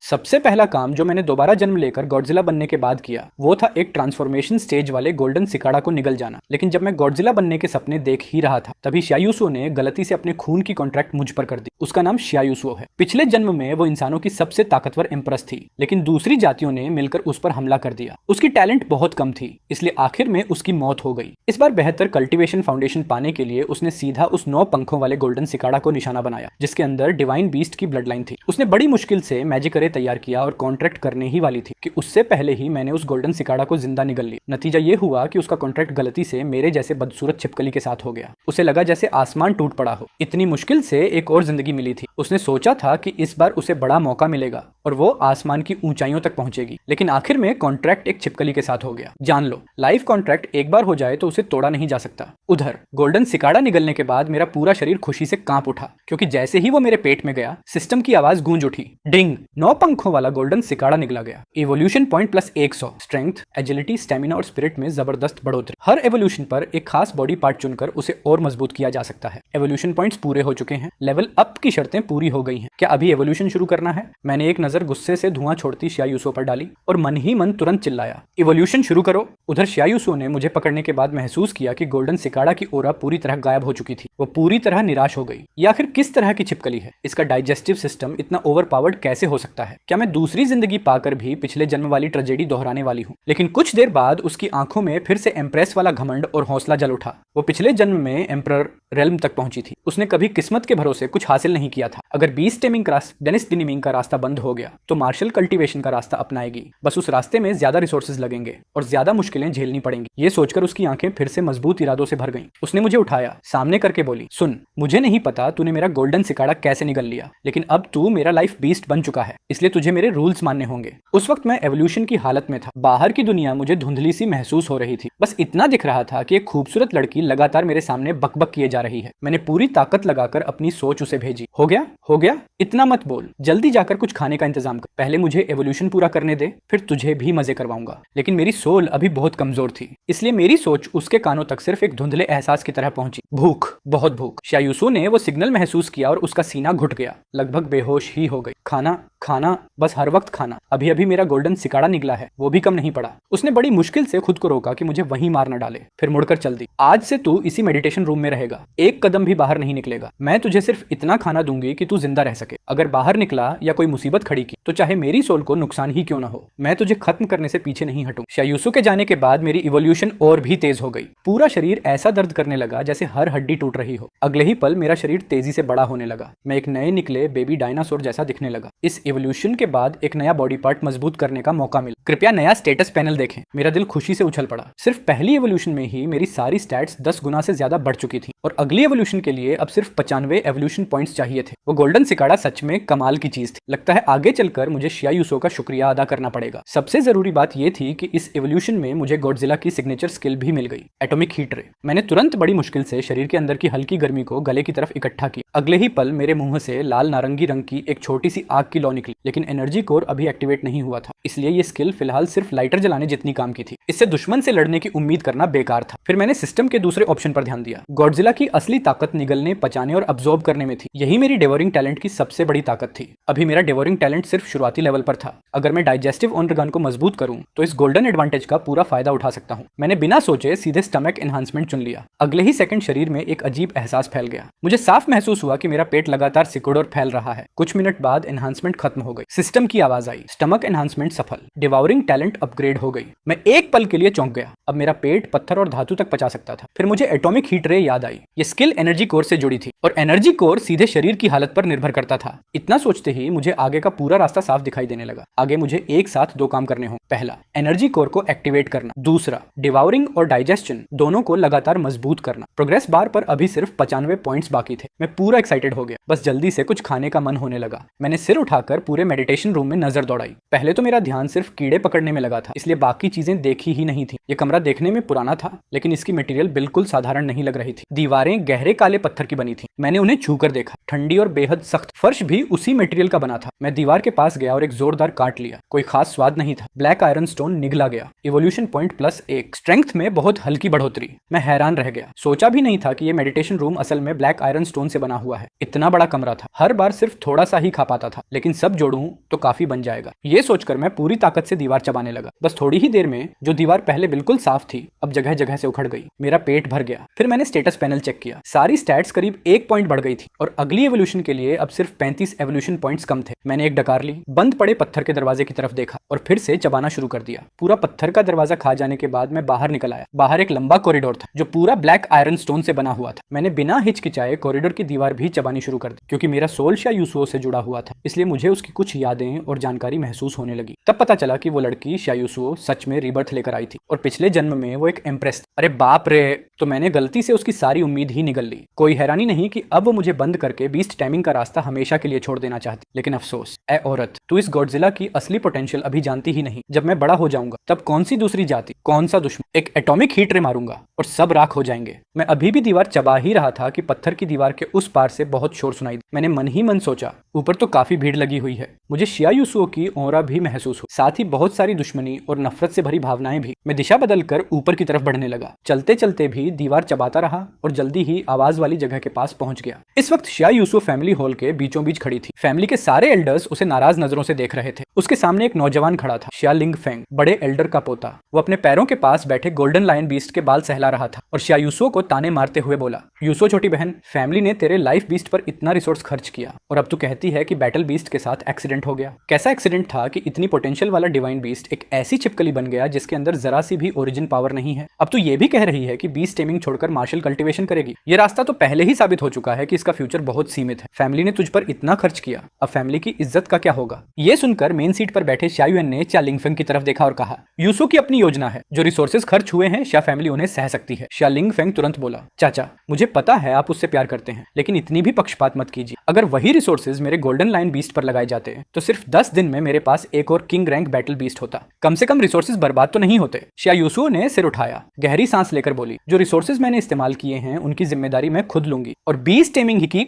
सबसे पहला काम जो मैंने दोबारा जन्म लेकर गॉडजिला बनने के बाद किया वो था एक ट्रांसफॉर्मेशन स्टेज वाले गोल्डन सिकाड़ा को निगल जाना। लेकिन जब मैं गॉडजिला बनने के सपने देख ही रहा था तभी शियायुसो ने गलती से अपने खून की कॉन्ट्रैक्ट मुझ पर कर दी। उसका नाम शियायुसो है। पिछले जन्म में वो इंसानों की सबसे ताकतवर एम्प्रेस थी, लेकिन दूसरी जातियों ने मिलकर उस पर हमला कर दिया। उसकी टैलेंट बहुत कम थी, इसलिए आखिर में उसकी मौत हो गई। इस बार बेहतर कल्टीवेशन फाउंडेशन पाने के लिए उसने सीधा उस 9 पंखों वाले गोल्डन सिकाड़ा को निशाना बनाया, जिसके अंदर डिवाइन बीस्ट की ब्लड लाइन थी। उसने बड़ी मुश्किल से मैजिक अरे तैयार किया और कॉन्ट्रैक्ट करने ही वाली थी कि उससे पहले ही मैंने उस गोल्डन सिकाड़ा को जिंदा निगल लिया। नतीजा ये हुआ कि उसका कॉन्ट्रैक्ट गलती से मेरे जैसे बदसूरत छिपकली के साथ हो गया। उसे लगा जैसे आसमान टूट पड़ा हो। इतनी मुश्किल से एक और जिंदगी मिली थी। उसने सोचा था कि इस बार उसे बड़ा मौका मिलेगा और वो आसमान की ऊंचाइयों तक पहुंचेगी, लेकिन आखिर में कॉन्ट्रैक्ट एक छिपकली के साथ हो गया। जान लो, लाइफ कॉन्ट्रैक्ट एक बार हो जाए तो उसे तोड़ा नहीं जा सकता। उधर गोल्डन सिकाड़ा निगलने के बाद मेरा पूरा शरीर खुशी से कांप उठा, क्योंकि जैसे ही वो मेरे पेट में गया सिस्टम की आवाज गूंज उठी। डिंग! 9 पंखों वाला गोल्डन सिकाड़ा निकला गया। Evolution point plus 100, strength, agility, stamina और स्पिरिट में जबरदस्त बढ़ोतरी। हर एवोल्यूशन पर एक खास बॉडी पार्ट चुनकर उसे और मजबूत किया जा सकता है। एवोल्यूशन पॉइंट्स पूरे हो चुके हैं, लेवल अप की शर्तें पूरी हो गई हैं। क्या अभी एवोल्यूशन शुरू करना है? मैंने एक नजर गुस्से से धुआं छोड़ती शियायुसो पर डाली और मन ही मन तुरंत चिल्लाया, इवोल्यूशन शुरू करो। उधर शियायुसो ने मुझे पकड़ने के बाद महसूस किया कि गोल्डन सिकाड़ा की ओरा पूरी तरह गायब हो चुकी थी। वो पूरी तरह निराश हो गई। ये आखिर किस तरह की छिपकली है? इसका डाइजेस्टिव सिस्टम इतना ओवरपावर्ड कैसे हो सकता है? क्या मैं दूसरी जिंदगी पाकर भी पिछले जन्म वाली ट्रेजेडी दोहराने वाली हूँ? लेकिन कुछ देर बाद उसकी आंखों में फिर से एम्प्रेस वाला घमंड और हौसला जल उठा। वो पिछले जन्म में एम्परर रेल्म तक पहुंची थी। उसने कभी किस्मत के भरोसे कुछ हासिल नहीं किया था। अगर बीस्ट टेमिंग डेनिस डिनिमिंग का रास्ता बंद हो गया तो मार्शल कल्टीवेशन का रास्ता अपनाएगी। बस उस रास्ते में ज्यादा रिसोर्सेज लगेंगे और ज्यादा मुश्किलें झेलनी पड़ेंगी। ये सोचकर उसकी आंखें फिर से मजबूत इरादों से भर गईं। उसने मुझे उठाया, सामने करके बोली, सुन, मुझे नहीं पता तूने मेरा गोल्डन सिकाड़ा कैसे निगल लिया, लेकिन अब तू मेरा लाइफ बीस्ट बन चुका है, इसलिए तुझे मेरे रूल्स मानने होंगे। उस वक्त मैं एवोल्यूशन की हालत में था। बाहर की दुनिया मुझे धुंधली सी महसूस हो रही थी। बस इतना दिख रहा था कि एक खूबसूरत लड़की लगातार मेरे सामने बकबक किए जा रही है। मैंने पूरी ताकत लगाकर अपनी सोच उसे भेजी, हो गया, हो गया, इतना मत बोल, जल्दी जाकर कुछ खाने का इंतजाम कर। पहले मुझे एवोल्यूशन पूरा करने दे, फिर तुझे भी मजे करवाऊंगा। लेकिन मेरी सोल अभी बहुत कमजोर थी, इसलिए मेरी सोच उसके कानों तक सिर्फ एक धुंधले एहसास की तरह पहुंची। भूख, बहुत भूख। शियायुसो ने वो सिग्नल महसूस किया और उसका सीना घुट गया। लगभग बेहोश ही हो गई। खाना, खाना, बस हर वक्त खाना। अभी अभी मेरा गोल्डन सिकाड़ा निकला है, वो भी कम नहीं पड़ा। उसने बड़ी मुश्किल से खुद को रोका कि मुझे वहीं मार न डाले, फिर मुड़कर चल दी। आज से तू इसी मेडिटेशन रूम में रहेगा, एक कदम भी बाहर नहीं निकलेगा। मैं तुझे सिर्फ इतना खाना दूंगी कि तू जिंदा रह सके। अगर बाहर निकला या कोई मुसीबत खड़ी की तो चाहे मेरी सोल को नुकसान ही क्यों ना हो, मैं तुझे खत्म करने से पीछे नहीं हटूं। शियायुसो के जाने के बाद मेरी इवोल्यूशन और भी तेज हो गई। पूरा शरीर ऐसा दर्द करने लगा जैसे हर हड्डी टूट रही हो। अगले ही पल मेरा शरीर तेजी से बड़ा होने लगा। मैं एक नए निकले बेबी डायनासोर जैसा दिखने लगा। इस इवोल्यूशन के बाद एक नया बॉडी पार्ट मजबूत करने का मौका मिला। कृपया नया स्टेटस पैनल देखें। मेरा दिल खुशी से उछल पड़ा। सिर्फ पहली एवोल्यूशन में ही मेरी सारी स्टैट्स 10 गुना से ज्यादा बढ़ चुकी थी और अगली एवोल्यूशन के लिए अब सिर्फ 95 एवोल्यूशन पॉइंट्स चाहिए थे। वो गोल्डन सिकाड़ा सच में कमाल की चीज थी। लगता है आगे चलकर मुझे शियायुसो का शुक्रिया अदा करना पड़ेगा। सबसे जरूरी बात यह थी कि इस एवोल्यूशन में मुझे गॉडजिला की सिग्नेचर स्किल भी मिल गई, एटॉमिक हीट रे। मैंने तुरंत बड़ी मुश्किल से शरीर के अंदर की हल्की गर्मी को गले की तरफ इकट्ठा किया। अगले ही पल मेरे मुंह से लाल नारंगी रंग की एक छोटी सी आग की लौ निकली, लेकिन एनर्जी कोर अभी एक्टिवेट नहीं हुआ था, इसलिए ये स्किल फिलहाल सिर्फ लाइटर जलाने जितनी काम की थी। इससे दुश्मन से लड़ने की उम्मीद करना बेकार था। फिर मैंने सिस्टम के दूसरे ऑप्शन पर ध्यान दिया। गॉडजिला की असली ताकत निगलने, पचाने और अब्सॉर्ब करने में थी। यही मेरी डेवोरिंग टैलेंट की सबसे बड़ी ताकत थी। अभी मेरा डेवोरिंग टैलेंट सिर्फ शुरुआती लेवल पर था। अगर मैं डाइजेस्टिव ऑर्गन को मजबूत करूं तो इस गोल्डन एडवांटेज का पूरा फायदा उठा सकता हूं। मैंने बिना सोचे सीधे स्टमक एनहांसमेंट चुन लिया। अगले ही सेकंड शरीर में एक अजीब एहसास फैल गया। मुझे साफ महसूस हुआ कि मेरा पेट लगातार सिकुड़ और फैल रहा है। कुछ मिनट बाद एनहांसमेंट खत्म हो गई। सिस्टम की आवाज आई, स्टमक एनहांसमेंट सफल, डिवाउरिंग टैलेंट अपग्रेड हो गई। मैं एक पल के लिए चौंक गया। अब मेरा पेट पत्थर और धातु तक पचा सकता था। फिर मुझे एटॉमिक हीट रे याद आई। ये स्किल एनर्जी कोर से जुड़ी थी और एनर्जी कोर सीधे शरीर की हालत पर निर्भर करता था। इतना सोचते ही मुझे आगे का पूरा रास्ता साफ दिखाई देने लगा। आगे मुझे एक साथ 2 काम करने हों। पहला, एनर्जी कोर को एक्टिवेट करना। दूसरा, डिवाउरिंग और डाइजेशन दोनों को लगातार मजबूत करना। प्रोग्रेस बार पर अभी सिर्फ 95 पॉइंट्स बाकी थे। मैं पूरा एक्साइटेड हो गया। बस जल्दी से कुछ खाने का मन होने लगा। मैंने सिर उठाकर पूरे मेडिटेशन रूम में नजर दौड़ाई। पहले तो मेरा ध्यान सिर्फ कीड़े पकड़ने में लगा था, इसलिए बाकी चीजें देखी ही नहीं थी। ये कमरा देखने में पुराना था, लेकिन इसकी मटेरियल बिल्कुल साधारण नहीं लग रही थी। दीवारें गहरे काले पत्थर की बनी थी। मैंने उन्हें छूकर देखा, ठंडी और बेहद सख्त। फर्श भी उसी मटेरियल का बना था। मैं दीवार के पास गया और एक जोरदार काट लिया। कोई खास स्वाद नहीं था। ब्लैक आयरन स्टोन निगला गया। इवोल्यूशन पॉइंट +1, स्ट्रेंथ में बहुत हल्की बढ़ोतरी। मैं हैरान रह गया। सोचा भी नहीं था कि ये मेडिटेशन रूम असल में ब्लैक आयरन स्टोन से बना हुआ है। इतना बड़ा कमरा था। हर बार सिर्फ थोड़ा सा ही खा पाता था, लेकिन सब जोड़ तोड़ूं तो काफी बन जाएगा। ये सोचकर मैं पूरी ताकत से दीवार चबाने लगा। बस थोड़ी ही देर में जो दीवार पहले बिल्कुल साफ थी अब जगह जगह से उखड़ गई। मेरा पेट भर गया। फिर मैंने स्टेटस पैनल चेक किया, सारी स्टैट्स करीब 1 पॉइंट बढ़ गई थी और अगली एवोल्यूशन के लिए अब सिर्फ 35 एवोल्यूशन पॉइंट्स कम थे। मैंने एक डकार ली, बंद पड़े पत्थर के दरवाजे की तरफ देखा और फिर से चबाना शुरू कर दिया। पूरा पत्थर का दरवाजा खा जाने के बाद मैं बाहर निकल आया। बाहर एक लंबा कॉरिडोर था जो पूरा ब्लैक आयरन स्टोन से बना हुआ था। मैंने बिना हिचकिचाए कॉरिडोर की दीवार भी चबानी शुरू कर दी। क्योंकि मेरा सोल शायूसुओ से जुड़ा हुआ था इसलिए मुझे उसकी कुछ यादें और जानकारी महसूस होने लगी। तब पता चला कि वो लड़की शायूसुओ सच में रीबर्थ लेकर आई थी और पिछले जन्म में वो एक एम्प्रेस। अरे बाप रे, तो मैंने गलती से उसकी सारी उम्मीद ही निगल ली। कोई हैरानी नहीं कि अब वो मुझे बंद करके बीस्ट टाइमिंग का रास्ता हमेशा के लिए छोड़ देना चाहती। लेकिन अफसोस, ए औरत, तू इस गॉडजिला की असली पोटेंशियल अभी जानती ही नहीं। जब मैं बड़ा हो जाऊंगा तब कौन सी दूसरी जाति, कौन सा दुश्मन, एक एटॉमिक हीट रे मारूंगा और सब राख हो जाएंगे। मैं अभी भी दीवार चबा ही रहा था कि पत्थर की दीवार के उस पार से बहुत शोर सुनाई दी। मैंने मन ही मन सोचा, ऊपर तो काफी भीड़ लगी हुई है। मुझे शियायुसुओ की ऑरा भी महसूस हुई, साथ ही बहुत सारी दुश्मनी और नफरत से भरी भावनाएं भी। मैं दिशा बदलकर ऊपर की तरफ बढ़ने लगा। चलते चलते भी दीवार चबाता रहा और जल्दी ही आवाज वाली जगह के पास पहुंच गया। इस वक्त शियायुसुओ फैमिली हॉल के बीचों बीच खड़ी थी। फैमिली के सारे एल्डर्स उसे नाराज नजरों से देख रहे थे। उसके सामने एक नौजवान खड़ा था, शिया लिंग फेंग, बड़े एल्डर का पोता। वो अपने पैरों के पास बैठे गोल्डन लायन बीस्ट के बाल सहला रहा था और शियायुसुओ को ताने मारते हुए बोला, यूसुओ छोटी बहन, फैमिली ने तेरे लाइफ बीस्ट पर इतना रिसोर्स खर्च किया और अब तू कहती है कि बैटल बीस्ट के साथ एक्सीडेंट हो गया। कैसा एक्सीडेंट था कि इतनी पोटेंशियल वाला डिवाइन बीस्ट एक ऐसी छिपकली बन गया जिसके अंदर जरा सी भी ओरिजिन पावर नहीं है। अब तू ये भी कह रही है कि बीस्ट टेमिंग छोड़कर मार्शल कल्टीवेशन करेगी। ये रास्ता तो पहले ही साबित हो चुका है कि इसका फ्यूचर बहुत सीमित है। फैमिली ने तुझ पर इतना खर्च किया, अब फैमिली की इज्जत का क्या होगा। ये सुनकर मेन सीट पर बैठे शायुएन ने च्या लिंगफेंग की तरफ देखा और कहा, यूसुओ की अपनी योजना है, जो रिसोर्सेज खर्च हुए हैं शा फैमिली उन्हें सह सकती है। शा लिंगफेंग तुरंत बोला, चाचा मुझे पता है आप उससे प्यार करते हैं, लेकिन इतनी भी पक्षपात मत कीजिए। अगर वही रिसोर्सेज मेरे गोल्डन लाइन बीस्ट पर लगाए जाते तो सिर्फ 10 दिन में मेरे पास एक और किंग रैंक बैटल बीस्ट होता। कम से कम रिसोर्सेज बर्बाद तो नहीं होते। शियायुसुओ ने सिर उठाया, गहरी सांस लेकर बोली, जो रिसोर्सेज मैंने इस्तेमाल किए हैं उनकी जिम्मेदारी मैं खुद लूंगी और बीस्ट टेमिंग ही की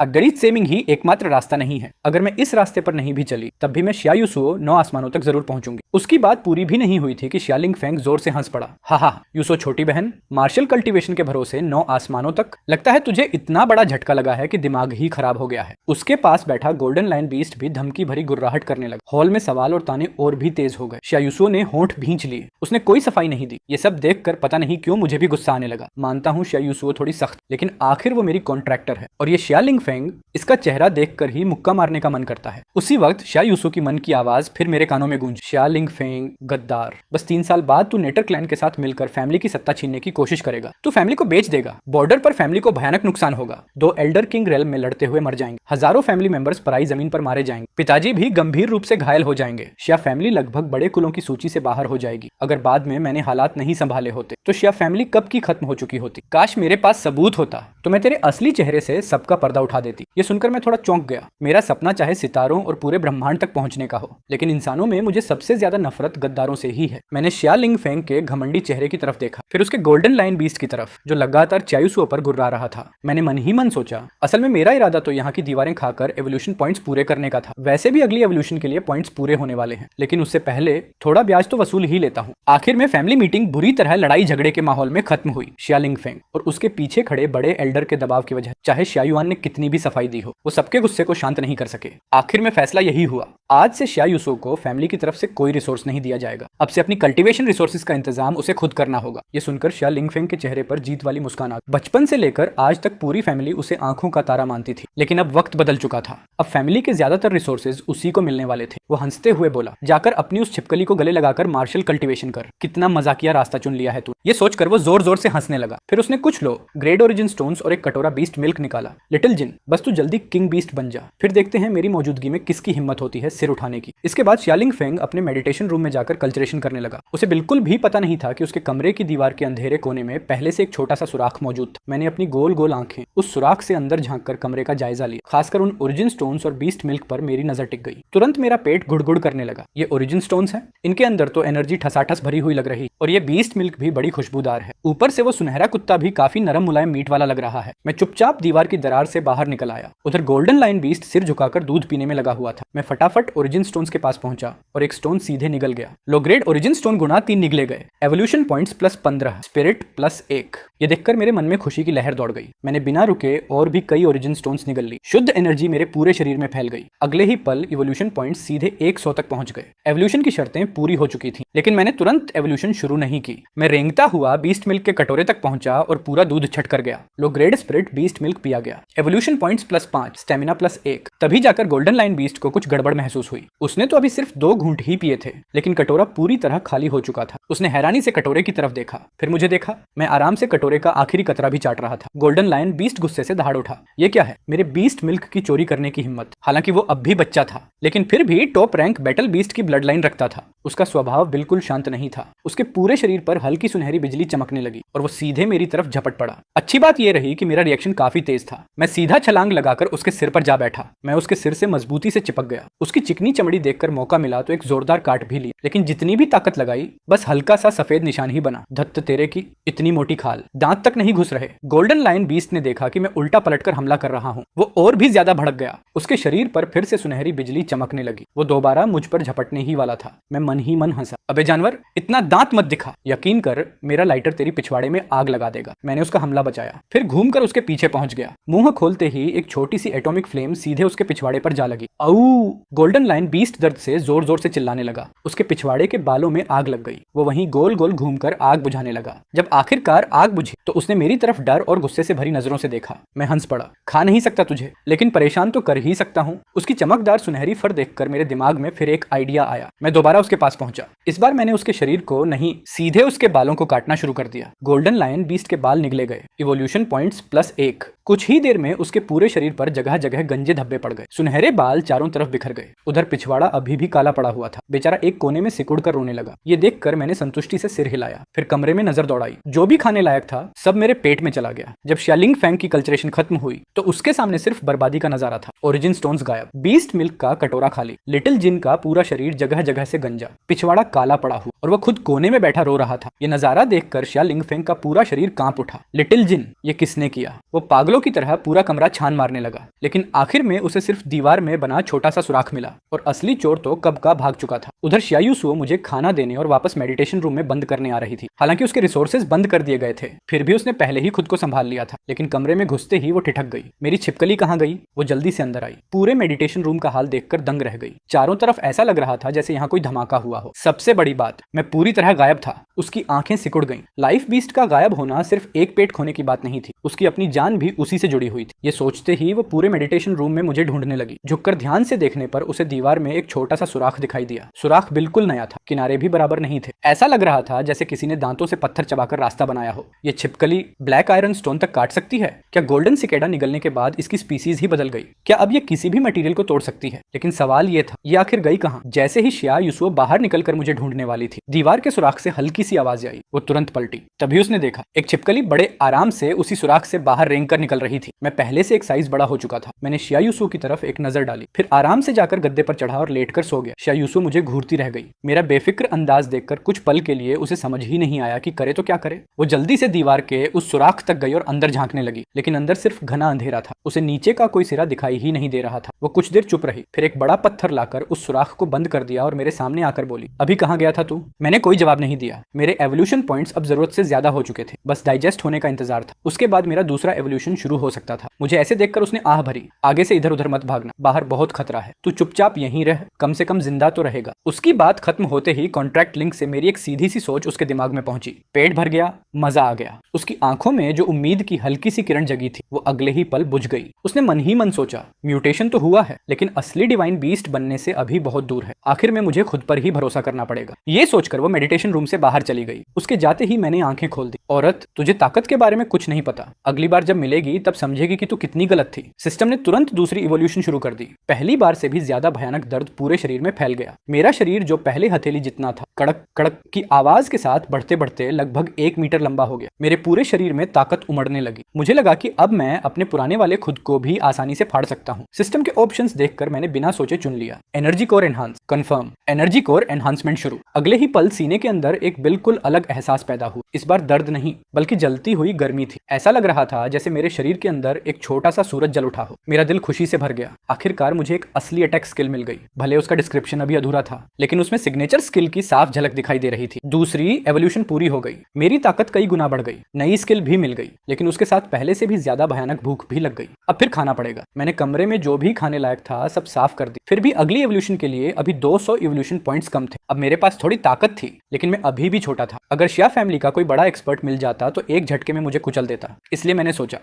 अगणित सेमिंग ही एकमात्र रास्ता नहीं है। अगर मैं इस रास्ते पर नहीं भी चली तब भी मैं शियायुसुओ 9 आसमानों तक जरूर पहुंचूंगी। उसकी बात पूरी भी नहीं हुई थी कि शिया लिंगफेंग जोर से हंस पड़ा। हा, यूसुओ छोटी बहन, मार्शल कल्टीवेशन के भरोसे 9 आसमानों तक? लगता है तुझे इतना बड़ा झटका लगा है कि दिमाग ही खराब हो गया है। उसके पास बैठा गोल्डन लाइन बीस्ट भी धमकी भरी गुर्राहट करने लगा। हॉल में सवाल और ताने और भी तेज हो गए। शियायुसुओ ने होंठ भींच लिए। उसने कोई सफाई नहीं दी। ये सब देखकर पता नहीं क्यों मुझे भी गुस्सा आने लगा। मानता हूँ शियायुसुओ थोड़ी सख्त, लेकिन आखिर वो मेरी कॉन्ट्रैक्टर है और ये शिया लिंगफेंग, इसका चेहरा देखकर ही मुक्का मारने का मन करता है। उसी वक्त शियायुसुओ की मन की आवाज फिर मेरे कानों में गूंजी, शिया लिंगफेंग गद्दार, बस 3 साल बाद तू नेटर क्लैन के साथ मिलकर फैमिली की सत्ता छीनने की कोशिश करेगा। तू फैमिली को बेच देगा। बॉर्डर पर फैमिली को भयानक नुकसान होगा। 2 एल्डर किंग रेल में लड़ते हुए मर जाएंगे। हजारों फैमिली मेंबर्स पराई जमीन पर मारे जाएंगे। पिताजी भी गंभीर रूप से घायल हो जाएंगे। शिया फैमिली लगभग बड़े कुलों की सूची से बाहर हो जाएगी। अगर बाद में मैंने हालात नहीं संभाले होते तो शिया फैमिली कब की खत्म हो चुकी होती। काश मेरे पास सबूत होता तो मैं तेरे असली चेहरे से सबका पर्दा उठा देती। ये सुनकर मैं थोड़ा चौंक गया। मेरा सपना चाहे सितारों और पूरे ब्रह्मांड तक पहुंचने का हो, लेकिन इंसानों में मुझे सबसे ज्यादा नफरत गद्दारों से ही है। मैंने शिया लिंगफेंग के घमंडी चेहरे की तरफ देखा, फिर उसके गोल्डन लाइन बीस्ट की तरफ जो लगातार शियायुसुओ पर गुर्रा रहा था। मैंने मन ही मन सोचा, असल में मेरा इरादा तो यहाँ की दीवारें खाकर एवोल्यूशन पॉइंट्स पूरे करने का था। वैसे भी अगली एवोल्यूशन के लिए पॉइंट्स पूरे होने वाले हैं, लेकिन उससे पहले थोड़ा ब्याज तो वसूल ही लेता हूँ। आखिर में फैमिली मीटिंग बुरी तरह लड़ाई झगड़े के माहौल में खत्म हुई। शिया लिंगफेंग और उसके पीछे खड़े बड़े एल्डर के दबाव की वजह चाहे शियायुआन ने कितनी भी सफाई दी हो, वो सबके गुस्से को शांत नहीं कर सके। आखिर में फैसला यही हुआ, आज से शियायुसुओ को फैमिली की तरफ से कोई रिसोर्स नहीं दिया जाएगा। अब से अपनी कल्टीवेशन रिसोर्सेज का इंतजाम उसे खुद करना होगा। ये सुनकर शिया लिंगफेंग के चेहरे पर जीत वाली मुस्कान आ गई। बचपन से लेकर आज तक पूरी फैमिली उसे आंखों का तारा मानती थी, लेकिन अब वक्त बदल चुका था। अब फैमिली के ज्यादातर रिसोर्सेज उसी को मिलने वाले थे। वो हंसते हुए बोला, जाकर अपनी उस छिपकली को गले लगाकर मार्शल कल्टीवेशन कर। कितना मजाकिया रास्ता चुन लिया है तू। ये सोचकर वो जोर जोर से हंसने लगा। फिर उसने कुछ लो ग्रेड ओरिजिन स्टोन्स और एक कटोरा बीस्ट मिल्क निकाला। लिटिल जिन, बस तू जल्दी किंग बीस्ट बन जा, फिर देखते हैं मेरी मौजूदगी में किसकी हिम्मत होती है सिर उठाने की। इसके बाद शिया लिंगफेंग अपने मेडिटेशन रूम में जाकर कल्चरेशन करने लगा। उसे बिल्कुल भी पता नहीं था कि उसके कमरे की दीवार के अंधेरे कोने में पहले से एक छोटा सा सुराख मौजूद था। मैंने अपनी गोल गोल आंखें उस सुराख से अंदर झांककर कमरे का जायजा लिया। खासकर उन ओरिजिन स्टोन्स और बीस्ट मिल्क पर मेरी नजर टिक गई। तुरंत मेरा पेट गुड़गुड़ करने लगा। ये ओरिजिन स्टोन्स हैं, इनके अंदर तो एनर्जी ठसाठस भरी हुई लग रही, और ये बीस्ट मिल्क भी बड़ी खुशबूदार है। ऊपर से वो सुनहरा कुत्ता भी काफी नरम मुलायम मीट वाला लग रहा है। मैं चुपचाप दीवार की दरार से बाहर निकल आया। उधर गोल्डन लाइन बीस्ट सिर झुकाकर दूध पीने में लगा हुआ था। मैं फटाफट ओरिजिन स्टोन्स के पास पहुंचा और एक स्टोन सीधे निकल गया। लो ग्रेड ओरिजिन स्टोन गुना 3 निकले गए। Evolution points +15, spirit +1। ये देखकर मेरे मन में खुशी की लहर दौड़ गई। मैंने बिना रुके और भी कई ओरिजिन स्टोन्स निकल ली। शुद्ध एनर्जी मेरे पूरे शरीर में फैल गई। अगले ही पल इवोल्यूशन पॉइंट्स सीधे 100 तक पहुंच गए। एवोल्यूशन की शर्तें पूरी हो चुकी थी, लेकिन मैंने तुरंत एवोल्यूशन शुरू नहीं की। मैं रेंगता हुआ बीस्ट मिल्क के कटोरे तक पहुंचा और पूरा दूध छट कर गया। Low grade spirit beast milk पिया गया। Evolution points +5, stamina +1। तभी जाकर गोल्डन लाइन बीस्ट को कुछ गड़बड़ महसूस हुई। उसने तो अभी सिर्फ 2 घूंट ही पिए थे, लेकिन कटोरा पूरी तरह खाली हो चुका था। उसने हैरानी से कटोरे की तरफ देखा, फिर मुझे देखा। मैं आराम से कटोरे का आखिरी कतरा भी चाट रहा था। गोल्डन लायन बीस्ट गुस्से से दहाड़ उठा। ये क्या है? मेरे बीस्ट मिल्क की चोरी करने की हिम्मत। हालांकि वो अब भी बच्चा था, लेकिन फिर भी टॉप रैंक बैटल बीस्ट की ब्लड लाइन रखता था। उसका स्वभाव बिल्कुल शांत नहीं था। उसके पूरे शरीर पर हल्की सुनहरी बिजली चमकने लगी और वो सीधे मेरी तरफ झपट पड़ा। अच्छी बात यह रही कि मेरा रिएक्शन काफी तेज था। मैं सीधा छलांग लगाकर उसके सिर पर जा बैठा। मैं उसके सिर से मजबूती से चिपक गया। उसकी चिकनी चमड़ी देखकर मौका मिला तो एक जोरदार काट भी ली, लेकिन जितनी भी ताकत लगाई बस हल्का सा सफेद निशान ही बना। धत्त तेरे की, इतनी मोटी खाल, दांत तक नहीं घुस रहे। गोल्डन लायन बीस्ट ने देखा कि मैं उल्टा पलटकर हमला कर रहा हूँ। वो और भी ज्यादा भड़क गया। उसके शरीर पर फिर से सुनहरी बिजली चमकने लगी। वो दोबारा मुझ पर झपटने ही वाला था। मैं मन ही मन हंसा। अबे जानवर, इतना दांत मत दिखा। यकीन कर, मेरा लाइटर तेरी पिछवाड़े में आग लगा देगा। मैंने उसका हमला बचाया, फिर घूमकर उसके पीछे पहुंच गया। मुंह खोलते ही एक छोटी सी एटॉमिक फ्लेम सीधे उसके पिछवाड़े पर जा लगी। औ! गोल्डन लायन बीस्ट दर्द से जोर जोर से चिल्लाने लगा। उसके पिछवाड़े के बालों में आग लग गई। वो वहीं गोल गोल घूमकर आग बुझाने लगा। जब आखिरकार आग बुझी तो उसने मेरी तरफ डर और गुस्से से भरी नजरों से देखा। मैं हंस पड़ा। खा नहीं सकता तुझे, लेकिन परेशान तो कर ही सकता हूँ। उसकी चमकदार सुनहरी फर देखकर मेरे दिमाग में फिर एक आइडिया आया। मैं दोबारा उसके पास पहुंचा। इस बार मैंने उसके शरीर को नहीं, सीधे उसके बालों को काटना शुरू कर दिया। गोल्डन लायन बीस्ट के बाल निकले गए। Evolution points +1। कुछ ही देर में उसके पूरे शरीर पर जगह जगह गंजे धब्बे पड़ गए। सुनहरे बाल चारों तरफ बिखर गए। उधर पिछवाड़ा अभी भी काला पड़ा हुआ था। बेचारा एक कोने में सिकुड़ कर रोने लगा। ये देखकर मैंने संतुष्टि से सिर हिलाया। फिर कमरे में नजर दौड़ाई। जो भी खाने लायक था सब मेरे पेट में चला गया। जब शालिंग फैंग की कल्चरेशन खत्म हुई तो उसके सामने सिर्फ बर्बादी का नजारा था। ओरिजिन स्टोन्स गायब, बीस्ट मिल्क का कटोरा खाली, लिटिल जिन का पूरा शरीर जगह जगह से गंजा, पिछवाड़ा काला पड़ा हुआ और वह खुद कोने में बैठा रो रहा था। ये नजारा देखकर शालिंग फैंग का पूरा शरीर कांप उठा। लिटिल जिन, ये किसने किया? वो पागलों की तरह पूरा कमरा छान मारने लगा, लेकिन आखिर में उसे सिर्फ दीवार में बना छोटा सा सुराख मिला और असली चोर तो कब का भाग चुका था। उधर शियायुसुओ मुझे खाना देने और वापस मेडिटेशन रूम में बंद करने आ रही थी। हालांकि उसके रिसोर्सेज बंद कर दिए गए थे, फिर भी उसने पहले ही खुद को संभाल लिया था। लेकिन कमरे में घुसते ही वो ठिठक गई। मेरी छिपकली कहाँ गई? वो जल्दी से अंदर आई। पूरे मेडिटेशन रूम का हाल देखकर दंग रह गई। चारों तरफ ऐसा लग रहा था जैसे यहाँ कोई धमाका हुआ हो। सबसे बड़ी बात, मैं पूरी तरह गायब था। उसकी आंखें सिकुड़ गईं। लाइफ बीस्ट का गायब होना सिर्फ एक पेट खोने की बात नहीं थी, उसकी अपनी जान भी उसी से जुड़ी हुई थी। ये सोचते ही वो पूरे मेडिटेशन रूम में मुझे ढूंढने लगी। झुककर ध्यान से देखने पर उसे दीवार में एक छोटा सा सुराख दिखाई दिया। सुराख बिल्कुल नया था, किनारे भी बराबर नहीं थे। ऐसा लग रहा था जैसे किसी ने दांतों से पत्थर चबाकर रास्ता बनाया हो। ये छिपकली ब्लैक आयरन स्टोन तक काट सकती है क्या? गोल्डन सिकेडा निगलने के बाद इसकी स्पीसीज ही बदल गई क्या? अब ये किसी भी मटेरियल को तोड़ सकती है? लेकिन सवाल ये था, ये आखिर गई कहां? जैसे ही शियायुसुओ बाहर निकलकर मुझे ढूंढने वाली थी, दीवार के सुराख से हल्की सी आवाज आई। वो तुरंत पलटी। तभी उसने देखा एक छिपकली बड़े आराम से उसी सुराख से बाहर रेंग कर निकल रही थी। मैं पहले से एक साइज बड़ा हो चुका था। मैंने शियायुसुओ की तरफ एक नजर डाली, फिर आराम से जाकर गद्दे पर चढ़ा और लेटकर सो गया। शियायुसुओ मुझे घूरती रह गई। मेरा बेफिक्र अंदाज देखकर कुछ पल के लिए उसे समझ ही नहीं आया कि करे तो क्या करे। वो जल्दी से दीवार के उस सुराख तक गई और अंदर झांकने लगी, लेकिन अंदर सिर्फ घना अंधेरा था। उसे नीचे का कोई सिरा दिखाई ही नहीं दे रहा था। वो कुछ देर चुप रही, फिर एक बड़ा पत्थर लाकर उस सुराख को बंद कर दिया और मेरे सामने आकर बोली, अभी कहाँ गया था तू? मैंने कोई जवाब नहीं दिया। मेरे एवोल्यूशन पॉइंट्स अब जरूरत से ज्यादा हो चुके थे, बस डाइजेस्ट होने का इंतजार था। उसके बाद मेरा दूसरा एवोल्यूशन शुरू हो सकता था। मुझे ऐसे देखकर उसने आह भरी, आगे से इधर उधर मत भागना, बाहर बहुत खतरा है, तू चुपचाप यहीं रह, कम से कम जिंदा तो रहेगा। उसकी बात खत्म होते ही कॉन्ट्रैक्ट लिंक से मेरी एक सीधी सी सोच उसके दिमाग में पहुंची। पेट भर गया, मजा आ गया। उसकी आंखों में जो उम्मीद की हल्की सी किरण जगी थी वो अगले ही पल बुझ गई। उसने मन ही मन सोचा, म्यूटेशन तो हुआ है, लेकिन असली डिवाइन बीस्ट बनने से अभी बहुत दूर है। आखिर में मुझे खुद पर ही भरोसा करना पड़ेगा। ये सोचकर वो मेडिटेशन रूम से बाहर चली गई। उसके जाते ही मैंने आंखें खोल दी। औरत, तुझे ताकत के बारे में कुछ नहीं पता। अगली बार जब मिलेगी तब समझेगी कि तू कितनी गलत थी। सिस्टम ने तुरंत दूसरी इवोल्यूशन शुरू कर दी। पहली बार से भी ज्यादा भयानक दर्द पूरे शरीर में फैल गया। मेरा शरीर जो पहले हथेली जितना था, कड़क कड़क की आवाज के साथ बढ़ते बढ़ते लगभग 1 मीटर लंबा हो गया। मेरे पूरे शरीर में ताकत उमड़ने लगी। मुझे लगा कि अब मैं अपने पुराने वाले खुद को भी आसानी से फाड़ सकता हूँ। सिस्टम के ऑप्शंस देखकर मैंने बिना सोचे चुन लिया, energy core enhance, confirm, energy core enhancement शुरू। अगले ही ही पल सीने के अंदर एक बिल्कुल अलग एहसास पैदा हुआ। इस बार दर्द नहीं बल्कि जलती हुई गर्मी थी। ऐसा लग रहा था जैसे मेरे शरीर के अंदर एक छोटा सा सूरज जल उठा हो। मेरा दिल खुशी से भर गया। आखिरकार मुझे एक असली अटैक स्किल मिल गई। भले उसका डिस्क्रिप्शन अभी अधूरा था, लेकिन उसमें सिग्नेचर स्किल की साफ झलक दिखाई दे रही थी। दूसरी एवोल्यूशन पूरी हो गई। मेरी ताकत कई गुना बढ़ गई। नई स्किल भी मिल गई, लेकिन उसके साथ पहले से भी ज्यादा भयानक भूख भी लग गई। अब फिर खाना पड़ेगा। मैंने कमरे में जो भी खाने लायक था सब साफ कर दी। फिर भी अगली एवोल्यूशन के लिए अभी 200 इवोल्यूशन पॉइंट्स कम थे। अब मेरे पास थोड़ी ताकत थी, लेकिन मैं अभी भी छोटा था। अगर शिया फैमिली का कोई बड़ा एक्सपर्ट मिल जाता तो एक झटके में मुझे कुचल देता। इसलिए मैंने सोचा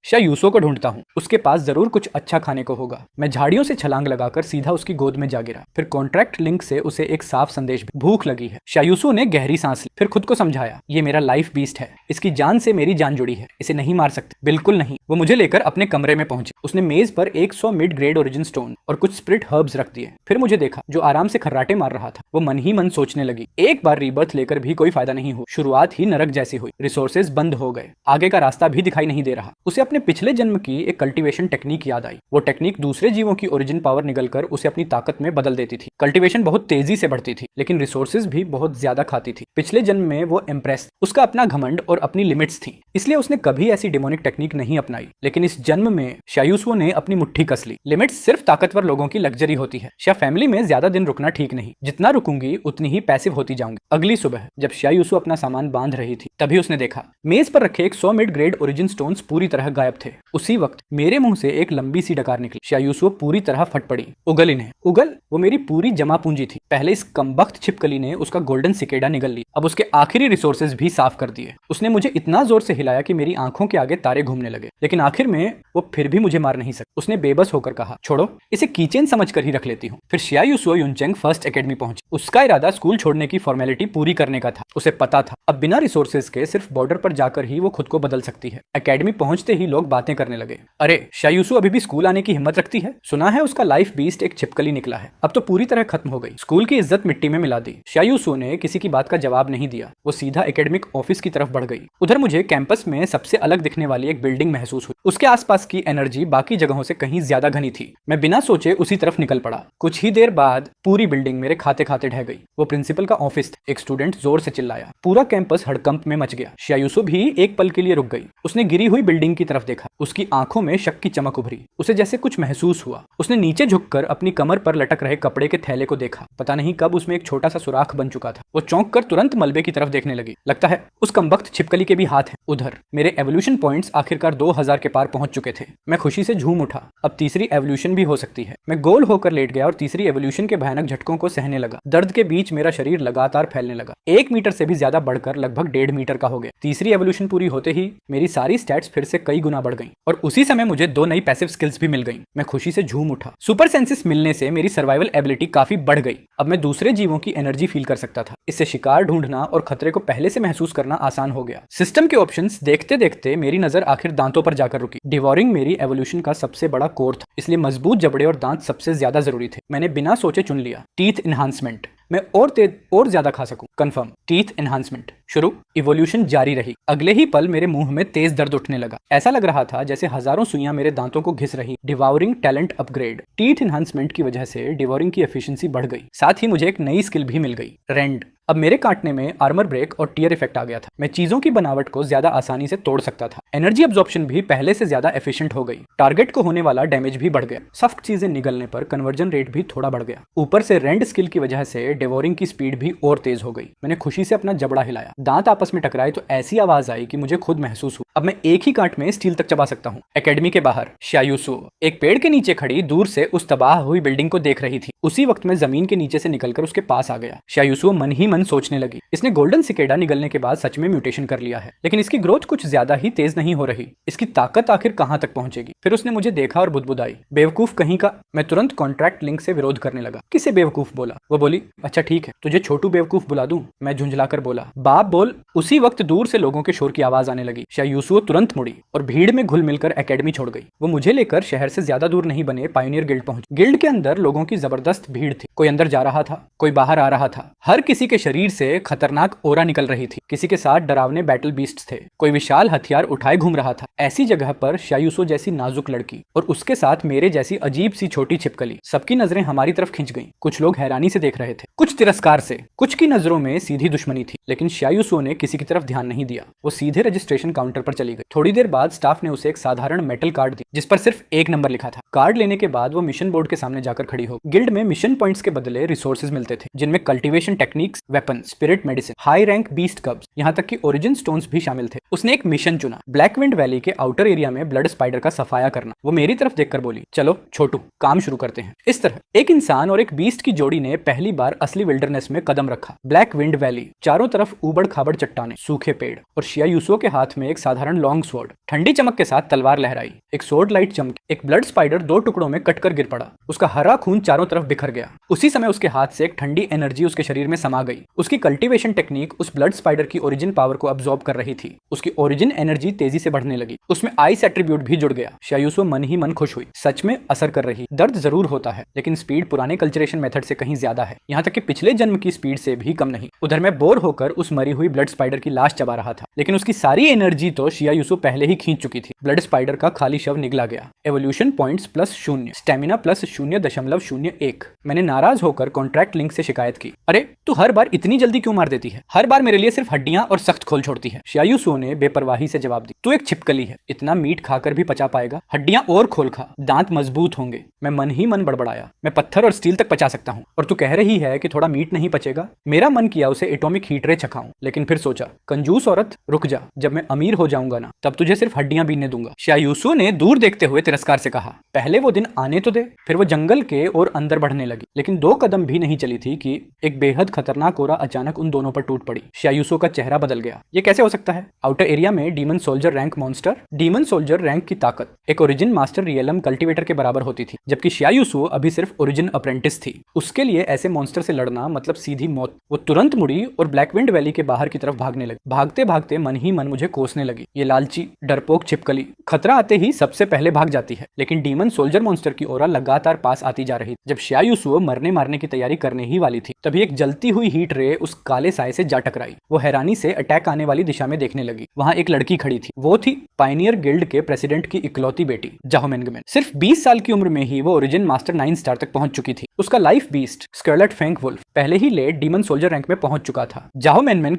शाह यूसो को ढूंढता हूँ, उसके पास जरूर कुछ अच्छा खाने को होगा। मैं झाड़ियों से छलांग लगाकर सीधा उसकी गोद में जा गिरा। फिर कॉन्ट्रैक्ट लिंक से उसे एक साफ संदेश भी, भूख लगी है। शाह यूसो ने गहरी सांस ली, फिर खुद को समझाया, ये मेरा लाइफ बीस्ट है, इसकी जान से मेरी जान जुड़ी है, इसे नहीं मार सकते। बिल्कुल नहीं। वो मुझे लेकर अपने कमरे में पहुंचे। उसने मेज पर 100 मिड ग्रेड ओरिजिन स्टोन और कुछ स्प्रिट हर्ब्स रख दिए। फिर मुझे देखा जो आराम से खर्राटे मार रहा था। वो मन ही मन सोचने लगी, एक बार रीबर्थ लेकर भी कोई फायदा नहीं हुआ। शुरुआत ही नरक जैसी हुई। रिसोर्सेज बंद हो गए, आगे का रास्ता भी दिखाई नहीं दे रहा। उसे अपने पिछले जन्म की एक कल्टीवेशन टेक्निक याद आई। वो टेक्निक दूसरे जीवों की ओरिजिन पावर निगलकर उसे अपनी ताकत में बदल देती थी। कल्टीवेशन बहुत तेजी से बढ़ती थी, लेकिन रिसोर्सेज भी बहुत ज्यादा खाती थी। पिछले जन्म में वो इम्प्रेस, उसका अपना घमंड और अपनी लिमिट्स थी, इसलिए उसने कभी ऐसी डिमोनिक टेक्निक नहीं अपनाई। लेकिन इस जन्म में शायूसुओ ने अपनी मुट्ठी कस ली। लिमिट्स सिर्फ ताकतवर लोगों की लग्जरी होती है। शाह फैमिली में ज्यादा दिन रुकना ठीक नहीं। जितना रुकूंगी उतनी ही पैसिव होती जाऊंगी। अगली सुबह जब शायूसुओ अपना सामान बांध रही थी, तभी उसने देखा मेज पर रखे 100 मिड ग्रेड ओरिजिन स्टोन्स पूरी तरह गायब थे। उसी वक्त मेरे मुंह से एक लंबी सी डकार निकली। शायूसुओ पूरी तरह फट पड़ी। उगल इन्हें। उगल वो मेरी पूरी जमा पूंजी थी। पहले इस कमबख्त छिपकली ने उसका गोल्डन सिकेडा निगल ली, अब उसके आखिरी रिसोर्सेज भी साफ कर दिए। उसने मुझे इतना जोर से हिलाया कि मेरी आंखों के आगे तारे घूमने लगे, लेकिन आखिर में वो फिर भी मुझे मार नहीं सकी। उसने बेबस होकर कहा, छोड़ो, इसे कीचेन समझकर ही रख लेती हूँ। फिर शायूसुओ युनचेंग फर्स्ट एकेडमी पहुंची। उसका इरादा स्कूल छोड़ने की फॉर्मेलिटी पूरी करने का था। उसे पता था अब बिना रिसोर्सेज के सिर्फ बॉर्डर पर जाकर ही वो खुद को बदल सकती है। एकेडमी पहुंचते ही लोग बातें करने लगे, अरे शायूसुओ अभी भी स्कूल आने की हिम्मत रखती है। सुना है उसका लाइफ बीस्ट एक छिपकली निकला है। अब तो पूरी तरह खत्म हो गई। स्कूल की इज्जत मिट्टी में मिला दी। शायूसुओ ने किसी की बात का जवाब नहीं दिया। वो सीधा एकेडमिक ऑफिस की तरफ बढ़ गई। उधर मुझे कैंपस में सबसे अलग दिखने वाली एक बिल्डिंग महसूस हुई। उसके आसपास की एनर्जी बाकी जगहों से कहीं ज्यादा घनी थी। मैं बिना सोचे उसी तरफ निकल पड़ा। कुछ ही देर बाद पूरी बिल्डिंग मेरे खाते खाते ढह गई। वो प्रिंसिपल का ऑफिस था। एक स्टूडेंट जोर से चिल्लाया। पूरा कैंपस हड़कंप में मच गया। शायूसुओ भी एक पल के लिए रुक गई। उसने गिरी हुई बिल्डिंग की तरफ देखा। उसकी आंखों में शक की चमक उभरी। उसे जैसे कुछ महसूस हुआ। उसने नीचे झुककर अपनी कमर पर लटक रहे कपड़े के थैले को देखा। पता नहीं कब उसमें एक छोटा सा सुराख बन चुका था। वो चौंक कर तुरंत मलबे की तरफ देखने लगी। लगता है उस कमबख्त छिपकली के भी हाथ हैं। उधर मेरे एवोल्यूशन पॉइंट्स आखिरकार 2000 के पार पहुंच चुके थे। मैं खुशी से झूम उठा। अब तीसरी एवोल्यूशन भी हो सकती है। मैं गोल होकर लेट गया और तीसरी एवोल्यूशन के भयानक झटकों को सहने लगा। दर्द के बीच मेरा शरीर लगातार फैलने लगा। 1 मीटर से भी ज्यादा बढ़कर लगभग 1.5 मीटर का हो गया। तीसरी एवोल्यूशन पूरी होते ही मेरी सारी स्टैट्स फिर से कई गुना बढ़ गई और उसी समय मुझे 2 नई पैसिव स्किल्स भी मिल गई। मैं खुशी से झूम उठा। सुपर सेंसेस मिलने से मेरी सर्वाइवल एबिलिटी काफी बढ़ गई। अब मैं दूसरे जीवों की एनर्जी फील कर सकता था। इससे शिकार ढूंढना और खतरे को पहले से महसूस करना आसान हो गया। सिस्टम के ऑप्शंस देखते देखते मेरी नजर आखिर दांतों पर जाकर रुकी। डिवोरिंग मेरी एवोल्यूशन का सबसे बड़ा कोर था, इसलिए मजबूत जबड़े और दांत सबसे ज्यादा जरूरी थे। मैंने बिना सोचे चुन लिया, टीथ एनहांसमेंट। मैं और तेज और ज्यादा खा सकूं। कंफर्म, टीथ एनहांसमेंट शुरू। इवोल्यूशन जारी रही। अगले ही पल मेरे मुंह में तेज दर्द उठने लगा। ऐसा लग रहा था जैसे हजारों सुइयां मेरे दांतों को घिस रही। Devouring talent upgrade. Teeth enhancement की वजह से डिवोरिंग की एफिशिएंसी बढ़ गई। साथ ही मुझे एक नई स्किल भी मिल गई, रेंड। अब मेरे काटने में आर्मर ब्रेक और टीयर इफेक्ट आ गया था। मैं चीजों की बनावट को ज्यादा आसानी से तोड़ सकता था। एनर्जी अब्जॉर्प्शन भी पहले से ज्यादा एफिशिएंट हो गई। टारगेट को होने वाला डैमेज भी बढ़ गया। सख्त चीजें निगलने पर कन्वर्जन रेट भी थोड़ा बढ़ गया। ऊपर से रेंड स्किल की वजह से डिवोरिंग की स्पीड भी और तेज हो गई। मैंने खुशी से अपना जबड़ा हिलाया। दांत आपस में टकराए तो ऐसी आवाज आई कि मुझे खुद महसूस हुआ अब मैं एक ही काट में स्टील तक चबा सकता हूँ। एकेडमी के बाहर शायूसुओ एक पेड़ के नीचे खड़ी दूर से उस तबाह हुई बिल्डिंग को देख रही थी। उसी वक्त मैं जमीन के नीचे से निकलकर उसके पास आ गया। शायूसुओ मन ही मन सोचने लगी, इसने गोल्डन सिकेडा निगलने के बाद सच में म्यूटेशन कर लिया है, लेकिन इसकी ग्रोथ कुछ ज्यादा ही तेज नहीं हो रही। इसकी ताकत आखिर कहां तक पहुंचेगी। फिर उसने मुझे देखा और बुदबुदाई, बेवकूफ कहीं का। मैं तुरंत कॉन्ट्रैक्ट लिंक से विरोध करने लगा। किसे बेवकूफ बोला? वो बोली, अच्छा ठीक है, तुझे छोटू बेवकूफ बुला दूं। मैं झुंझलाकर बोला, बाप आप बोल। उसी वक्त दूर से लोगों के शोर की आवाज आने लगी। शायूसुओ तुरंत मुड़ी और भीड़ में घुल मिलकर एकेडमी छोड़ गई। वो मुझे लेकर शहर से ज्यादा दूर नहीं बने पायोनियर गिल्ड पहुंची। गिल्ड के अंदर लोगों की जबरदस्त भीड़ थी। कोई अंदर जा रहा था, कोई बाहर आ रहा था। हर किसी के शरीर से खतरनाक ओरा निकल रही थी। किसी के साथ डरावने बैटल बीस्ट थे, कोई विशाल हथियार उठाए घूम रहा था। ऐसी जगह पर शायूसुओ जैसी नाजुक लड़की और उसके साथ मेरे जैसी अजीब सी छोटी छिपकली। सबकी नजरें हमारी तरफ खिंच गईं। कुछ लोग हैरानी से देख रहे थे, कुछ तिरस्कार से, कुछ की नजरों में सीधी दुश्मनी थी। लेकिन शायूसुओ ने किसी की तरफ ध्यान नहीं दिया। वो सीधे रजिस्ट्रेशन काउंटर पर चली गई। थोड़ी देर बाद स्टाफ ने उसे एक साधारण मेटल कार्ड दी जिस पर सिर्फ एक नंबर लिखा था। कार्ड लेने के बाद वो मिशन बोर्ड के सामने जाकर खड़ी हो। गिल्ड में मिशन पॉइंट्स के बदले रिसोर्सेज मिलते थे, जिनमें cultivation techniques, weapon, spirit medicine, high rank beast कब्स, यहाँ तक कि ओरिजिन स्टोन्स भी शामिल थे। उसने एक मिशन चुना, ब्लैकविंड वैली के आउटर एरिया में ब्लड स्पाइडर का सफाया करना। वो मेरी तरफ देखकर बोली, चलो छोटू, काम शुरू करते हैं। इस तरह एक इंसान और एक बीस्ट की जोड़ी ने पहली बार असली विल्डरनेस में कदम रखा। ब्लैक विंड वैली, चारों तरफ ऊबड़ खाबड़ चट्टाने, सूखे पेड़ और शायूसुओ के हाथ में एक साधारण लॉन्ग स्वॉर्ड। ठंडी चमक के साथ तलवार लहराई, एक स्वॉर्ड लाइट चमकी, एक ब्लड स्पाइडर 2 टुकड़ों में कटकर गिर पड़ा। उसका हरा खून चारों तरफ बिखर गया। उसी समय उसके हाथ से एक ठंडी एनर्जी उसके शरीर में समा गई। उसकी कल्टीवेशन टेक्निक उस ब्लड स्पाइडर की ओरिजिन पावर को अब्सॉर्ब कर रही थी। उसकी ओरिजिन एनर्जी तेजी से बढ़ने लगी। उसमें आइस एट्रीब्यूट भी जुड़ गया। शायूसुओ मन ही मन खुश हुई। सच में असर कर रही। दर्द जरूर होता है, लेकिन स्पीड पुराने कल्चरेशन मेथड से कहीं ज्यादा है, यहाँ तक कि पिछले जन्म की स्पीड से भी कम नहीं। उधर मैं बोर होकर उस मरी हुई ब्लड स्पाइडर की लाश चबा रहा था, लेकिन उसकी सारी एनर्जी तो शायूसुओ पहले ही खींच चुकी थी। ब्लड स्पाइडर का खाली शव निगला गया। Evolution points +0, stamina +0.01। मैंने नाराज होकर कॉन्ट्रैक्ट लिंक से शिकायत की। अरे तू हर बार इतनी जल्दी क्यों मार देती है? हर बार मेरे लिए सिर्फ हड्डियां और सख्त खोल छोड़ती है। शायूसुओ ने बेपरवाही से जवाब दी, तू एक छिपकली है, इतना मीट खाकर भी पचा पाएगा? हड्डियां और खोल खा, दांत मजबूत होंगे। मैं मन ही मन बड़बड़ाया, मैं पत्थर और स्टील तक पचा सकता हूँ, और तू कह रही है कि थोड़ा मीट नहीं पचेगा? मेरा मन किया उसे एटॉमिक हीट रे चखाऊं, लेकिन फिर सोचा, कंजूस औरत, रुक जा, जब मैं अमीर हो जाऊंगा ना, तब तुझे सिर्फ हड्डियां बीनने दूंगा। शायूसुओ ने दूर देखते हुए तिरस्कार से कहा, पहले वो दिन आने तो दे। फिर वो जंगल के और अंदर बढ़ने लगी, लेकिन 2 कदम भी नहीं चली थी कि एक बेहद खतरनाक ओरा अचानक उन दोनों पर टूट पड़ी। शायूसुओ का चेहरा बदल गया। ये कैसे हो सकता है? आउटर एरिया में demon soldier rank monster. Demon soldier rank की ताकत एक ओरिजिन मास्टर रियलम कल्टीवेटर के बराबर होती थी, जबकि शायूसुओ अभी सिर्फ ओरिजिन अप्रेंटिस थी। उसके लिए ऐसे मॉन्स्टर से लड़ना मतलब सीधी मौत। वो तुरंत मुड़ी और ब्लैकविंड वैली के बाहर की तरफ भागने लगी। भागते भागते मन ही मन मुझे कोसने लगी, ये लालची डरपोक छिपकली खतरा आते ही सबसे पहले भाग जाती है। लेकिन डीमन सोल्जर मॉन्स्टर की ओरा लगातार पास आती जा रही। जब शायूसुओ मरने मारने की तैयारी करने ही वाली थी, तभी एक जलती हुई हीट रे उस काले साए से जा टकराई। वो हैरानी से अटैक आने वाली दिशा में देखने लगी। वहां एक लड़की खड़ी थी। वो थी पायनियर गिल्ड के प्रेसिडेंट की इकलौती बेटी जाहो मेंगमेन। सिर्फ 20 साल की उम्र में ही वो ओरिजिन मास्टर 9 स्टार तक पहुंच चुकी थी। उसका life beast scarlet fang wolf पहले ही लेट डीमन सोल्जर रैंक में पहुंच चुका था। जाहो मेंगमेन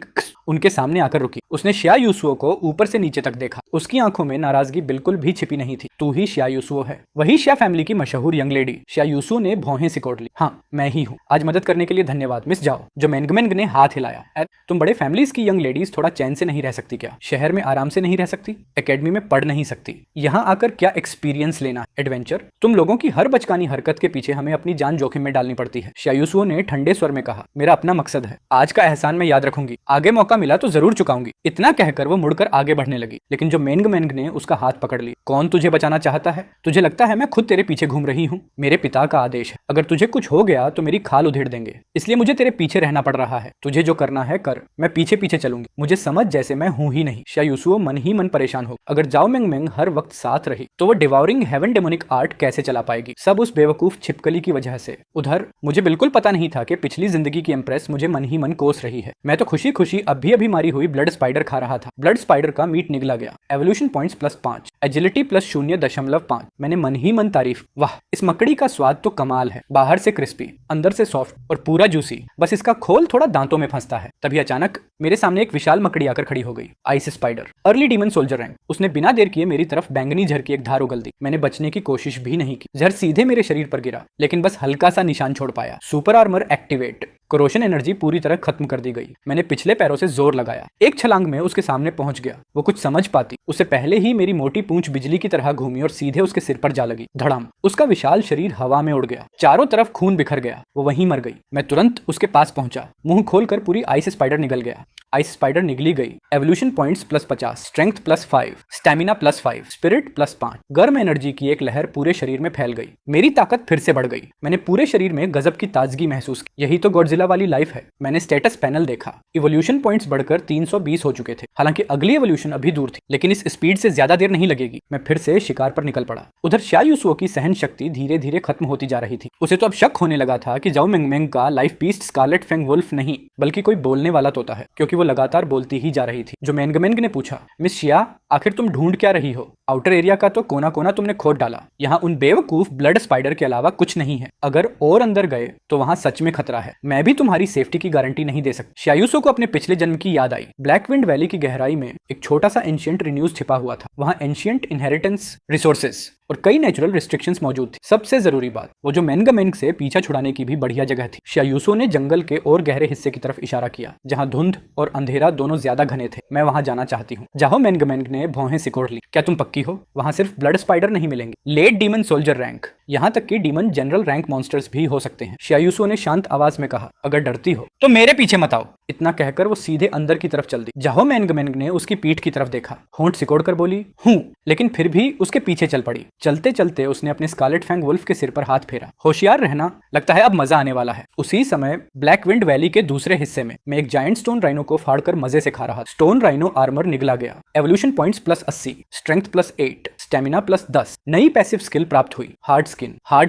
उनके सामने आकर रुकी। उसने शायूसुओ को ऊपर से नीचे तक देखा। उसकी आंखों में नाराजगी बिल्कुल भी छिपी नहीं थी। तू ही शायूसुओ है, वही शा फैमिली की मशहूर यंग लेडी। शायूसुओ ने भौहें सिकोड़ ली। हाँ, मैं ही हूँ। आज मदद करने के लिए धन्यवाद मिस जाओ। जो मेंगमेन ने हाथ हिलाया। तुम बड़े फैमिलीज की यंग लेडीज थोड़ा चैन से नहीं रह सकती क्या? शहर में आराम से नहीं रह सकती? एकेडमी में पढ़ नहीं सकती? यहाँ आकर क्या एक्सपीरियंस लेना? एडवेंचर? तुम लोगों की हर बचकानी हरकत के पीछे हमें अपनी जान जोखिम में डालनी पड़ती है। शायूसुओ ने ठंडे स्वर में कहा, मेरा अपना मकसद है। आज का एहसान मैं याद रखूंगी, आगे मौका मिला तो जरूर चुकाऊंगी। इतना कहकर वो मुड़कर आगे बढ़ने लगी, लेकिन जो मेंग ने उसका हाथ पकड़ ली। कौन तुझे बचाना चाहता है? तुझे लगता है मैं खुद तेरे पीछे घूम रही हूँ? मेरे पिता का आदेश है, अगर तुझे कुछ हो गया तो मेरी खाल उधेड़ देंगे, इसलिए मुझे तेरे पीछे रहना पड़ रहा है। तुझे जो करना है कर, मैं पीछे पीछे चलूंगी। मुझे समझ जैसे मैं हूं ही नहीं। शायूसुओ मन ही मन परेशान हो। अगर जाओ मेंग हर वक्त साथ रही तो वो डिवाउरिंग हेवन डेमोनिक आर्ट कैसे चला पाएगी? सब उस बेवकूफ छिपकली की वजह से। उधर मुझे बिल्कुल पता नहीं था कि पिछली जिंदगी की एम्प्रेस मुझे मन ही मन कोस रही है। मैं तो खुशी खुशी अभी अभी मारी हुई ब्लड स्पाइडर खा रहा था। ब्लड स्पाइडर का मीट निगला गया। Evolution points +5, agility +0.5। मैंने मन ही मन तारीफ, वाह इस मकड़ी का स्वाद तो कमाल है, बाहर से क्रिस्पी, अंदर से सॉफ्ट और पूरा जूसी, बस इसका खोल थोड़ा दांतों में फंसता है। तभी अचानक मेरे सामने एक विशाल मकड़ी आकर खड़ी हो गई। Ice spider, early demon soldier rank. उसने बिना देर किए मेरी तरफ बैंगनी झर की एक धार उगल दी। मैंने बचने की कोशिश भी नहीं की। झर सीधे मेरे शरीर पर गिरा, लेकिन बस हल्का सा निशान छोड़ पाया। Super armour activate. Corrosion energy पूरी तरह खत्म कर दी गई। मैंने पिछले पैरों से जोर लगाया, एक छलांग में उसके सामने पहुंच गया। वो कुछ समझ पाती उससे पहले ही मेरी मोटी पूंछ बिजली की तरह घूमी और सीधे उसके सिर पर जा लगी। धड़ाम, उसका विशाल शरीर हवा में उड़ गया। चारों तरफ खून बिखर गया। वो वहीं मर गई। मैं तुरंत उसके पास पहुंचा। मुंह खोलकर पूरी आइस स्पाइडर निगल गया। आइस स्पाइडर निगली गई। Evolution points +50, strength +5, stamina +5, spirit +5। गर्म एनर्जी की एक लहर पूरे शरीर में फैल गई। मेरी ताकत फिर से बढ़ गई। मैंने पूरे शरीर में गजब की ताजगी महसूस की। यही तो गॉडजिला गॉडजिला वाली लाइफ है। मैंने स्टेटस पैनल देखा, इवोल्यूशन पॉइंट्स बढ़कर 320 हो चुके थे। हालांकि अगली एवोल्यूशन अभी दूर थी, लेकिन इस स्पीड से ज्यादा देर नहीं लगेगी। मैं फिर से शिकार पर निकल पड़ा। उधर शिया यूसुओ की सहन शक्ति धीरे धीरे खत्म होती जा रही थी। उसे तो अब शक होने लगा था कि जाओ मेंगमेंग का life beast scarlet fang wolf नहीं बल्कि कोई बोलने वाला तोता है, क्योंकि वो लगातार बोलती ही जा रही थी। जो मेंगमेंग ने पूछा, मिस शिया आखिर तुम ढूंढ क्या रही हो? आउटर एरिया का तो कोना कोना तुमने खोद डाला। यहाँ उन बेवकूफ ब्लड स्पाइडर के अलावा कुछ नहीं है। अगर और अंदर गए तो वहां सच में खतरा है। मैं भी तुम्हारी सेफ्टी की गारंटी नहीं दे सकती। शिया यूसुओ को अपने पिछले जन्म की याद आई। ब्लैकविंड वैली की गहराई में एक छोटा सा एंशिएंट रिन्यूज छिपा हुआ था। वहां एंशिएंट इनहेरिटेंस रिसोर्सेस और कई नेचुरल रिस्ट्रिक्शंस मौजूद थी। सबसे जरूरी बात, वो जो मेंगमेंग से पीछा छुड़ाने की भी बढ़िया जगह थी। शिया यूसुओ ने जंगल के और गहरे हिस्से की तरफ इशारा किया, जहां धुंध और अंधेरा दोनों ज्यादा घने थे। मैं वहां जाना चाहती हूँ। जाओ मेंगमेंग ने भौहें सिकोड़ ली। क्या तुम पक्की हो? वहां सिर्फ ब्लड स्पाइडर नहीं मिलेंगे, लेट डीमन सोल्जर रैंक, यहाँ तक कि डीमन जनरल रैंक मॉन्स्टर्स भी हो सकते हैं। शिया यूसुओ ने शांत आवाज में कहा, अगर डरती हो तो मेरे पीछे मत आओ। इतना कहकर वो सीधे अंदर की तरफ चल दी। जाहो मेंगमेंग ने उसकी पीठ की तरफ देखा, होंठ सिकोड़कर बोली हूं, लेकिन फिर भी उसके पीछे चल पड़ी। चलते चलते उसने अपने स्कारलेट फैंग वुल्फ के सिर पर हाथ फेरा। होशियार रहना, लगता है अब मजा आने वाला है। उसी समय ब्लैकविंड वैली के दूसरे हिस्से में मैं एक जायंट स्टोन राइनो को फाड़कर मजे से खा रहा था। स्टोन राइनो आर्मर निगला गया। Evolution points plus 80, strength plus 8, stamina plus 10। नई पैसिव स्किल प्राप्त हुई, हार्ड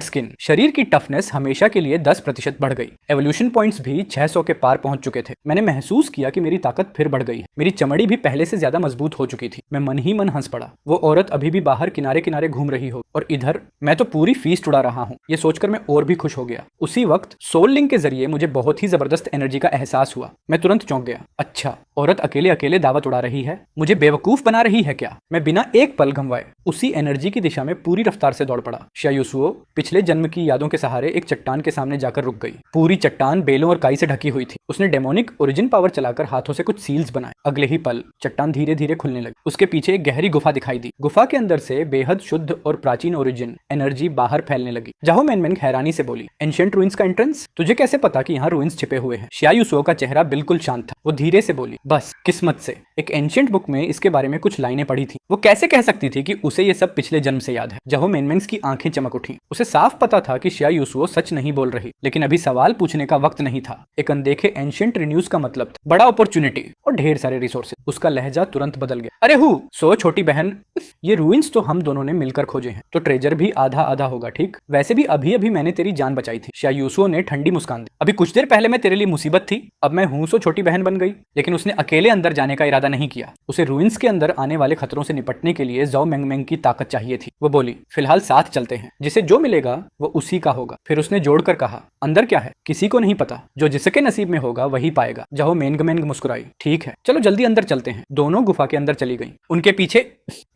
स्किन। शरीर की टफनेस हमेशा के लिए 10% बढ़ गई। एवोल्यूशन पॉइंट्स भी 600 के पार पहुंच चुके थे। मैंने महसूस किया कि मेरी ताकत फिर बढ़ गई है। मेरी चमड़ी भी पहले से ज्यादा मजबूत हो चुकी थी। मैं मन ही मन हंस पड़ा। वो औरत अभी भी बाहर किनारे किनारे घूम रही हो और इधर मैं तो पूरी फीस्ट उड़ा रहा हूँ। ये सोचकर मैं और भी खुश हो गया। उसी वक्त सोल लिंक के जरिए मुझे बहुत ही जबरदस्त एनर्जी का एहसास हुआ। मैं तुरंत चौंक गया। अच्छा, औरत अकेले अकेले दावत उड़ा रही है, मुझे बेवकूफ बना रही है क्या? मैं बिना एक पल गंवाए उसी एनर्जी की दिशा में पूरी रफ्तार से दौड़ पड़ा। शिया यूसुओ पिछले जन्म की यादों के सहारे एक चट्टान के सामने जाकर रुक गई। पूरी चट्टान बेलों और काई से ढकी हुई थी। उसने डेमोनिक ओरिजिन पावर चलाकर हाथों से कुछ सील्स बनाए। अगले ही पल चट्टान धीरे धीरे खुलने लगी। उसके पीछे एक गहरी गुफा दिखाई दी। गुफा के अंदर से बेहद शुद्ध और प्राचीन ओरिजिन एनर्जी बाहर फैलने लगी। जाहो मेंगमेंग हैरानी से बोली, एंशिएंट रूइंस का एंट्रेंस? तुझे कैसे पता कि यहाँ रूइंस छिपे हुए हैं? शिया यूसुओ का चेहरा बिल्कुल शांत था। वो धीरे से बोली, बस किस्मत से एक एंशिएंट बुक में इसके बारे में कुछ लाइनें पढ़ी थी। वो कैसे कह सकती थी कि उसे ये सब पिछले जन्म से याद है? जाहो मेंगमेंग की आंखें चमक उठी। उसे साफ पता था कि शिया यूसुओ सच नहीं बोल रही, लेकिन अभी सवाल पूछने का वक्त नहीं था। एक अनदेखे एंशिएंट रिन्यूज का मतलब था बड़ा अपॉर्चुनिटी और ढेर सारे रिसोर्सेज। उसका लहजा तुरंत बदल गया। अरे हु, सो छोटी बहन, ये रूइंस तो हम दोनों ने मिलकर खोजे हैं, तो ट्रेजर भी आधा आधा होगा, ठीक? वैसे भी अभी अभी मैंने तेरी जान बचाई थी। शिया यूसुओ ने ठंडी मुस्कान दी। अभी कुछ देर पहले मैं तेरे लिए मुसीबत थी, अब मैं हूं सो छोटी बहन बन गई। लेकिन उसने अकेले अंदर जाने का इरादा नहीं किया। उसे रूइंस के अंदर आने वाले खतरों से निपटने के लिए जाओ मेंगमेंग की ताकत चाहिए थी। वो बोली, फिलहाल साथ चलते हैं, जिसे जो मिलेगा वो उसी का होगा। फिर उसने जोड़कर कहा, अंदर क्या है किसी को नहीं पता, जो जिसके नसीब में होगा वही पाएगा। जाओ मेंगमेंग मुस्कुराई, ठीक है चलो जल्दी अंदर चलते हैं। दोनों गुफा के अंदर चली गईं। उनके पीछे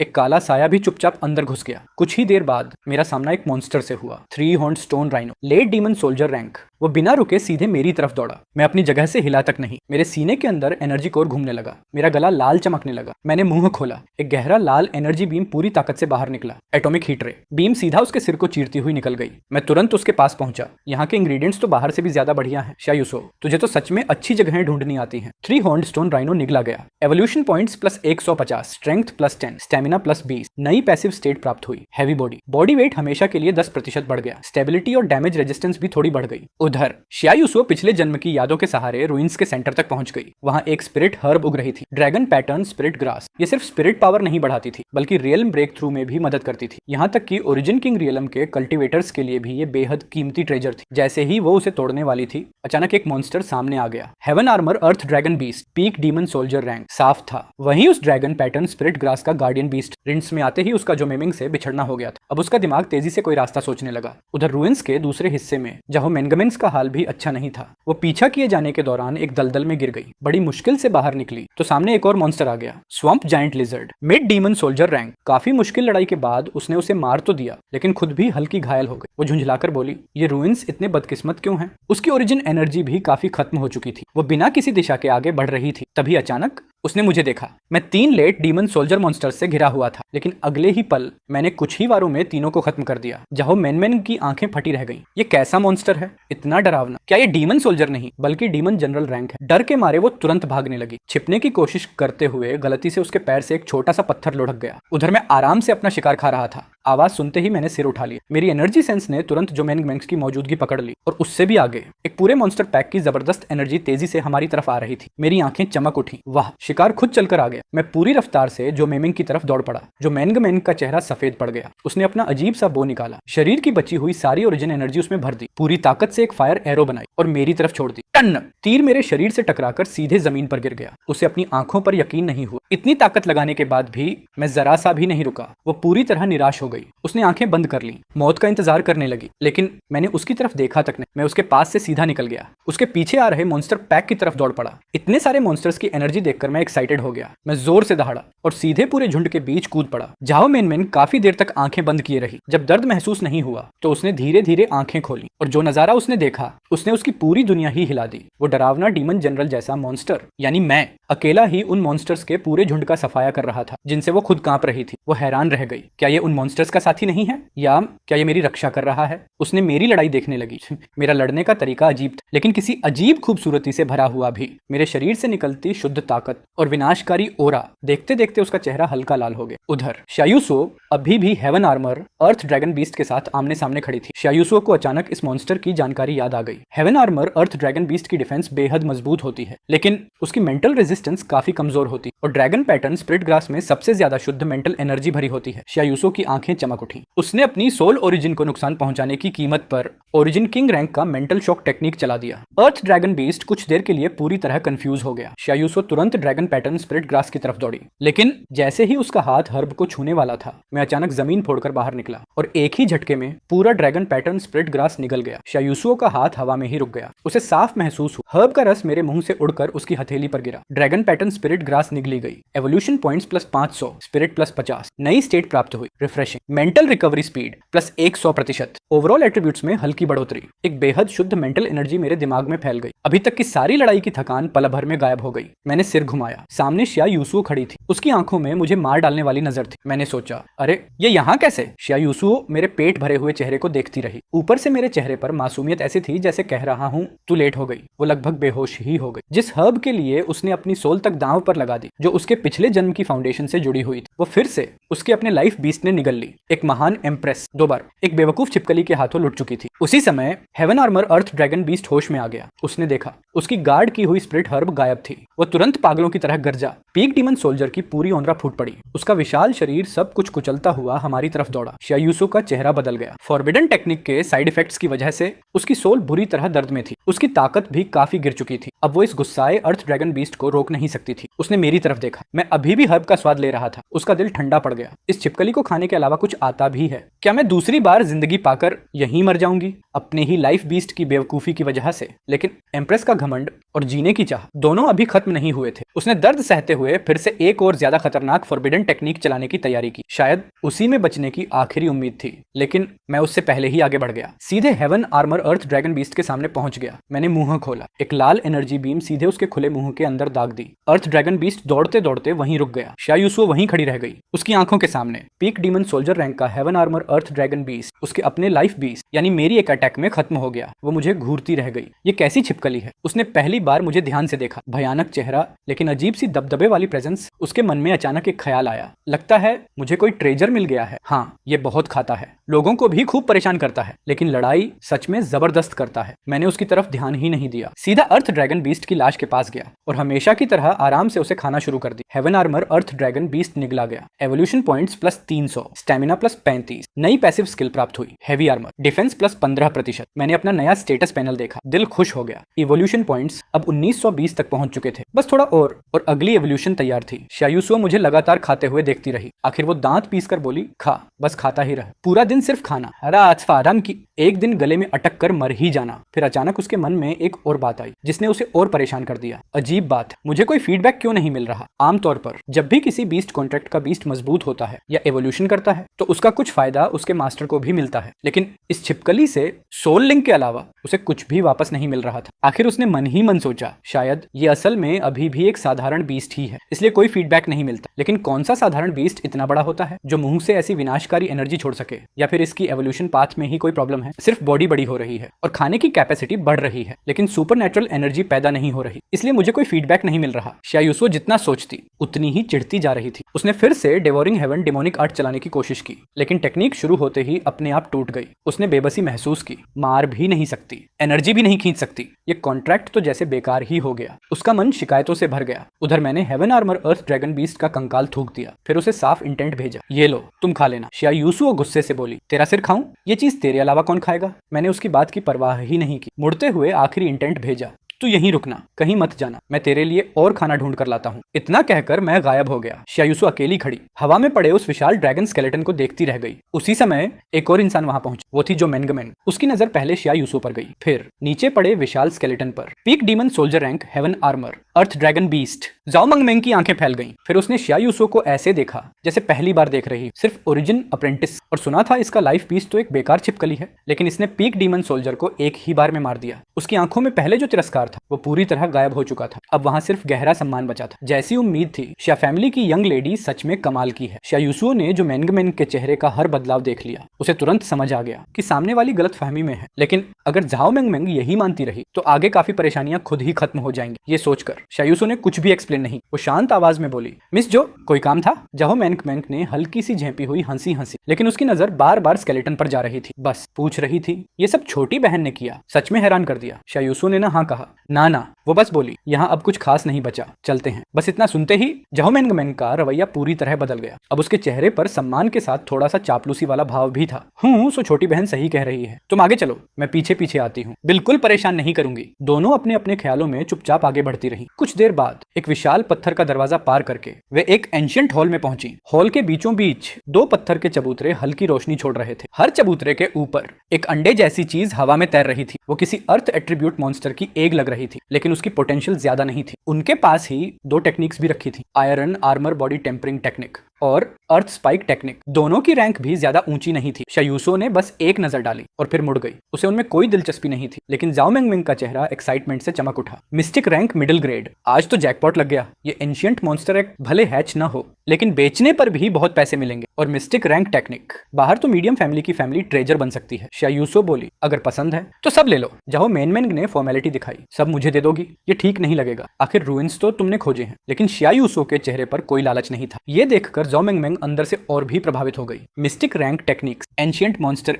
एक काला साया भी चुपचाप अंदर घुस गया। कुछ ही देर बाद मेरा सामना एक मॉन्स्टर से हुआ। 3 horn stone rhino, late demon soldier rank. वो बिना रुके सीधे मेरी तरफ दौड़ा। मैं अपनी जगह से हिला तक नहीं। मेरे सीने के अंदर एनर्जी कोर घूमने लगा। मेरा गला लाल चमकने लगा। मैंने मुंह खोला। एक गहरा लाल एनर्जी बीम पूरी ताकत से बाहर निकला। एटॉमिक हीट रे। बीम सीधा उसके सिर को चीरती हुई निकल गई। मैं तुरंत उसके पास पहुंचा। यहाँ के इंग्रेडिएंट्स तो बाहर से भी ज्यादा बढ़िया है। शिया यूसुओ, तुझे तो सच में अच्छी जगहें ढूंढनी आती हैं। 3 हॉर्न स्टोन राइनो निगला गया। Evolution points plus 150, strength plus 10, stamina plus 20। नई पैसिव स्टेट प्राप्त हुई, हैवी बॉडी वेट हमेशा के लिए 10% बढ़ गया। स्टेबिलिटी और डैमेज रेजिस्टेंस भी थोड़ी बढ़ गई। उधर शिया यूसुओ पिछले जन्म की यादों के सहारे रूइंस के सेंटर तक पहुंच गई। वहां एक स्पिरिट हर्ब उग रही थी, ड्रैगन पैटर्न स्पिरिट ग्रास। ये सिर्फ स्पिरिट पावर नहीं बढ़ाती थी, बल्कि रियल्म ब्रेक थ्रू में भी मदद करती थी। यहाँ तक कि ओरिजिन किंग रियलम के कल्टिवेटर्स के लिए भी ये बेहद कीमती ट्रेजर थी। जैसे ही वो उसे तोड़ने वाली थी, अचानक एक मॉन्स्टर सामने आ गया। Heaven armour earth dragon beast, peak demon soldier rank साफ था। वहीं उस ड्रैगन पैटर्न स्पिरिट ग्रास का गार्डियन बीस्ट। रिंस में आते ही उसका जो मेमिंग से बिछड़ना हो गया था। अब उसका दिमाग तेजी से कोई रास्ता सोचने लगा। उधर रूइंस के दूसरे हिस्से में जहां मेंगमेंग का हाल भी अच्छा नहीं था। वो पीछा किए जाने के दौरान एक दलदल में गिर गई। बड़ी मुश्किल से बाहर निकली तो सामने एक और मॉन्स्टर आ गया, swamp giant lizard, mid demon soldier rank. काफी मुश्किल लड़ाई के बाद उसने उसे मार तो दिया, लेकिन खुद भी हल्की घायल हो गई। वो झुंझलाकर बोली, ये रूइंस इतने बदकिस्मत क्यों हैं? उसकी ओरिजिन एनर्जी भी काफी खत्म हो चुकी थी। वो बिना किसी दिशा के आगे बढ़ रही थी। तभी अचानक उसने मुझे देखा। मैं 3 लेट डीमन सोल्जर मॉन्स्टर्स से घिरा हुआ था, लेकिन अगले ही पल मैंने कुछ ही वारों में तीनों को खत्म कर दिया। जहां मेंगमेंग की आंखें फटी रह गईं। ये कैसा मॉन्स्टर है, इतना डरावना? क्या ये डीमन सोल्जर नहीं बल्कि डीमन जनरल रैंक है? डर के मारे वो तुरंत भागने लगी। छिपने की कोशिश करते हुए गलती से उसके पैर से एक छोटा सा पत्थर लुढ़क गया। उधर मैं आराम से अपना शिकार खा रहा था। आवाज सुनते ही मैंने सिर उठा लिया। मेरी एनर्जी सेंस ने तुरंत जोमेंग मैंग्स की मौजूदगी पकड़ ली और उससे भी आगे एक पूरे मॉन्स्टर पैक की जबरदस्त एनर्जी तेजी से हमारी तरफ आ रही थी। मेरी आंखें चमक उठी। वाह, शिकार खुद चलकर आ गया। मैं पूरी रफ्तार से जोमेंग की तरफ दौड़ पड़ा। जोमेंग का चेहरा सफेद पड़ गया। उसने अपना अजीब सा बो निकाला, शरीर की बची हुई सारी ओरिजिन एनर्जी उसमें भर दी, पूरी ताकत से एक फायर एरो बनाई और मेरी तरफ छोड़ दी। टन! तीर मेरे शरीर से टकराकर सीधे जमीन पर गिर गया। उसे अपनी आंखों पर यकीन नहीं हुआ। इतनी ताकत लगाने के बाद भी मैं जरा सा भी नहीं रुका। वो पूरी तरह निराश हो गई। उसने आंखें बंद कर ली, मौत का इंतजार करने लगी, लेकिन मैंने उसकी तरफ देखा तक नहीं। मैं उसके पास से सीधा निकल गया। उसके पीछे आ रहे मॉन्स्टर पैक की तरफ दौड़ पड़ा। इतने सारे मॉन्स्टर्स की एनर्जी देखकर मैं एक्साइटेड हो गया। मैं जोर से दहाड़ा और सीधे पूरे झुंड के बीच कूद पड़ा। जाओ मेन काफी देर तक आंखें बंद किए रही। जब दर्द महसूस नहीं हुआ तो उसने धीरे धीरे आंखें खोली और जो नजारा उसने देखा उसने उसकी पूरी दुनिया ही हिला दी। वो डरावना डीमन जनरल जैसा मॉन्स्टर, यानी मैं, अकेला ही उन मॉन्स्टर्स के पूरे झुंड का सफाया कर रहा था जिनसे वो खुद कांप रही थी। वो हैरान रह गई। क्या ये उन मॉन्स्टर्स का साथी नहीं है, या क्या ये मेरी रक्षा कर रहा है? उसने मेरी लड़ाई देखने लगी। मेरा लड़ने का तरीका अजीब था, लेकिन किसी अजीब खूबसूरती से भरा हुआ भी। मेरे शरीर से निकलती शुद्ध ताकत और विनाशकारी ओरा देखते देखते उसका चेहरा हल्का लाल हो गया। उधर शायूसो अभी भी haven armour earth dragon beast के साथ आमने सामने खड़ी थी। शायूसो को अचानक इस मॉन्स्टर की जानकारी याद आ गई। Haven armour earth dragon beast की डिफेंस बेहद मजबूत होती है, लेकिन उसकी मेंटल रेजिस्टेंस काफी कमजोर होती है और ड्रैगन पैटर्न स्प्रिट ग्रास में सबसे ज्यादा शुद्ध मेंटल एनर्जी भरी होती है। शायूसो की आंखें चमक उठी। उसने अपनी सोल ओरिजिन को नुकसान पहुंचाने की कीमत पर ओरिजिन किंग रैंक का मेंटल शॉक टेक्निक चला दिया। अर्थ ड्रैगन बीस्ट कुछ देर के लिए पूरी तरह कंफ्यूज हो गया। शायूसो तुरंत ड्रैगन पैटर्न स्प्रिट ग्रास की तरफ दौड़ी, लेकिन जैसे ही उसका हाथ हर्ब को छूने वाला था, मैं अचानक जमीन फोड़कर बाहर निकला और एक ही झटके में पूरा ड्रैगन पैटर्न स्प्रिट ग्रास निगल गया। शायूसो का हाथ हवा में ही रुक गया। उसे साफ महसूस हुआ हर्ब का रस मेरे मुंह से उड़कर उसकी हथेली पर गिरा। ड्रैगन पैटर्न स्पिरिट ग्रास निगली गई। Evolution points plus 500, spirit plus 50, नई स्टेट प्राप्त हुई। Refreshing mental recovery speed plus 100%। Overall attributes में हल्की बढ़ोतरी। एक बेहद शुद्ध मेंटल एनर्जी मेरे दिमाग में फैल गई। अभी तक की सारी लड़ाई की थकान पल भर में गायब हो गई। मैंने सिर घुमाया। सामने शायूसुओ खड़ी थी। उसकी आंखों में मुझे मार डालने वाली नजर थी। मैंने सोचा, अरे ये यहाँ कैसे? शायूसुओ मेरे पेट भरे हुए चेहरे को देखती रही। ऊपर से मेरे चेहरे पर मासूमियत ऐसी थी जैसे कह रहा हूँ तू लेट हो गई। वो लगभग बेहोश ही हो गई। जिस हर्ब के लिए उसने अपनी सोल तक दांव पर लगा दी, जो उसके पिछले जन्म की फाउंडेशन से जुड़ी हुई थी, वो फिर से उसके अपने लाइफ बीस्ट ने निगल ली। एक महान एम्प्रेस 2 बार एक बेवकूफ छिपकली के हाथों लुट चुकी थी। उसी समय haven armour earth dragon beast होश में आ गया। उसने देखा उसकी गार्ड की हुई स्प्रिट हर्ब गायब थी। वो तुरंत पागलों की तरह गरजा। पीक डीमन सोल्जर की पूरी ओंदरा फूट पड़ी। उसका विशाल शरीर सब कुछ कुचलता हुआ हमारी तरफ दौड़ा। शायूसो का चेहरा बदल गया। फॉरबिडन टेक्निक के साइड इफेक्ट्स की वजह से उसकी सोल बुरी तरह दर्द में थी। उसकी ताकत भी काफी गिर चुकी थी। अब वो इस गुस्साए अर्थ ड्रैगन बीस्ट को रोक नहीं सकती थी। उसने मेरी तरफ देखा। मैं अभी भी हर्ब का स्वाद ले रहा था। उसका दिल ठंडा पड़ गया। इस छिपकली को खाने के अलावा कुछ आता भी है क्या? मैं दूसरी बार जिंदगी पाकर यहीं मर जाऊंगी अपने ही लाइफ बीस्ट की बेवकूफी की वजह से? लेकिन एम्प्रेस का घमंड और जीने की चाह दोनों अभी खत्म नहीं हुए थे। उसने दर्द सहते हुए फिर से एक और ज्यादा खतरनाक फॉरबिडन टेक्निक चलाने की तैयारी की। शायद उसी में बचने की आखिरी उम्मीद थी, लेकिन मैं उससे पहले ही आगे बढ़ गया। सीधे haven armour earth dragon beast के सामने पहुंच गया। मैंने मुंह खोला। एक लाल एनर्जी बीम सीधे उसके खुले मुंह के अंदर दाग दी। अर्थ ड्रैगन बीस्ट दौड़ते दौड़ते वहीं रुक गया। शायूसुओ वहीं खड़ी रह गई। उसकी आंखों के सामने पीक डीमन सोल्जर रैंक का haven armour earth dragon beast उसके अपने लाइफ बीस्ट यानी मेरी एक अटैक में खत्म हो गया। वो मुझे घूरती रह गई। ये कैसी छिपकली है? उसने पहली बार मुझे ध्यान से देखा। भयानक चेहरा, लेकिन अजीब सी दबदबे वाली प्रेजेंस। उसके मन में अचानक एक ख्याल आया, लगता है मुझे कोई ट्रेजर मिल गया है। हाँ, ये बहुत खाता है, लोगों को भी खूब परेशान करता है, लेकिन लड़ाई सच में जबरदस्त करता है। मैंने उसकी तरफ ध्यान ही नहीं दिया। सीधा अर्थ ड्रैगन बीस्ट की लाश के पास गया और हमेशा की तरह आराम से उसे खाना शुरू कर दी। Haven armour earth dragon beast निगला गया। Evolution points plus 300, stamina plus 35, नई पैसिव स्किल प्राप्त हुई। Heavy armour, defence plus 15%। मैंने अपना नया स्टेटस पैनल देखा। दिल खुश हो गया। इवोल्यूशन पॉइंट्स अब 1920 तक पहुंच चुके थे। बस थोड़ा और अगली एवोल्यूशन तैयार थी। शायूसुओ मुझे लगातार खाते हुए देखती रही। आखिर वो दांत पीसकर बोली, खा, बस खाता ही रह, पूरा दिन सिर्फ खाना। रात फाराम की एक दिन गले में अटक कर मर ही जाना। फिर अचानक उसके मन में एक और बात आई जिसने उसे और परेशान कर दिया। अजीब बात, मुझे कोई फीडबैक क्यों नहीं मिल रहा? आमतौर पर जब भी किसी बीस्ट कॉन्ट्रैक्ट का बीस्ट मजबूत होता है या एवोल्यूशन करता है तो उसका कुछ फायदा उसके मास्टर को भी मिलता है, लेकिन इस छिपकली से सोल लिंक के अलावा उसे कुछ भी वापस नहीं मिल रहा था। आखिर उसने मन ही मन सोचा, शायद ये असल में अभी भी एक साधारण बीस्ट ही है, इसलिए कोई फीडबैक नहीं मिलता। लेकिन कौन सा साधारण बीस्ट इतना बड़ा होता है जो मुंह से ऐसी विनाशकारी एनर्जी छोड़ सके? या फिर इसकी एवोल्यूशन पाथ में ही कोई प्रॉब्लम है? सिर्फ बॉडी बड़ी हो रही है और खाने की कैपेसिटी बढ़ रही है, लेकिन सुपरनैचुरल एनर्जी पैदा नहीं हो रही, इसलिए मुझे कोई फीडबैक नहीं मिल रहा। शायूसो जितना सोचती उतनी ही चिढ़ती जा रही थी। उसने फिर से डेवोरिंग हेवन डेमोनिक आर्ट चलाने की कोशिश की, लेकिन टेक्निक शुरू होते ही अपने आप टूट गई। उसने बेबसी महसूस की, मार भी नहीं सकती, एनर्जी भी नहीं खींच सकती। ये कॉन्ट्रैक्ट तो जैसे बेकार ही हो गया। उसका मन शिकायतों से भर गया। उधर मैंने haven armour earth dragon beast का कंकाल थूक दिया, फिर उसे साफ इंटेंट भेजा, ये लो तुम खा लेना। शायूसुओ गुस्से से बोली, तेरा सिर खाऊं? ये चीज तेरे अलावा कौन खाएगा? मैंने उसकी बात की परवाह ही नहीं की। मुड़ते हुए आखिरी इंटेंट भेजा, तू यहीं रुकना, कहीं मत जाना, मैं तेरे लिए और खाना ढूंढ कर लाता हूँ। इतना कहकर मैं गायब हो गया। शायूसो अकेली खड़ी हवा में पड़े उस विशाल ड्रैगन स्केलेटन को देखती रह गई। उसी समय एक और इंसान वहां पहुंचा। वो थी जो मेंगमेंग। उसकी नजर पहले शायूसो पर गई, फिर नीचे पड़े विशाल स्केलेटन पर। Peak demon soldier rank heaven armour earth dragon beast. जाओ मेंगमेंग की आंखें फैल गईं। फिर उसने शायूसो को ऐसे देखा जैसे पहली बार देख रही, सिर्फ ओरिजिन अप्रेंटिस, और सुना था इसका लाइफ पीस तो एक बेकार छिपकली है, लेकिन इसने पीक डीमन सोल्जर को एक ही बार में मार दिया। उसकी आंखों में पहले जो तिरस्कार था वो पूरी तरह गायब हो चुका था। अब वहां सिर्फ गहरा सम्मान बचा था। जैसी उम्मीद थी, शा फैमिली की यंग लेडी सच में कमाल की है। शायूसुओ ने जो मेंगमेंग के चेहरे का हर बदलाव देख लिया, उसे तुरंत समझ आ गया कि सामने वाली गलत फहमी में है। लेकिन अगर झाओ मेंगमेंग यही मानती रही तो आगे काफी परेशानियां खुद ही खत्म हो जाएंगी। ये सोचकर शायूसुओ ने कुछ भी एक्सप्लेन नहीं। वो शांत आवाज में बोली, मिस जो, कोई काम था? जाओ मेंगमेंग ने हल्की सी झेंपी हुई हंसी हंसी, लेकिन उसकी नजर बार बार स्केलेटन पर जा रही थी। बस पूछ रही थी, ये सब छोटी बहन ने किया? सच में हैरान कर दिया। शायूसुओ ने ना हाँ कहा। ना, वो बस बोली, यहाँ अब कुछ खास नहीं बचा, चलते हैं। बस इतना सुनते ही जाओ मेंगमेंग का रवैया पूरी तरह बदल गया। अब उसके चेहरे पर सम्मान के साथ थोड़ा सा चापलूसी वाला भाव भी था। सो छोटी बहन सही कह रही है, तुम आगे चलो, मैं पीछे पीछे आती हूँ, बिल्कुल परेशान नहीं करूंगी। दोनों अपने अपने ख्यालों में चुपचाप आगे बढ़ती रही। कुछ देर बाद एक विशाल पत्थर का दरवाजा पार करके वे एक एंशिएंट हॉल में पहुंची। हॉल के बीचों बीच दो पत्थर के चबूतरे हल्की रोशनी छोड़ रहे थे। हर चबूतरे के ऊपर एक अंडे जैसी चीज हवा में तैर रही थी। वो किसी अर्थ एट्रीब्यूट मॉन्स्टर की एग लग रही थी, लेकिन उसकी पोटेंशियल ज्यादा नहीं थी। उनके पास ही दो टेक्निक्स भी रखी थी, iron armour body tempering technique और अर्थ स्पाइक टेक्निक। दोनों की रैंक भी ज्यादा ऊंची नहीं थी। शायूसो ने बस एक नजर डाली और फिर मुड़ गई। उसे उनमें कोई दिलचस्पी नहीं थी, लेकिन जाओ मेंगमेंग का चेहरा एक्साइटमेंट से चमक उठा। मिस्टिक रैंक मिडिल ग्रेड, आज तो जैकपॉट लग गया। ये एंशिएंट मॉन्स्टर एक भले हैच ना हो, लेकिन बेचने पर भी बहुत पैसे मिलेंगे। और मिस्टिक रैंक टेक्निक, बाहर तो मीडियम फैमिली की फैमिली ट्रेजर बन सकती है। शायूसो बोली, अगर पसंद है तो सब ले लो। जाओ मेंगमेंग ने फॉर्मेलिटी दिखाई, सब मुझे दे दोगी? ये ठीक नहीं लगेगा, आखिर रूइंस तो तुमने खोजे हैं। लेकिन शायूसो के चेहरे पर कोई लालच नहीं था। ये देखकर जाओ मेंगमेंग अंदर से और भी प्रभावित हो गई। Mistake rank techniques, ancient monster,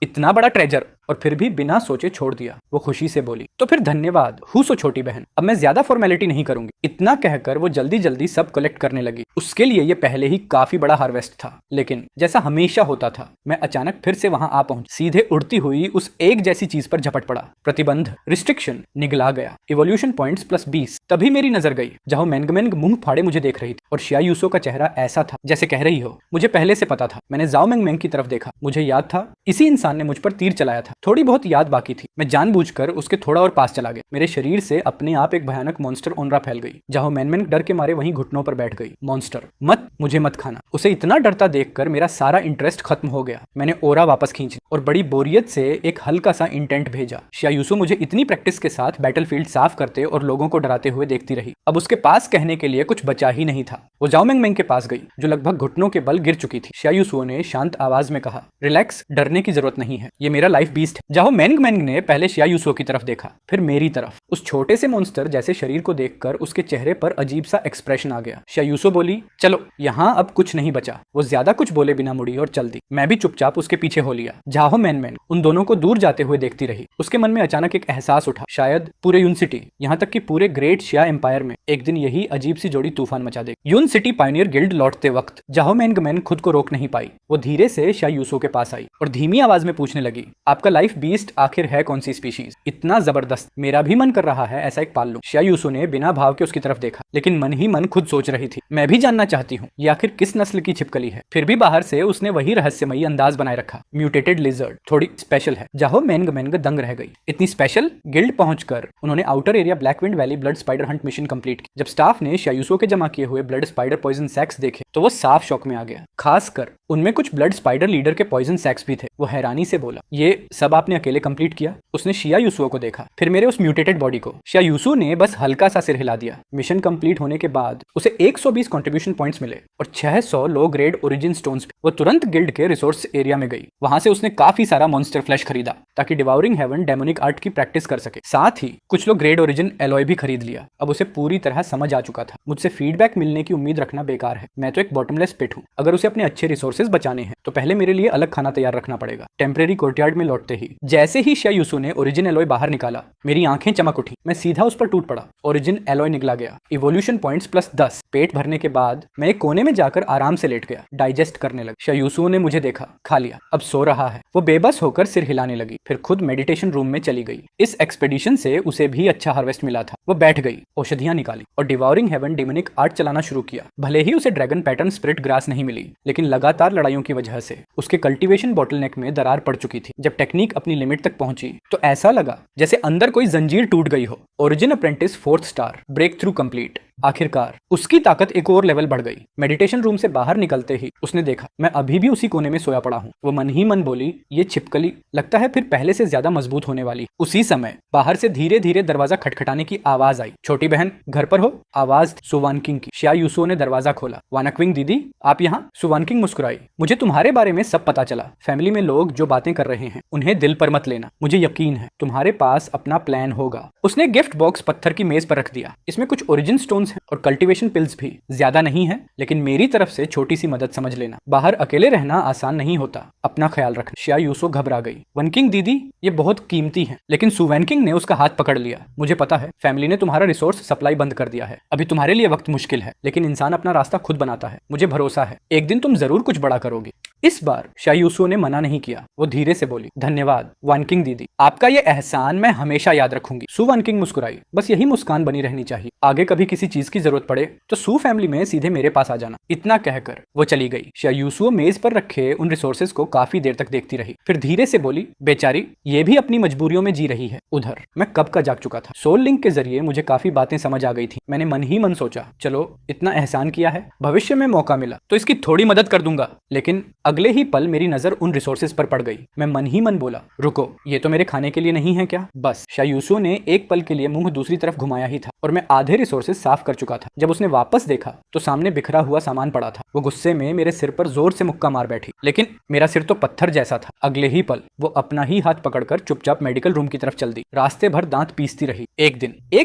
इतना बड़ा ट्रेजर, और फिर भी बिना सोचे छोड़ दिया। वो खुशी से बोली, तो फिर धन्यवाद सो छोटी बहन, अब मैं ज्यादा फॉर्मेलिटी नहीं करूंगी। इतना कहकर वो जल्दी जल्दी सब कलेक्ट करने लगी। उसके लिए ये पहले ही काफी बड़ा हार्वेस्ट था, लेकिन जैसा हमेशा होता था, मैं अचानक फिर से वहां आ पहुंच, सीधे उड़ती हुई उस एक जैसी चीज पर झपट पड़ा। प्रतिबंध, रिस्ट्रिक्शन निगला गया। Evolution points +20। तभी मेरी नजर गई। जाओ मेंगमेंग मुंह फाड़े मुझे देख रही थी, और शायूसो का चेहरा ऐसा था जैसे कह रही हो, मुझे पहले से पता था। मैंने जाओ मेंगमेंग की तरफ देखा, मुझे याद था इसी इंसान ने मुझ पर तीर चलाया था। थोड़ी बहुत याद बाकी थी। मैं जानबूझकर उसके थोड़ा और पास चला गया। मेरे शरीर से अपने आप एक भयानक मॉन्स्टर ओनरा फैल गई। जाओ मेंगमेंग डर के मारे वहीं घुटनों पर बैठ गई। मॉन्स्टर, मत, मुझे मत खाना। उसे इतना डरता देखकर मेरा सारा इंटरेस्ट खत्म हो गया। मैंने ओरा वापस खींची और बड़ी बोरियत से एक हल्का सा इंटेंट भेजा। शायूसो मुझे इतनी प्रैक्टिस के साथ बैटलफील्ड साफ करते और लोगों को डराते हुए देखती रही। अब उसके पास कहने के लिए कुछ बचा ही नहीं था। वो जाओ मेंगमेंग के पास गई, जो लगभग घुटनों के बल गिर चुकी थी। शायूसो ने शांत आवाज में कहा, रिलैक्स, डरने की जरूरत नहीं है, ये मेरा लाइफ बीस्ट है। जाओ मेंगमेंग ने पहले शायूसो की तरफ देखा, फिर मेरी तरफ। उस छोटे से मॉन्स्टर जैसे शरीर को देखकर उसके चेहरे पर अजीब सा एक्सप्रेशन आ गया। शायूसो बोली, चलो, यहाँ अब कुछ नहीं बचा। वो ज्यादा कुछ बोले बिना मुड़ी और चल दी। मैं भी चुपचाप उसके पीछे हो लिया। जाओ मेंगमेंग उन दोनों को दूर जाते हुए देखती रही। उसके मन में अचानक एक एहसास उठा, शायद पूरे यून सिटी, यहाँ तक कि पूरे ग्रेट शिया एम्पायर में एक दिन यही अजीब सी जोड़ी तूफान मचा दे। यून सिटी पायनियर गिल्ड लौटते वक्त जाओ मेंगमेंग खुद को रोक नहीं पाई। वो धीरे से शायूसो के पास आई और धीमी आवाज में पूछने लगी, आपका लाइफ बीस्ट आखिर है कौन सी स्पीशीज? इतना जबरदस्त, मेरा भी मन कर रहा है ऐसा एक पाल लूं। शायूसो ने बिना भाव के उसकी तरफ देखा, लेकिन मन ही मन खुद सोच रही थी, मैं भी जानना चाहती हूँ ये आखिर किस नस्ल की छिपकली है। फिर भी बाहर से उसने वही रहस्यमयी अंदाज बनाए रखा, म्यूटेटेड लिजर्ड, थोड़ी स्पेशल है। जाओ मेंगमेंग दंग रह गई, इतनी स्पेशल? गिल्ड पहुंचकर उन्होंने outer area Blackwind valley blood spider hunt mission complete की। जब स्टाफ ने शायूसो के जमा किए हुए ब्लड स्पाइडर पॉइजन सैक्स देखे तो वो साफ शौक में आ गया। खासकर उनमें कुछ ब्लड स्पाइडर लीडर के पॉइजन सैक्स भी थे। वो हैरानी से बोला, ये सब आपने अकेले कंप्लीट किया? उसने शिया यूसुओ को देखा, फिर मेरे उस म्यूटेटेड बॉडी को। शिया यूसुओ ने बस हल्का सा सिर हिला दिया। मिशन कंप्लीट होने के बाद उसे 120 कंट्रीब्यूशन पॉइंट्स मिले और 600 लो ग्रेड ओरिजिन स्टोन्स। वो तुरंत गिल्ड के रिसोर्स एरिया में गई। वहां से उसने काफी सारा मॉन्स्टर फ्लैश खरीदा ताकि डिवाउरिंग हेवन डेमोनिक आर्ट की प्रैक्टिस कर सके। साथ ही कुछ लोग ग्रेड ओरिजिन एलॉय भी खरीद लिया। अब उसे पूरी तरह समझ आ चुका था, मुझसे फीडबैक मिलने की उम्मीद रखना बेकार है। मैं तो एक बॉटमलेस पिट हूँ। अगर उसे अपने अच्छे रिसोर्सेज बचाने हैं तो पहले मेरे लिए अलग खाना तैयार रखना पड़ेगा। टेम्परेरी कोर्टयार्ड में लौटते ही जैसे ही शिया यूसुओ ने ओरिजिन एलॉय बाहर निकाला, मेरी आंखें चमक उठी। मैं सीधा उस पर टूट पड़ा। ओरिजिन एलॉय निकला गया। Evolution points plus 10। पेट भरने के बाद मैं एक कोने में जाकर आराम से लेट गया, डाइजेस्ट करने लगा। शिया यूसुओ ने मुझे देखा, खा लिया, अब सो रहा है। वो बेबस होकर सिर हिलाने लगी, फिर खुद मेडिटेशन रूम में चली गई। इस एक्सपेडिशन से उसे भी अच्छा हार्वेस्ट मिला था। वो बैठ गई, औषधियां निकाली और डिवाउरिंग हेवन डेमोनिक आर्ट चलाना शुरू किया। भले ही उसे ड्रैगन पैटर्न स्पिरिट ग्रास नहीं मिली, लेकिन लगातार लड़ाइयों की वजह से उसके कल्टीवेशन बॉटलनेक में दरार पड़ चुकी थी। जब टेक्निक अपनी लिमिट तक पहुंची तो ऐसा लगा जैसे अंदर कोई जंजीर टूट गई हो। Origin apprentice 4th star, breakthrough complete. आखिरकार उसकी ताकत एक और लेवल बढ़ गई। मेडिटेशन रूम से बाहर निकलते ही उसने देखा मैं अभी भी उसी कोने में सोया पड़ा हूँ। वो मन ही मन बोली, ये छिपकली लगता है फिर पहले से ज्यादा मजबूत होने वाली। उसी समय बाहर से धीरे धीरे दरवाजा खटखटाने की आवाज आई। छोटी बहन घर पर हो? आवाज थी सुवानकिंग की। शिया यूसुओ ने दरवाजा खोला। वानक्विंग दीदी आप यहाँ? सुवानकिंग मुस्कुराई। मुझे तुम्हारे बारे में सब पता चला। फैमिली में लोग जो बातें कर रहे हैं उन्हें दिल पर मत लेना। मुझे यकीन है तुम्हारे पास अपना प्लान होगा। उसने गिफ्ट बॉक्स पत्थर की मेज पर रख दिया। इसमें कुछ ओरिजिन स्टोन्स हैं और कल्टीवेशन पिल्स भी। ज्यादा नहीं है, लेकिन मेरी तरफ से छोटी सी मदद समझ लेना। बाहर अकेले रहना आसान नहीं होता, अपना ख्याल रखना। शिया यूसुओ घबरा गई। वनकिंग दीदी ये बहुत कीमती है। लेकिन सुवैनकिंग ने उसका हाथ पकड़ लिया। मुझे पता है फैमिली ने तुम्हारा रिसोर्स सप्लाई बंद कर दिया है। अभी तुम्हारे लिए वक्त मुश्किल है, लेकिन इंसान अपना रास्ता खुद बनाता है। मुझे भरोसा है एक दिन तुम जरूर कुछ बड़ा करोगी। इस बार शिया यूसुओ ने मना नहीं किया। वो धीरे से बोली, धन्यवाद वानकिंग दीदी, आपका ये एहसान मैं हमेशा याद रखूंगी। सु वानकिंग मुस्कुराई। बस यही मुस्कान बनी रहनी चाहिए। आगे कभी किसी चीज की जरूरत पड़े तो सु फैमिली में सीधे मेरे पास आ जाना। इतना कहकर वो चली गई। शिया यूसुओ मेज पर रखे उन रिसोर्सेज को काफी देर तक देखती रही, फिर धीरे से बोली, बेचारी ये भी अपनी मजबूरियों में जी रही है। उधर मैं कब का जाग चुका था। सोल लिंक के जरिए मुझे काफी बातें समझ आ गई थी। मैंने मन ही मन सोचा, चलो इतना एहसान किया है, भविष्य में मौका मिला तो इसकी थोड़ी मदद कर दूंगा। लेकिन अगले ही पल मेरी नजर उन रिसोर्सेज पर पड़ गई। मैं मन ही मन बोला, रुको, ये तो मेरे खाने के लिए नहीं है क्या? बस शिया यूसुओ ने एक पल के लिए मुंह दूसरी तरफ घुमाया ही था और मैं आधे रिसोर्सेज साफ कर चुका था। जब उसने वापस देखा तो सामने बिखरा हुआ सामान पड़ा था। वो गुस्से में मेरे सिर पर जोर से मुक्का मार बैठी, लेकिन मेरा सिर तो पत्थर जैसा था। अगले ही पल वो अपना ही हाथ पकड़कर चुपचाप मेडिकल रूम की तरफ चल दी। रास्ते भर दांत पीसती रही। एक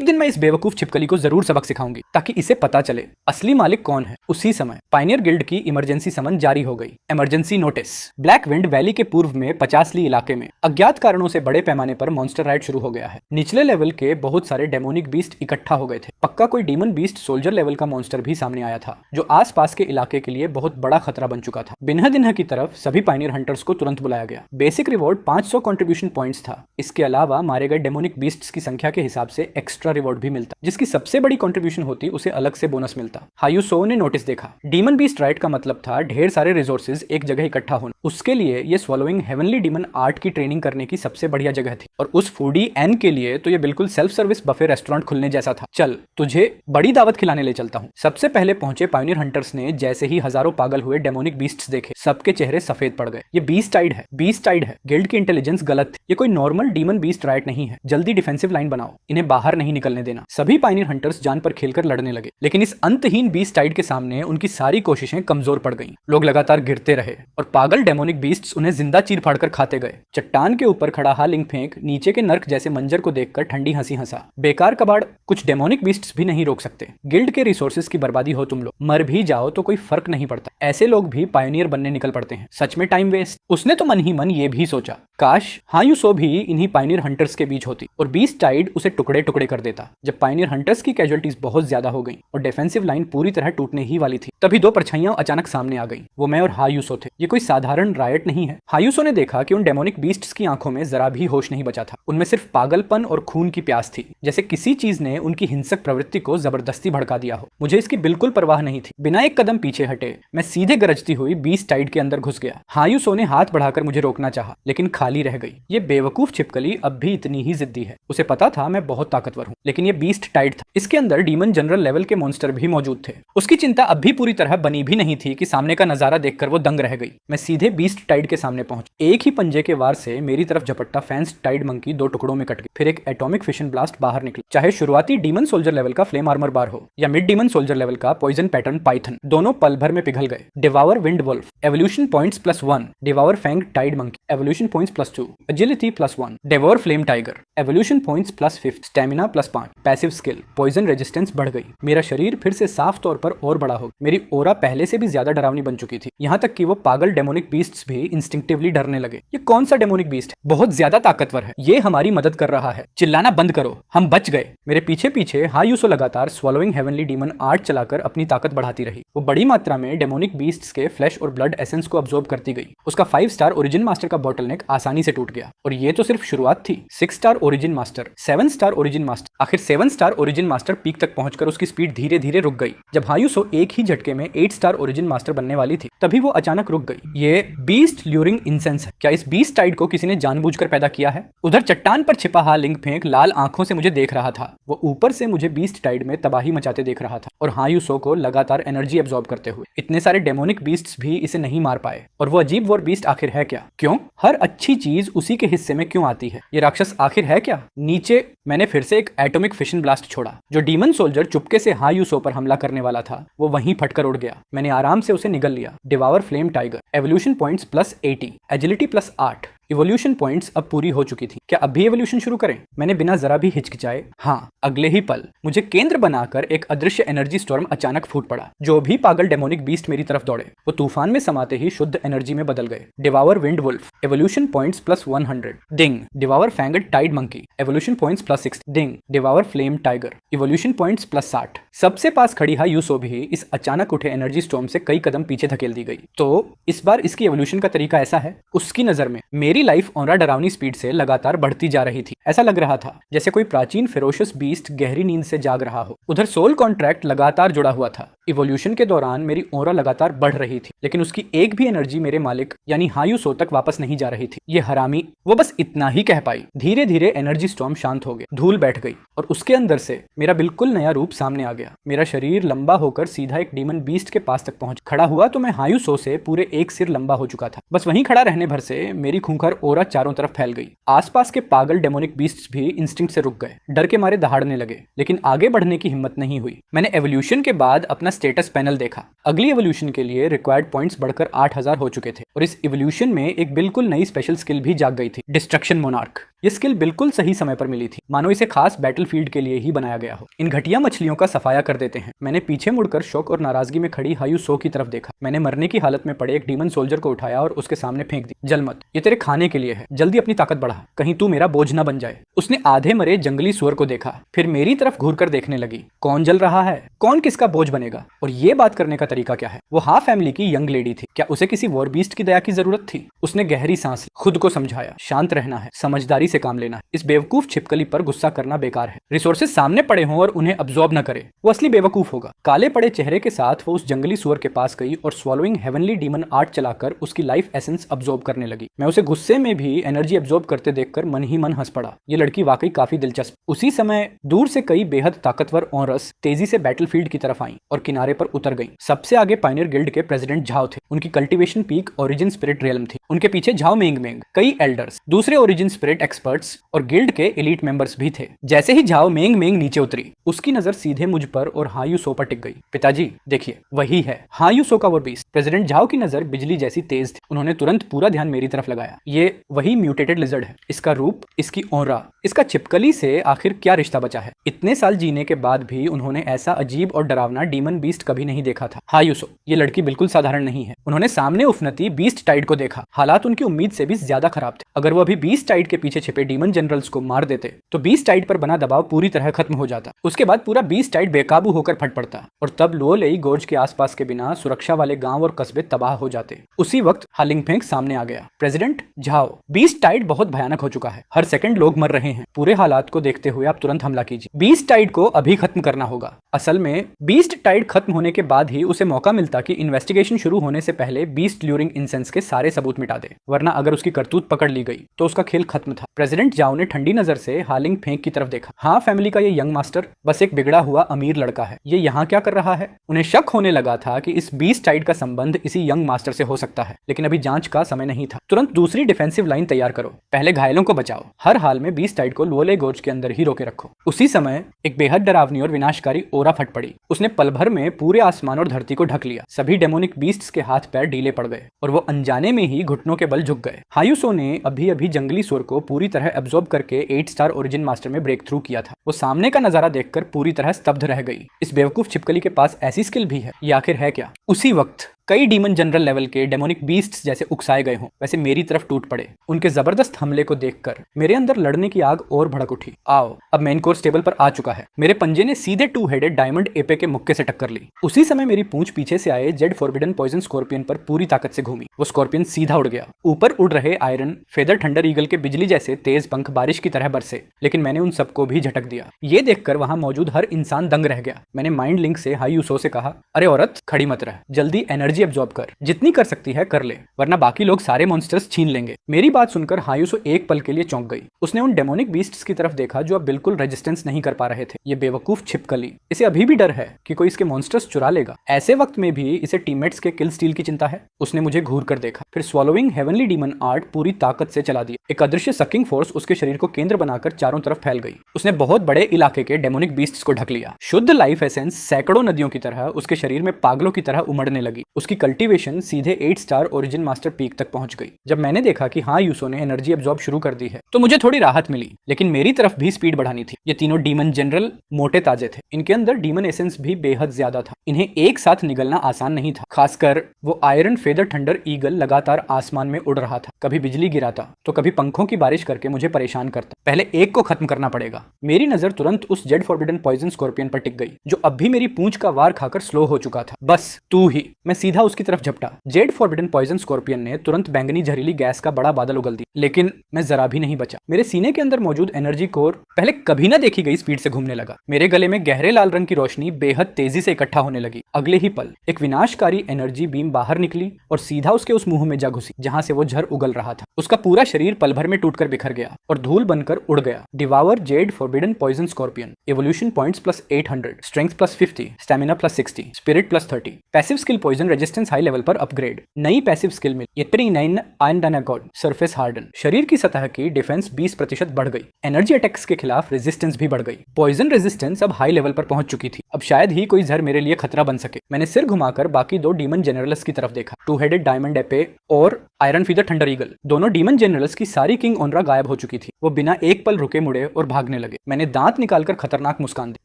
दिन मैं इस बेवकूफ छिपकली को जरूर सबक सिखाऊंगी, ताकि इसे पता चले असली मालिक कौन है। उसी समय पायनियर गिल्ड की इमरजेंसी समन जारी हो गई। Emergency notice. Black wind valley के पूर्व में 50 ली इलाके में अज्ञात कारणों से बड़े पैमाने पर मॉन्स्टर राइड शुरू हो गया है। निचले लेवल के बहुत सारे डेमोनिक बीस्ट इकट्ठा हो गए थे। पक्का कोई डीमन बीस्ट सोल्जर लेवल का मॉन्स्टर भी सामने आया था, जो आसपास के इलाके के लिए बहुत बड़ा खतरा बन चुका था। बिन्हा दिन्हा की तरफ सभी पायनियर हंटर्स को तुरंत बुलाया गया। बेसिक रिवॉर्ड 500 कंट्रीब्यूशन पॉइंट्स था। इसके अलावा मारे गए डेमोनिक बीस्ट्स की संख्या के हिसाब से एक्स्ट्रा रिवॉर्ड भी मिलता। जिसकी सबसे बड़ी कंट्रीब्यूशन होती उसे अलग से बोनस मिलता। हायूसो ने नोटिस देखा। डीमन बीस्ट राइड का मतलब था ढेर सारे रिसोर्सेज एक जगह इकट्ठा होना। उसके लिए ये स्वॉलोइंग हेवनली डीमन आर्ट की ट्रेनिंग करने की सबसे बढ़िया जगह थी। और उस फूडी एन के लिए तो ये बिल्कुल सेल्फ सर्विस बफे रेस्टोरेंट खुलने जैसा था। चल तुझे बड़ी दावत खिलाने ले चलता हूँ। सबसे पहले पहुंचे पायनियर हंटर्स ने जैसे ही हजारों पागल हुए डेमोनिक बीस्ट्स देखे, सबके चेहरे सफेद पड़ गए। ये बीस्टाइड है, बीस्टाइड है। गिल्ड की इंटेलिजेंस गलत थी। ये कोई नॉर्मल डीमन बीस्ट राइड नहीं है। जल्दी डिफेंसिव लाइन बनाओ, इन्हें बाहर नहीं निकलने देना। सभी पायनियर हंटर्स जान पर खेलकर लड़ने लगे, लेकिन इस अंतहीन बीस्टाइड के सामने उनकी सारी कोशिशें कमजोर पड़ गईं। लोग लगातार गिरते रहे और पागल डेमोनिक बीस्ट्स उन्हें जिंदा चीर फाड़ कर खाते गए। चट्टान के ऊपर खड़ा हालिंग फेंक नीचे के नर्क जैसे मंजर को देखकर ठंडी हंसी हंसा। बेकार कबाड़, कुछ डेमोनिक बीस्ट्स भी नहीं रोक सकते। गिल्ड के रिसोर्सेज की बर्बादी हो तुम लोग, मर भी जाओ तो कोई फर्क नहीं पड़ता। ऐसे लोग भी पायनियर बनने निकल पड़ते हैं। सच में टाइम वेस्ट। उसने तो मन ही मन ये भी सोचा, काश हायूसो भी इन्हीं पायनियर हंटर्स के बीच होती और बीस्टाइड उसे टुकड़े टुकड़े कर देता। जब पायनियर हंटर्स की कैजुअलिटीज बहुत ज्यादा हो गई और डिफेंसिव लाइन पूरी तरह टूटने ही वाली थी, तभी दो परछाइयां अचानक सामने आ गई। वो मैं और हायूसो थे। ये कोई साधारण रायट नहीं है। हायूसो ने देखा कि उन डेमोनिक बीस्ट्स की आंखों में जरा भी होश नहीं बचा था। उनमें सिर्फ पागलपन और खून की प्यास थी, जैसे किसी चीज ने उनकी हिंसक प्रवृत्ति को जबरदस्ती भड़का दिया हो। मुझे इसकी बिल्कुल परवाह नहीं थी। बिना एक कदम पीछे हटे मैं सीधे गरजती हुई बीस्टाइड के अंदर घुस गया। हायूसो ने हाथ बढ़ाकर मुझे रोकना चाहा, लेकिन खाली रह गई। ये बेवकूफ छिपकली अब भी इतनी ही जिद्दी है। उसे पता था मैं बहुत ताकतवर हूँ। हूँ, लेकिन ये बीस्ट टाइड था। इसके अंदर डीमन जनरल लेवल के मॉन्स्टर भी मौजूद थे। उसकी चिंता अब भी पूरी तरह बनी भी नहीं थी कि सामने का नजारा देखकर वो दंग रह गई। मैं सीधे बीस्ट टाइड के सामने पहुंच, एक ही पंजे के वार से मेरी तरफ झपट्टा फैंस टाइड मंकी 2 टुकड़ों में कट गई। फिर एक एटॉमिक फिशन ब्लास्ट बाहर निकला। चाहे शुरुआती डीमन सोल्जर लेवल का फ्लेम आर्मर बार हो या मिड डीमन सोल्जर लेवल का पॉइजन पैटर्न पाइथन, दोनों पल भर में पिघल गए। Devour wind wolf, evolution points +1, devour fang tide monkey, evolution points +2, agility +1, devour flame tiger, evolution points +5, stamina +5, passive skill, poison resistance बढ़ गई। मेरा शरीर फिर से साफ तौर पर और बड़ा हो गया। मेरी ओरा पहले से भी ज्यादा डरावनी बन चुकी थी, यहाँ तक कि वो पागल डेमोनिक बीस्ट्स भी इंस्टिंक्टिवली डरने लगे। ये कौन सा डेमोनिक बीस्ट है? बहुत ज्यादा ताकतवर है, ये हमारी मदद कर रहा है, चिल्लाना बंद करो, हम बच गए। मेरे पीछे पीछे हायुसो लगातार स्वॉलोइंग हेवनली डीमन आर्ट चलाकर अपनी ताकत बढ़ाती रही। वो बड़ी मात्रा में डेमोनिक बीस्ट्स के फ्लैश और ब्लड एसेंस को अब्सॉर्ब करती गई। उसका 5 स्टार ओरिजिन मास्टर का बॉटलनेक आसानी से टूट गया, और ये तो सिर्फ शुरुआत थी। 6 star origin master, 7 star origin master, आखिर 7 स्टार ओरिजिन मास्टर पीक तक पहुंचकर उसकी स्पीड धीरे धीरे रुक गई। जब हायुसो एक ही झटके में 8 स्टार ओरिजिन मास्टर बनने वाली थी, तभी वो अचानक रुक गई। ये बीस्ट ल्यूरिंग इंसेंस है। क्या इस बीस्ट टाइड को किसी ने जानबूझकर पैदा किया है? उधर चट्टान पर छिपा लिंग फेंक लाल आंखों से मुझे देख रहा था। वो ऊपर से मुझे बीस्ट टाइड में तबाही मचाते देख रहा था, और हायुसो को लगातार एनर्जी एब्सॉर्ब करते हुए। इतने सारे डेमोनिक बीस्ट्स भी इसे नहीं मार पाए, और वो अजीब वॉर बीस्ट आखिर है क्या? क्यों हर अच्छी चीज उसी के हिस्से में क्यों आती है? ये राक्षस आखिर है क्या? नीचे मैंने फिर से एक एटॉमिक फिशन ब्लास्ट छोड़ा। जो डीमन सोल्जर चुपके से हायुसो पर हमला करने वाला था, वो वहीं फटकर उड़ गया। मैंने आराम से उसे निगल लिया। Devour flame tiger, evolution points +80, agility +8, evolution points अब पूरी हो चुकी थी। क्या अब भी एवोल्यूशन शुरू करें? मैंने बिना जरा भी हिचकिचाए हाँ, अगले ही पल मुझे केंद्र बनाकर एक अदृश्य एनर्जी स्टॉर्म अचानक फूट पड़ा। जो भी पागल डेमोनिक बीस्ट मेरी तरफ दौड़े, वो तूफान में समाते ही शुद्ध एनर्जी में बदल गए। Devour wind wolf, evolution points +100, डिंग। Devour फैंगड Tide monkey, evolution points +60, डिंग। Devour flame tiger, evolution points +60। सबसे पास खड़ी हायुसो भी इस अचानक उठे एनर्जी स्टॉर्म से कई कदम पीछे धकेल दी गई। तो इस बार इसकी एवोल्यूशन का तरीका ऐसा है। उसकी नजर में मेरी लाइफ ऑनरा डरावनी स्पीड से लगातार बढ़ती जा रही थी। ऐसा लग रहा था जैसे कोई प्राचीन फेरोशियस बीस्ट गहरी नींद से जाग रहा हो। उधर सोल कॉन्ट्रैक्ट लगातार जुड़ा हुआ था। इवोल्यूशन के दौरान मेरी ऑरा लगातार बढ़ रही थी, लेकिन उसकी एक भी एनर्जी मेरे मालिक यानी हायुसो तक वापस नहीं जा रही थी। ये हरामी वो बस इतना ही कह पाई। धीरे धीरे एनर्जी स्टॉर्म शांत हो गया, धूल बैठ गई, और उसके अंदर से मेरा बिल्कुल नया रूप सामने आ गया। मेरा शरीर लंबा होकर सीधा एक डीमन बीस्ट के पास तक पहुंच खड़ा हुआ तो मैं हायुसो से पूरे एक सिर लंबा हो चुका था। बस वहीं खड़ा रहने भर से मेरी खूंखार ओरा चारों तरफ फैल गई। आसपास के पागल डेमोनिक बीस्ट्स भी इंस्टिंक्ट से रुक गए, डर के मारे दहाड़ने लगे, लेकिन आगे बढ़ने की हिम्मत नहीं हुई। मैंने एवोल्यूशन के बाद अपना स्टेटस पैनल देखा। अगली एवोल्यूशन के लिए रिक्वायर्ड पॉइंट्स बढ़कर 8000 हो चुके थे, और इस एवोल्यूशन में एक बिल्कुल नई स्पेशल स्किल भी जाग गई थी, डिस्ट्रक्शन मोनार्क। ये स्किल बिल्कुल सही समय पर मिली थी, मानो इसे खास बैटलफील्ड के लिए ही बनाया गया हो। इन घटिया मछलियों का सफाया कर देते हैं। मैंने पीछे मुड़कर शौक और नाराजगी में खड़ी हायुसो की तरफ देखा। मैंने मरने की हालत में पड़े एक डीमन सोल्जर को उठाया और उसके सामने फेंक दी। जल मत, ये तेरे खाने के लिए है, जल्दी अपनी ताकत बढ़ा, कहीं तू मेरा बोझ न बन जाए। उसने आधे मरे जंगली सुअर को देखा, फिर मेरी तरफ घूरकर देखने लगी। कौन जल रहा है, कौन किसका बोझ बनेगा? और ये बात करने का तरीका क्या है? वो हाफ फैमिली की यंग लेडी थी, क्या उसे किसी वॉर बीस्ट की दया की जरूरत थी? उसने गहरी सांस ली, खुद को समझाया, शांत रहना है, समझदारी से काम लेना है। इस बेवकूफ छिपकली पर गुस्सा करना बेकार है। रिसोर्सेज सामने पड़े हों और उन्हें अब्सॉर्ब न करे, वो असली बेवकूफ होगा। काले पड़े चेहरे के साथ वो उस जंगली सुअर के पास गई और स्वॉलोइंग हेवनली डीमन आर्ट चलाकर उसकी लाइफ एसेंस अब्सॉर्ब करने लगी। मैं उसे गुस्से में भी एनर्जी अब्सॉर्ब करते देखकर मन ही मन हंस पड़ा। ये लड़की वाकई काफी दिलचस्प। उसी समय दूर से कई बेहद ताकतवर ऑरस तेजी से बैटलफील्ड की तरफ आईं और किनारे पर उतर गईं। सबसे आगे पायनियर गिल्ड के प्रेसिडेंट झाओ थे। उनकी cultivation peak origin spirit realm थी। उनके पीछे झाओ मेंग मेंग, कई एल्डर्स, दूसरे ओरिजिन स्पिरिट एक्सपर्ट्स और गिल्ड के एलीट मेंबर्स भी थे। जैसे ही झाओ मेंग मेंग नीचे उतरी, उसकी नजर सीधे मुझ पर और हायुसो पर टिक गई। पिताजी देखिए, वही है हायुसो का वो बीस्ट। प्रेसिडेंट झाओ की नजर बिजली जैसी तेज थी। उन्होंने तुरंत पूरा ध्यान मेरी तरफ लगाया। ये वही म्यूटेटेड लिजर्ड है। इसका रूप, इसकी ऑरा, इसका छिपकली से आखिर क्या रिश्ता बचा है? इतने साल जीने के बाद भी उन्होंने ऐसा अजीब और डरावना डीमन बीस्ट कभी नहीं देखा था। हायुसो, ये लड़की बिल्कुल साधारण नहीं है। उन्होंने सामने उफनती बीस्ट टाइड को देखा। हालात उनकी उम्मीद से भी ज्यादा खराब थे। अगर वो अभी बीस्ट टाइड के पीछे छिपे डीमन जनरल्स को मार देते तो बीस्ट टाइड पर बना दबाव पूरी तरह खत्म हो जाता। उसके बाद पूरा बीस्ट टाइड बेकाबू होकर फट पड़ता, और तब लोलेई गोर्ज के आसपास के बिना सुरक्षा वाले गांव और कस्बे तबाह हो जाते। उसी वक्त हालिंगफेंग सामने आ गया। प्रेसिडेंट झाओ, बीस्ट टाइड बहुत भयानक हो चुका है। हर सेकंड लोग मर रहे हैं। पूरे हालात को देखते हुए आप तुरंत हमला कीजिए। बीस्ट टाइड को अभी खत्म करना होगा। असल में बीस्ट टाइड खत्म होने के बाद ही उसे मौका मिलता कि इन्वेस्टिगेशन शुरू होने से पहले बीस्ट ल्यूरिंग इंसेंस के सारे सबूत मिटा दे, वरना अगर उसकी करतूत पकड़ ली गई तो उसका खेल खत्म था। प्रेसिडेंट जाओ ने ठंडी नजर से हालिंग फेंक की तरफ देखा। हाँ, फैमिली का ये यंग मास्टर बस एक बिगड़ा हुआ अमीर लड़का है, ये यहाँ क्या कर रहा है? उन्हें शक होने लगा था कि इस बीस्ट टाइड का संबंध इसी यंग मास्टर से हो सकता है, लेकिन अभी जांच का समय नहीं था। तुरंत दूसरी डिफेंसिव लाइन तैयार करो, पहले घायलों को बचाओ, हर हाल में बीस्ट टाइड को लोले गोर्ज के अंदर ही रोके रखो। उसी समय एक बेहद डरावनी और विनाशकारी ओरा फट पड़ी। उसने पल भर में पूरे आसमान और धरती को ढक लिया। सभी डेमोनिक बीस्ट्स के हाथ पैर ढीले पड़ गए और वो अनजाने में ही घुटनों के बल झुक गए। हायुसो ने अभी अभी जंगली सुर को पूरी तरह एब्जॉर्ब करके 8 स्टार ओरिजिन मास्टर में ब्रेक थ्रू किया था। वो सामने का नजारा देखकर पूरी तरह स्तब्ध रह गई। इस बेवकूफ छिपकली के पास ऐसी स्किल भी है, ये आखिर है क्या? उसी वक्त कई डीमन जनरल लेवल के डेमोनिक बीस्ट्स जैसे उकसाए गए हों वैसे मेरी तरफ टूट पड़े। उनके जबरदस्त हमले को देखकर मेरे अंदर लड़ने की आग और भड़क उठी। आओ, अब मेन कोर्स टेबल पर आ चुका है। मेरे पंजे ने सीधे 2 हेडेड डायमंड एपे के मुक्के से टक्कर ली। उसी समय मेरी पूंछ पीछे से आए जेड फॉरबिडन पॉइजन स्कॉर्पियन पर पूरी ताकत से घूमी। वो स्कॉर्पियन सीधा उड़ गया। ऊपर उड़ रहे आयरन फेदर थंडर ईगल के बिजली जैसे तेज पंख बारिश की तरह बरसे, लेकिन मैंने उन सबको भी झटक दिया। ये देखकर वहां मौजूद हर इंसान दंग रह गया। मैंने माइंड लिंक से हायुसो से कहा, अरे औरत, खड़ी मत रह, जल्दी एनर्जी एब्जॉर्ब कर, जितनी कर सकती है कर ले, वरना बाकी लोग सारे मॉन्स्टर्स छीन लेंगे। मेरी बात सुनकर हायुसो एक पल के लिए चौंक गई। उसने उन डेमोनिक बीस्ट्स की तरफ देखा जो अब बिल्कुल रेजिस्टेंस नहीं कर पा रहे थे। ये बेवकूफ छिपकली, इसे अभी भी डर है कि कोई इसके मॉन्स्टर्स चुरा लेगा। ऐसे वक्त में भी इसे टीममेट्स के किल स्टील की चिंता है। उसने मुझे घूर कर देखा, फिर स्वॉलोइंग हेवनली डीमन आर्ट पूरी ताकत से चला दिया। एक अदृश्य सकिंग फोर्स उसके शरीर को केंद्र बनाकर चारों तरफ फैल गई। उसने बहुत बड़े इलाके के डेमोनिक बीस्ट्स को ढक लिया। शुद्ध लाइफ एसेंस सैकड़ों नदियों की तरह उसके शरीर में पागलों की तरह उमड़ने लगी। उसकी कल्टीवेशन सीधे 8 स्टार ओरिजिन मास्टर पीक तक पहुंच गई। जब मैंने देखा कि हाँ, यूसो ने एनर्जी एब्जॉर्ब शुरू कर दी है, तो मुझे थोड़ी राहत मिली, लेकिन मेरी तरफ भी स्पीड बढ़ानी थी। ये तीनों डीमन जनरल मोटे ताजे थे। इनके अंदर डीमन एसेंस भी बेहद ज्यादा था। इन्हें एक साथ निगलना आसान नहीं था। खासकर वो आयरन फेदर थंडर ईगल लगातार आसमान में उड़ रहा था, कभी बिजली गिराता तो कभी पंखों की बारिश करके मुझे परेशान करता। पहले एक को खत्म करना पड़ेगा। मेरी नजर तुरंत उस जेड फॉरबिडन पॉइजन स्कॉर्पियन पर टिक गई, जो अब भी मेरी पूंछ का वार खाकर स्लो हो चुका था। बस तू ही। मैं सीधा उसकी तरफ झपटा। जेड फॉरबिडन पॉइजन स्कॉर्पियन ने तुरंत बैंगनी जहरीली गैस का बड़ा बादल उगल दिया, लेकिन मैं जरा भी नहीं बचा। मेरे सीने के अंदर मौजूद एनर्जी कोर पहले कभी ना देखी गई स्पीड से घूमने लगा। मेरे गले में गहरे लाल रंग की रोशनी बेहद तेजी से इकट्ठा होने लगी। अगले ही पल एक विनाशकारी एनर्जी बीम बाहर निकली और सीधा उसके उस मुंह में जा घुसी जहां से वो झर उगल रहा था। उसका पूरा शरीर पल भर में टूटकर बिखर गया और धूल बनकर उड़ गया। Devour jade forbidden poison scorpion, evolution points plus 800, strength plus 50, stamina plus 60, spirit plus 30, passive skill poison resistance high level पर अपग्रेड। नई पैसिव स्किल मिली, 9 आयरन डायनागॉड, सरफेस हार्डन। शरीर की सतह की डिफेंस 20% बढ़ गई। एनर्जी अटैक्स के खिलाफ रेजिस्टेंस भी बढ़ गई। पॉइजन रेजिस्टेंस अब हाई लेवल पर पहुंच चुकी थी। अब शायद ही कोई जहर मेरे लिए खतरा बन सके। मैंने सिर घुमाकर बाकी 2 डीमन जनरल्स की तरफ देखा, 2 हेडेड डायमंड एपे और आयरन फीदर थंडर ईगल। दोनों डीमन जनरल्स की सारी किंग ओनरा गायब हो चुकी थी। वो बिना एक पल रुके मुड़े और भागने लगे। मैंने दांत निकालकर खतरनाक मुस्कान दी।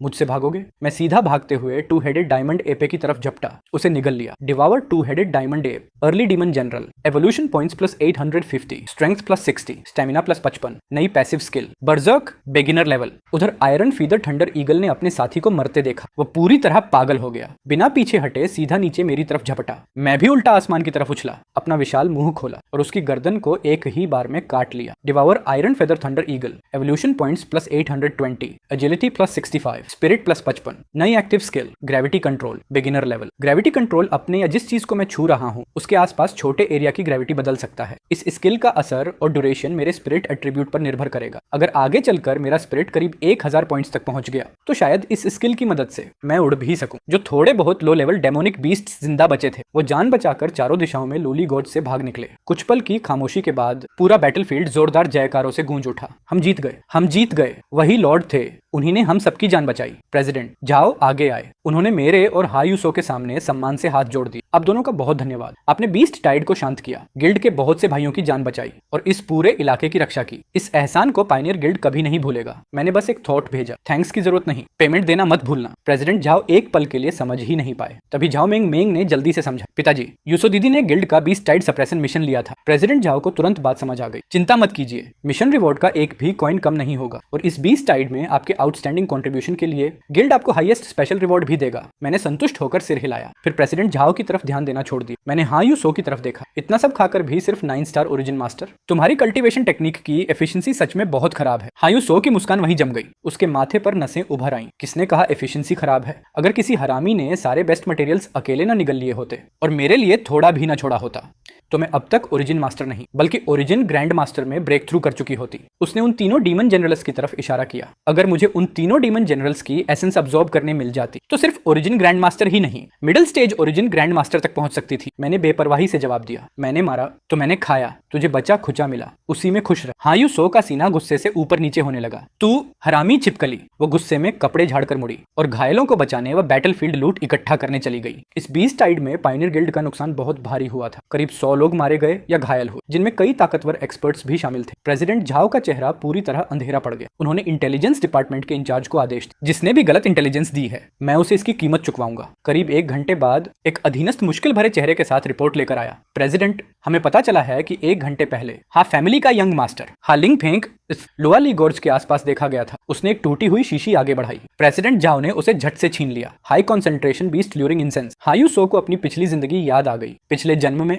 मुझसे भागोगे? मैं सीधा भागते हुए 2 हेडेड डायमंड एपे की तरफ झपटा, उसे निगल लिया। Devour 2 headed diamond app, early demon general, evolution points plus 850, strength plus 60, stamina plus 55, नई passive skill berserk, beginner level. उधर आयरन फीदर थंडर ईगल ने अपने साथी को मरते देखा। वो पूरी तरह पागल हो गया। बिना पीछे हटे सीधा नीचे मेरी तरफ झपटा। मैं भी उल्टा आसमान की तरफ उछला, अपना विशाल मुंह खोला और उसकी गर्दन को एक ही बार में काट लिया। Devour iron feather thunder eagle, evolution points plus 820, agility plus 65, spirit plus 55, नई active skill gravity control, beginner level. Gravity control अपने या जिस चीज को मैं छू रहा हूँ उसके आसपास छोटे एरिया की ग्रेविटी बदल सकता है। इस स्किल का असर और ड्यूरेशन मेरे स्पिरिट एट्रीब्यूट पर निर्भर करेगा। अगर आगे चलकर मेरा स्पिरिट करीब 1000 पॉइंट्स तक पहुंच गया तो शायद इस स्किल की मदद से मैं उड़ भी सकूं। जो थोड़े बहुत लो लेवल डेमोनिक बीस्ट्स जिंदा बचे थे वो जान बचाकर चारों दिशाओं में लोली गोड से भाग निकले। कुछ पल की खामोशी के बाद पूरा बैटलफील्ड जोरदार जयकारों से गूंज उठा। हम जीत गए, हम जीत गए। वही लॉर्ड थे, उन्हीं ने हम सबकी जान बचाई। प्रेसिडेंट जाओ आगे आए। उन्होंने मेरे और हायुसो के सामने सम्मान से हाथ जोड़ दिए। आप दोनों का बहुत धन्यवाद। आपने बीस्ट टाइड को शांत किया, गिल्ड के बहुत से भाइयों की जान बचाई और इस पूरे इलाके की रक्षा की। इस एहसान को पायनियर गिल्ड कभी नहीं भूलेगा। मैंने बस एक थॉट भेजा, थैंक्स की जरूरत नहीं, पेमेंट देना मत भूलना। प्रेसिडेंट झाओ एक पल के लिए समझ ही नहीं पाए। तभी झाओ मेंग मेंग ने जल्दी से समझा, पिताजी यूसो दीदी ने गिल्ड का बीस्ट टाइड सप्रेशन मिशन लिया था। प्रेसिडेंट झाओ को तुरंत बात समझ आ गई। चिंता मत कीजिए, मिशन रिवॉर्ड का एक भी कॉइन कम नहीं होगा और इस बीस्ट टाइड में आपके आउटस्टैंडिंग कंट्रीब्यूशन के लिए गिल्ड आपको हाईएस्ट स्पेशल रिवॉर्ड भी भी देगा। मैंने संतुष्ट होकर सिर हिलाया, फिर प्रेसिडेंट झाओ की तरफ ध्यान देना छोड़ दिया। मैंने हाँ यू सो की तरफ देखा। इतना सब खाकर भी सिर्फ 9 स्टार ओरिजिन मास्टर। तुम्हारी कल्टीवेशन टेक्निक की एफिशिएंसी सच में बहुत खराब है। हाँ यू सो की मुस्कान वहीं जम गई। उसके माथे पर नसें उभर आईं। किसने कहा एफिशिएंसी खराब है? अगर किसी हरामी ने सारे बेस्ट मटेरियल्स अकेले ना निगल लिए होते और मेरे लिए थोड़ा भी ना छोड़ा होता तो मैं अब तक ओरिजिन मास्टर नहीं बल्कि ओरिजिन ग्रैंड मास्टर में ब्रेक थ्रू कर चुकी होती। उसने उन तीनों डीमन जनरल्स की तरफ इशारा किया। अगर मुझे उन तीनों डीमन जनरल्स की एसेंस अब्सॉर्ब करने मिल जाती तो सिर्फ ओरिजिन ग्रैंड मास्टर ही नहीं, middle stage origin grand master तक पहुंच सकती थी। मैंने बेपरवाही से जवाब दिया। मैंने मारा तो मैंने खाया, तुझे बचा खुचा मिला, उसी में खुश रह। हाँ यू सो का सीना गुस्से से ऊपर नीचे होने लगा। तू हरामी छिपकली। वो गुस्से में कपड़े झाड़कर मुड़ी और घायलों को बचाने वह बैटलफील्ड लूट इकट्ठा करने चली गई। इस बीस्ट टाइड में पायनियर गिल्ड का नुकसान बहुत भारी हुआ था। करीब 100 लोग मारे गए या घायल हुए, जिनमें कई ताकतवर एक्सपर्ट्स भी शामिल थे। प्रेसिडेंट झाओ का चेहरा पूरी तरह अंधेरा पड़ गया। उन्होंने इंटेलिजेंस डिपार्टमेंट के इंचार्ज को आदेश दिया, जिसने भी गलत इंटेलिजेंस दी है मैं उसे इसकी कीमत चुकवाऊंगा। करीब 1 घंटे बाद एक अधीनस्थ मुश्किल भरे चेहरे के साथ रिपोर्ट लेकर आया। प्रेसिडेंट, हमें पता चला है कि 1 घंटे पहले हाँ फैमिली का यंग मास्टर हाँ लिंग फेंग इस लोअली गोर्ज के आसपास देखा गया था। उसने एक टूटी हुई शीशी आगे बढ़ाई। प्रेसिडेंट झाओ ने उसे झट से छीन लिया। High concentration beast luring incense. हाँ यू सो को अपनी पिछली जिंदगी याद आ गई। पिछले जन्म में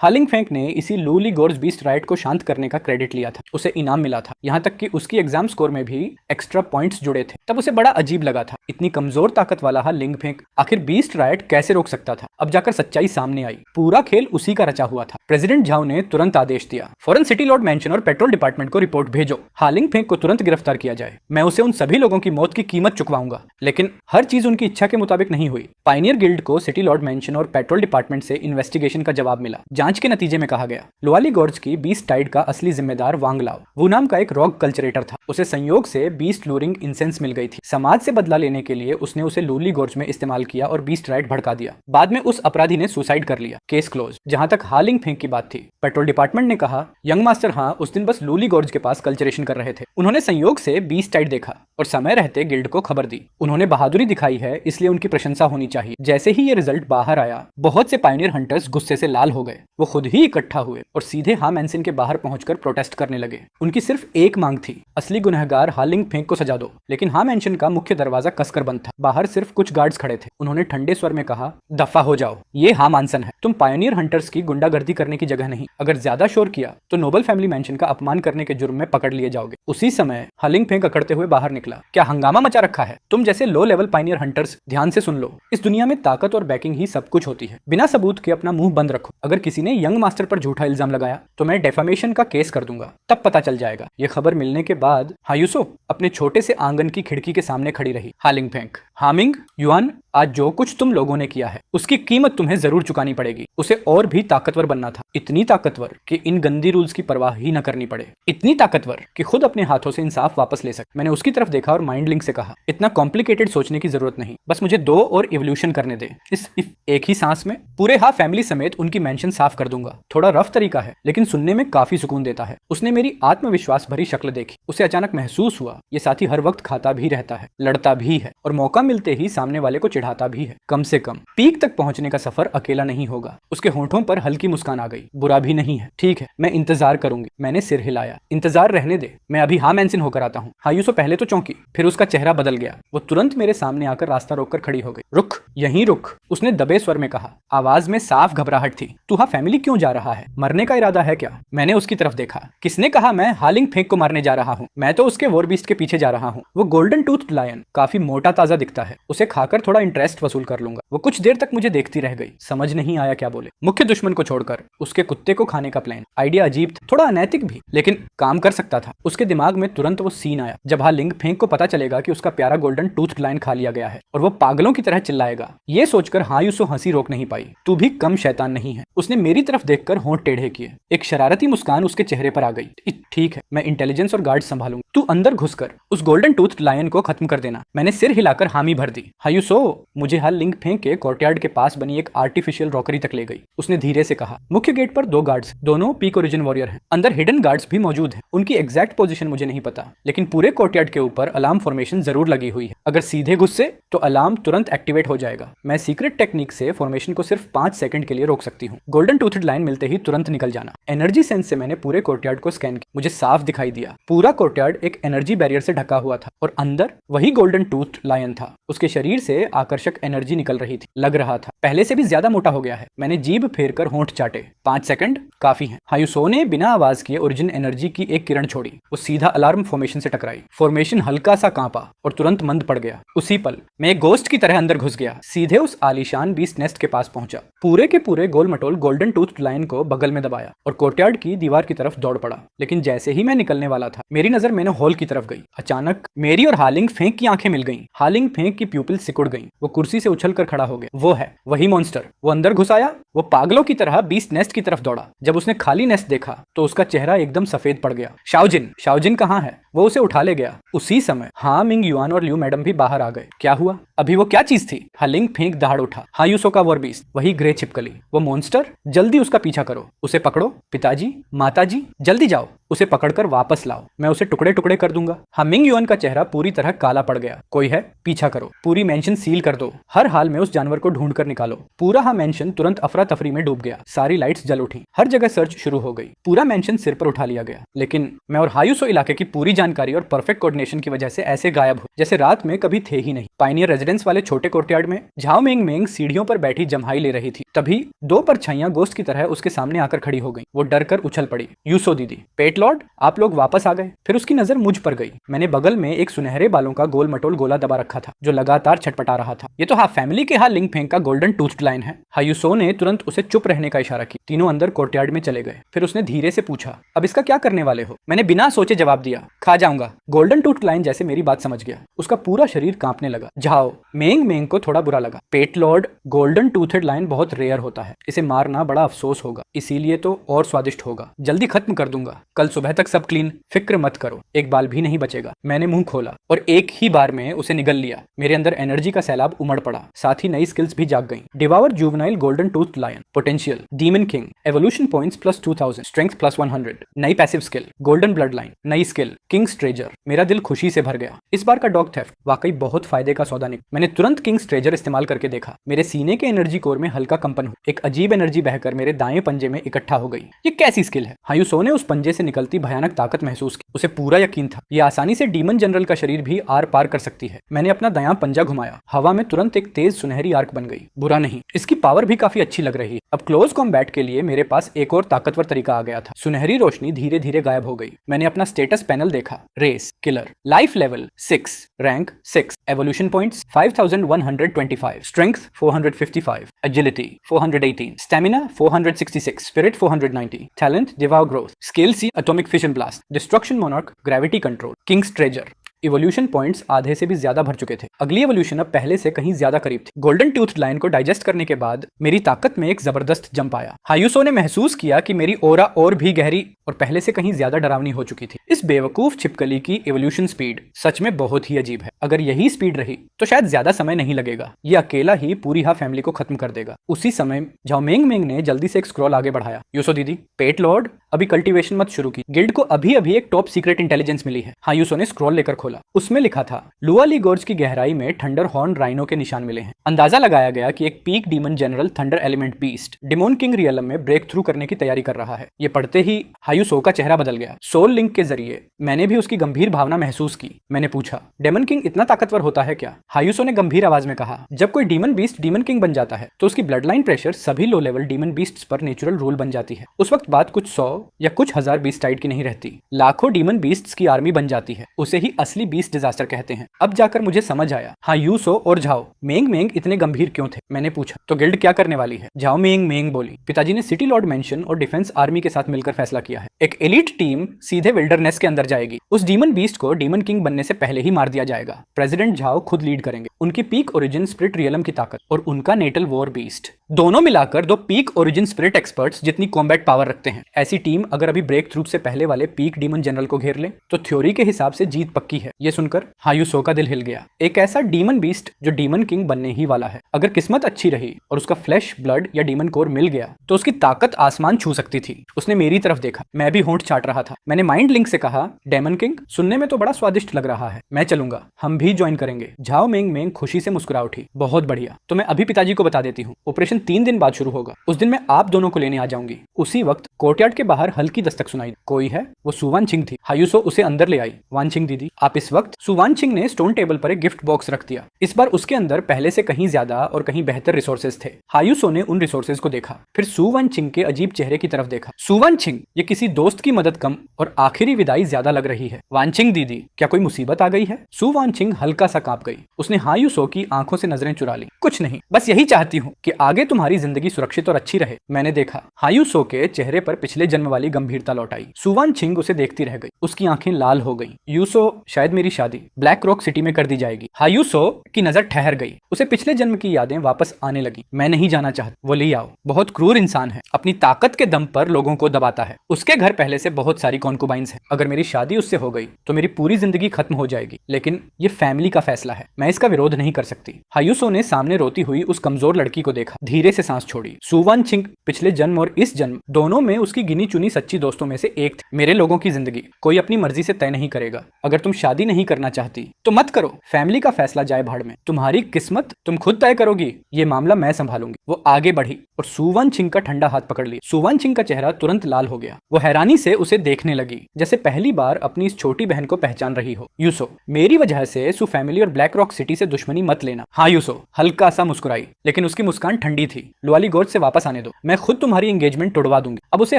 हालिंग फेंक ने इसी लूली गोर्ज बीस्ट राइट को शांत करने का क्रेडिट लिया था। उसे इनाम मिला था, यहाँ तक कि उसकी एग्जाम स्कोर में भी एक्स्ट्रा पॉइंट्स जुड़े थे। तब उसे बड़ा अजीब लगा था, इतनी कमजोर ताकत वाला हालिंग फेंक आखिर बीस्ट राइट कैसे रोक सकता था। अब जाकर सच्चाई सामने आई। पूरा खेल उसी का रचा हुआ था। प्रेसिडेंट झाओ ने तुरंत आदेश दिया, फौरन सिटी लॉर्ड मैंशन और पेट्रोल डिपार्टमेंट को रिपोर्ट भेजो। हालिंग फेंक को तुरंत गिरफ्तार किया जाए। मैं उसे उन सभी लोगों की मौत की कीमत चुकवाऊंगा। लेकिन हर चीज उनकी इच्छा के मुताबिक नहीं हुई। पायनियर गिल्ड को सिटी लॉर्ड मैंशन और पेट्रोल डिपार्टमेंट से इन्वेस्टिगेशन का जवाब मिला। जांच के नतीजे में कहा गया लोअली गोर्ज की बीस्ट टाइड का असली जिम्मेदार वांग लाओ। वो नाम का एक रॉक कल्चरेटर था। उसे संयोग से बीस्ट लूरिंग इंसेंस मिल गई थी। समाज से बदला लेने के लिए उसने उसे लूली गोर्ज में इस्तेमाल किया और बीस्ट राइट भड़का दिया। बाद में उस अपराधी ने सुसाइड कर लिया। Case close. जहां तक हालिंग फेंक की बात थी, पेट्रोल डिपार्टमेंट ने कहा यंग मास्टर हाँ उस दिन बस लूली गोर्ज के पास कल्चरेशन कर रहे थे। उन्होंने संयोग से बीस्ट टाइड देखा और समय रहते गिल्ड को खबर दी। उन्होंने बहादुरी दिखाई है, इसलिए उनकी प्रशंसा होनी चाहिए। जैसे ही ये रिजल्ट बाहर आया, बहुत से पायनियर हंटर्स गुस्से से लाल हो गए। वो खुद ही इकट्ठा हुए और सीधे हाँ मैंसन के बाहर पहुंचकर प्रोटेस्ट करने लगे। उनकी सिर्फ एक मांग थी, असली गुनहगार हालिंग फेंक को सजा दो। लेकिन हाँ मैंशन का मुख्य दरवाजा कसकर बंद था। बाहर सिर्फ कुछ गार्ड्स खड़े थे। उन्होंने ठंडे स्वर में कहा, दफा हो जाओ, ये हाँ मानसन है। तुम पायनियर हंटर्स की गुंडागर्दी करने की जगह नहीं। अगर ज्यादा शोर किया तो नोबल फैमिली मैंशन का अपमान करने के जुर्म में पकड़ लिए जाओगे। उसी समय हालिंग फेंक अकड़ते हुए बाहर निकला। क्या हंगामा मचा रखा है? तुम जैसे लो लेवल पायनियर हंटर्स ध्यान से सुन लो, इस दुनिया में ताकत और बैकिंग ही सब कुछ होती है। बिना सबूत के अपना मुंह बंद रखो। अगर किसी ने यंग मास्टर पर झूठा इल्जाम लगाया तो मैं डेफामेशन का केस कर दूंगा, तब पता चल जाएगा। ये खबर मिलने के बाद हायूसो अपने छोटे से आंगन की खिड़की के सामने खड़ी रही। हालिंग फेंक, हामिंग युआन, आज जो कुछ तुम लोगों ने किया है उसकी कीमत तुम्हें जरूर चुकानी पड़ेगी। उसे और भी ताकतवर बनना था, इतनी ताकतवर कि इन गंदी रूल्स की परवाह ही न करनी पड़े, इतनी ताकतवर कि खुद अपने हाथों से इंसाफ वापस ले सके। मैंने उसकी तरफ देखा और माइंड लिंक से कहा, इतना कॉम्प्लिकेटेड सोचने की जरूरत नहीं, बस मुझे 2 और इवोल्यूशन करने दे। इस एक ही सांस में पूरे हाफ फैमिली समेत उनकी मेंशन साफ कर दूंगा। थोड़ा रफ तरीका है लेकिन सुनने में काफी सुकून देता है। उसने मेरी आत्मविश्वास भरी शक्ल देखी। उसे अचानक महसूस हुआ ये साथी हर वक्त खाता भी रहता है, लड़ता भी है और मौका मिलते ही सामने वाले को चिढ़ाता भी है। कम से कम पीक तक पहुंचने का सफर अकेला नहीं होगा। उसके होंठों पर हल्की मुस्कान आ गई। बुरा भी नहीं है, ठीक है, मैं इंतजार करूंगी। मैंने सिर हिलाया। इंतजार रहने दे, मैं अभी हाँ मैंसन होकर आता हूँ। हायूसो पहले तो चौंकी, फिर उसका चेहरा बदल गया। वो तुरंत मेरे सामने आकर रास्ता रोककर खड़ी हो गई। रुक, यहीं रुक, उसने दबे स्वर में कहा। आवाज में साफ घबराहट थी। तू हाँ फैमिली क्यों जा रहा है? मरने का इरादा है क्या? मैंने उसकी तरफ देखा। किसने कहा मैं हालिंग फेंक को मारने जा रहा हूँ? मैं तो उसके वॉर बीस्ट के पीछे जा रहा हूँ। वो गोल्डन टूथ लायन काफी मोटा ताजा दिखता है, उसे खाकर थोड़ा इंटरेस्ट वसूल कर लूंगा। वो कुछ देर तक मुझे देखती रह गई। समझ नहीं आया क्या बोले। मुख्य दुश्मन को छोड़कर उसके कुत्ते को खाने का प्लान, आइडिया अजीब था, थोड़ा अनैतिक भी, लेकिन काम कर सकता था। उसके दिमाग में तुरंत वो सीन आया जब हालिंग फेंक को पता चलेगा कि उसका प्यारा गोल्डन टूथ लायन खा लिया गया है और वो पागलों की तरह चिल्लाएगा। ये सोचकर हायूसो हंसी रोक नहीं पाई। तू भी कम शैतान नहीं है। उसने मेरी तरफ देखकर होंठ टेढ़े किए। एक शरारती मुस्कान उसके चेहरे पर आ गई। ठीक है, मैं इंटेलिजेंस और गार्ड संभालूंगा। तू अंदर घुसकर उस गोल्डन टूथ लायन को खत्म कर देना। मैंने सिर हिलाकर हामी भर दी। हायूसो मुझे हालिंग फेंक के कोर्टयार्ड के पास बनी एक आर्टिफिशियल रॉकरी तक ले गई। उसने धीरे से कहा, मुख्य गेट पर 2 गार्ड्स, दोनों पीक ओरिजिन वॉरियर हैं। अंदर हिडन गार्ड्स भी मौजूद हैं। उनकी एग्जैक्ट पोजीशन मुझे नहीं पता, लेकिन पूरे कोर्टयार्ड के ऊपर अलार्म फॉर्मेशन जरूर लगी हुई है। अगर सीधे घुसे तो अलार्म तुरंत एक्टिवेट हो जाएगा। मैं सीक्रेट टेक्निक से फॉर्मेशन को सिर्फ 5 सेकंड के लिए रोक सकती हूँ। गोल्डन टूथड लाइन मिलते ही तुरंत निकल जाना। एनर्जी सेंस से मैंने पूरे कोर्टयार्ड को स्कैन किया। मुझे साफ दिखाई दिया पूरा कोर्टयार्ड एक एनर्जी बैरियर से ढका हुआ था और अंदर वही गोल्डन टूथ लायन था। उसके शरीर से आकर्षक एनर्जी निकल रही थी। लग रहा था पहले से भी ज्यादा मोटा हो गया है। मैंने जीभ फेर कर होंठ चाटे। 5 सेकंड काफी है। हायुसो ने बिना आवाज किए ओरिजिन एनर्जी की एक किरण छोड़ी। वो सीधा अलार्म फॉर्मेशन से टकराई। फॉर्मेशन हल्का सा कांपा और तुरंत मंद पड़ गया। उसी पल मैं एक गोस्ट की तरह अंदर घुस गया, सीधे उस आलीशान बीस्ट नेस्ट के पास पहुंचा। पूरे के पूरे गोल मटोल गोल्डन टूथ लायन को बगल में दबाया और कोर्टयार्ड की दीवार की तरफ दौड़ पड़ा। लेकिन जैसे ही मैं निकलने वाला था, मेरी नजर मैंने हॉल की तरफ गई। अचानक मेरी और हालिंग फेंक की आंखें मिल गईं। हालिंग फेंक की प्यूपिल सिकुड़ गईं। वो कुर्सी से उछलकर खड़ा हो गया। वो है वही मॉन्स्टर। वो अंदर घुस आया। वो पागलों की तरह बीस्ट नेस्ट की तरफ दौड़ा। जब उसने खाली नेस्ट देखा तो उसका चेहरा एकदम सफेद पड़ गया। शाओजिन कहाँ है? वो उसे उठा ले गया। उसी समय हाँ मिंग युआन और ल्यू मैडम भी बाहर आ गए। क्या हुआ? अभी वो क्या चीज थी? हालिंग फेंक दहाड़ उठा। हायुसो का वॉर बीस्ट, वही ग्रे छिपकली, वो मॉन्स्टर। जल्दी उसका पीछा करो, उसे पकड़ो। पिताजी, माताजी, जल्दी जाओ, उसे पकड़कर वापस लाओ। मैं उसे टुकड़े टुकड़े कर दूंगा। मिंग युआन का चेहरा पूरी तरह काला पड़ गया। कोई है? पीछा करो। पूरी मेंशन सील कर दो। हर हाल में उस जानवर को ढूंढ कर निकालो। पूरा मेंशन तुरंत अफरा तफरी में डूब गया। सारी लाइट्स जल उठी। हर जगह सर्च शुरू हो गई। पूरा मेंशन सिर पर उठा लिया गया। लेकिन मैं और हायुसो इलाके की पूरी जानकारी और परफेक्ट कोऑर्डिनेशन की वजह से ऐसे गायब हो जैसे रात में कभी थे ही नहीं। पायनियर रेजिडेंस वाले छोटे कोर्टयार्ड में झाओ मिंग मिंग सीढ़ियों पर बैठी जम्हाई ले रही थी। तभी 2 परछाइयां गोस्ट की तरह उसके सामने आकर खड़ी हो गई। वो डर कर उछल पड़ी। यूसो दीदी, पेट लॉर्ड, आप लोग वापस आ गए। फिर उसकी नजर मुझ पर गई। मैंने बगल में एक सुनहरे बालों का गोल मटोल गोला दबा रखा था जो लगातार छटपटा रहा था। ये तो हाफ फैमिली के लिंग फेंक का गोल्डन टूथ लाइन है। हायुसो ने तुरंत उसे चुप रहने का इशारा किया। तीनों अंदर कोर्टयार्ड में चले गए। फिर उसने धीरे से पूछा, अब इसका क्या करने वाले हो? मैंने बिना सोचे जवाब दिया, खा जाऊंगा। गोल्डन टूथ लाइन जैसे मेरी बात समझ गया। उसका पूरा शरीर कांपने लगा। झाओ मेंग मेंग को थोड़ा बुरा लगा। पेट लॉर्ड, गोल्डन टूथेड लाइन बहुत रेयर होता है। इसे मारना बड़ा अफसोस होगा, इसीलिए तो और स्वादिष्ट होगा। जल्दी खत्म कर दूंगा। कल सुबह तक सब क्लीन। फिक्र मत करो, एक बाल भी नहीं बचेगा। मैंने मुंह खोला और एक ही बार में उसे निगल लिया। मेरे अंदर एनर्जी का सैलाब उमड़ पड़ा। साथ ही नई स्किल्स भी जाग गईं। Devour juvenile golden tooth lion, potential demon king, evolution points plus 2000, strength plus 100, नई passive skill golden blood line, नई स्किल किंग्स ट्रेजर। मेरा दिल खुशी से भर गया। इस बार का डॉग थेफ्ट वाकई बहुत फायदे का सौदा निकला। मैंने तुरंत किंग्स ट्रेजर इस्तेमाल करके देखा। मेरे सीने के एनर्जी कोर में हल्का कंपन हुआ। एक अजीब एनर्जी बहकर मेरे दाएं पंजे में इकट्ठा हो गई। ये कैसी स्किल है? हायुसो ने उस पंजे से निकलती भयानक ताकत महसूस की। उसे पूरा यकीन था ये आसानी से डीमन जनरल का शरीर भी आर पार कर सकती है। मैंने अपना दायां पंजा घुमाया। हवा में तुरंत एक तेज सुनहरी आर्क बन गई। बुरा नहीं, इसकी पावर भी काफी अच्छी लग रही है। अब क्लोज कॉम्बैट के लिए मेरे पास एक और ताकतवर तरीका आ गया था। सुनहरी रोशनी धीरे धीरे गायब हो गई। मैंने अपना स्टेटस पैनल देखा। Race killer, life level 6, rank 6, evolution points 5125, strength 455, agility 418, stamina 466, spirit 490, talent devour growth, skill सी atomic fission blast, destruction monarch, gravity control, king's treasure. Evolution points आधे से भी ज्यादा भर चुके थे। अगली इवोल्यूशन अब पहले से कहीं ज्यादा करीब थी। गोल्डन टूथ लाइन को डाइजेस्ट करने के बाद मेरी ताकत में एक जबरदस्त जंप आया। हायुसो ने महसूस किया कि मेरी ओरा और भी गहरी और पहले से कहीं ज्यादा डरावनी हो चुकी थी। इस बेवकूफ छिपकली की इवोल्यूशन स्पीड सच में बहुत ही अजीब है। अगर यही स्पीड रही तो शायद ज्यादा समय नहीं लगेगा। ये अकेला ही पूरी हा फैमिली को खत्म कर देगा। उसी समय झाओ मेंग मेंग ने जल्दी से एक स्क्रॉल आगे बढ़ाया। यूसो दीदी, पेट लॉर्ड, अभी कल्टीवेशन मत शुरू की। गिल्ड को अभी अभी एक टॉप सीक्रेट इंटेलिजेंस मिली है। हायुसो ने स्क्रॉल लेकर खोला। उसमें लिखा था, लुआली गोर्ज की गहराई में थंडर हॉर्न राइनो के निशान मिले हैं। अंदाजा लगाया गया कि एक peak demon general thunder element beast demon king realm में ब्रेक थ्रू करने की तैयारी कर रहा है। ये पढ़ते ही हायुसो का चेहरा बदल गया। सोल लिंक के जरिए मैंने भी उसकी गंभीर भावना महसूस की। मैंने पूछा, डेमन किंग इतना ताकतवर होता है क्या? हायुसो ने गंभीर आवाज में कहा, जब कोई डीमन बीस्ट डीमन किंग बन जाता है तो उसकी ब्लड लाइन प्रेशर सभी लो लेवल डीमन बीस्ट्स पर नेचुरल रूल बन जाती है। उस वक्त बात कुछ 100 या कुछ 1000 बीस्ट टाइड की नहीं रहती, लाखों डीमन बीस्ट्स की आर्मी बन जाती है। उसे ही असली बीस्ट डिजास्टर कहते हैं। अब जाकर मुझे समझ आया हायुसो और झाओ मेंग मेंग इतने गंभीर क्यों थे। मैंने पूछा, तो गिल्ड क्या करने वाली है? झाओ मेंग मेंग बोली, पिताजी ने सिटी लॉर्ड मेंशन और डिफेंस आर्मी के साथ मिलकर फैसला किया है। एक एलीट टीम सीधे विल्डरनेस के अंदर जाएगी। उस डीमन बीस्ट को डीमन किंग बनने से पहले ही मार दिया जाएगा। प्रेसिडेंट झाओ खुद लीड करेंगे। उनकी पीक ओरिजिन स्पिरिट रियलम की ताकत और उनका नेटल वॉर बीस्ट दोनों मिलाकर 2 पीक ओरिजिन स्पिरिट एक्सपर्ट्स जितनी कॉम्बैट पावर रखते हैं। ऐसी टीम अगर अभी ब्रेक थ्रू से पहले वाले पीक डीमन जनरल को घेर ले तो थ्योरी के हिसाब से जीत पक्की है। ये सुनकर हायुसो का दिल हिल गया। एक ऐसा डीमन बीस्ट जो डीमन किंग बनने ही वाला है। अगर किस्मत अच्छी रही और उसका फ्लैश ब्लड या डीमन कोर मिल गया तो उसकी ताकत आसमान छू सकती थी। उसने मेरी तरफ देखा। मैं भी होंठ चाट रहा था। मैंने माइंड लिंक से कहा, डेमन किंग सुनने में तो बड़ा स्वादिष्ट लग रहा है, मैं चलूंगा, हम भी ज्वाइन करेंगे। झाओ मेंग मेंग खुशी से मुस्कुरा उठी। बहुत बढ़िया, तो मैं अभी पिताजी को बता देती हूँ। ऑपरेशन 3 दिन बाद शुरू होगा। उस दिन मैं आप दोनों को लेने आ जाऊंगी। उसी वक्त कोर्टयार्ड के बाहर हल्की दस्तक सुनाई। कोई है? वो सु वानचिंग थी। हायुसो उसे अंदर ले आई। वानचिंग दीदी, आप आप इस वक्त सुवानचिंग ने स्टोन टेबल पर एक गिफ्ट बॉक्स रख दिया। इस बार उसके अंदर पहले से कहीं ज्यादा और कहीं बेहतर रिसोर्सेज थे। हायुसो ने उन रिसोर्सेज को देखा, फिर सुवानचिंग के अजीब चेहरे की तरफ देखा। सुवानचिंग, ये किसी दोस्त की मदद कम और आखिरी विदाई ज्यादा लग रही है। वानचिंग दीदी, क्या कोई मुसीबत आ गई है? सुवानचिंग हल्का सा कांप गई। उसने हायुसो की आंखों से नजरें चुरा ली। कुछ नहीं, बस यही चाहती हूँ कि आगे तुम्हारी जिंदगी सुरक्षित और अच्छी रहे। मैंने देखा। हायुसो के चेहरे पर पिछले जन्म वाली गंभीरता लौट आई। सुवानचिंग उसे देखती रह गई। उसकी आंखें लाल हो गई। यूसो, शायद मेरी शादी ब्लैक रॉक सिटी में कर दी जाएगी। हायुसो की नजर ठहर गई। उसे पिछले जन्म की यादें वापस आने लगी। मैं नहीं जाना चाहती। वो ले आओ। बहुत क्रूर इंसान है, अपनी ताकत के दम पर लोगों को दबाता है। उसके घर पहले से बहुत सारी कॉन्कुबाइंस हैं। अगर मेरी शादी उससे हो गई तो मेरी पूरी जिंदगी खत्म हो जाएगी। लेकिन ये फैमिली का फैसला है, मैं इसका विरोध नहीं कर सकती। हायुसो ने सामने रोती हुई उस कमजोर लड़की को देखा, धीरे से सांस छोड़ी। सुवानचिंग पिछले जन्म और इस जन्म दोनों में उसकी गिनी चुनी सच्ची दोस्तों में से एक थी। मेरे लोगों की जिंदगी कोई अपनी मर्जी से तय नहीं करेगा। अगर तुम शादी नहीं करना चाहती तो मत करो। फैमिली का फैसला जाए भाड़ में। तुम्हारी किस्मत तुम खुद तय करोगी। ये मामला मैं संभालूंगी। वो आगे बढ़ी और सुवानचिंग का ठंडा हाथ पकड़ लिया। सुवानचिंग का चेहरा तुरंत लाल हो गया। वो हैरानी से उसे देखने लगी, जैसे पहली बार अपनी इस छोटी बहन को पहचान रही हो। यूसो, मेरी वजह से सु फैमिली और ब्लैक रॉक सिटी से दुश्मनी मत लेना। हाँ यूसो हल्का सा मुस्कुराई, लेकिन उसकी मुस्कान ठंडी थी। लुआली गोर्ज से वापस आने दो, मैं खुद तुम्हारी एंगेजमेंट तोड़वा दूंगी। अब उसे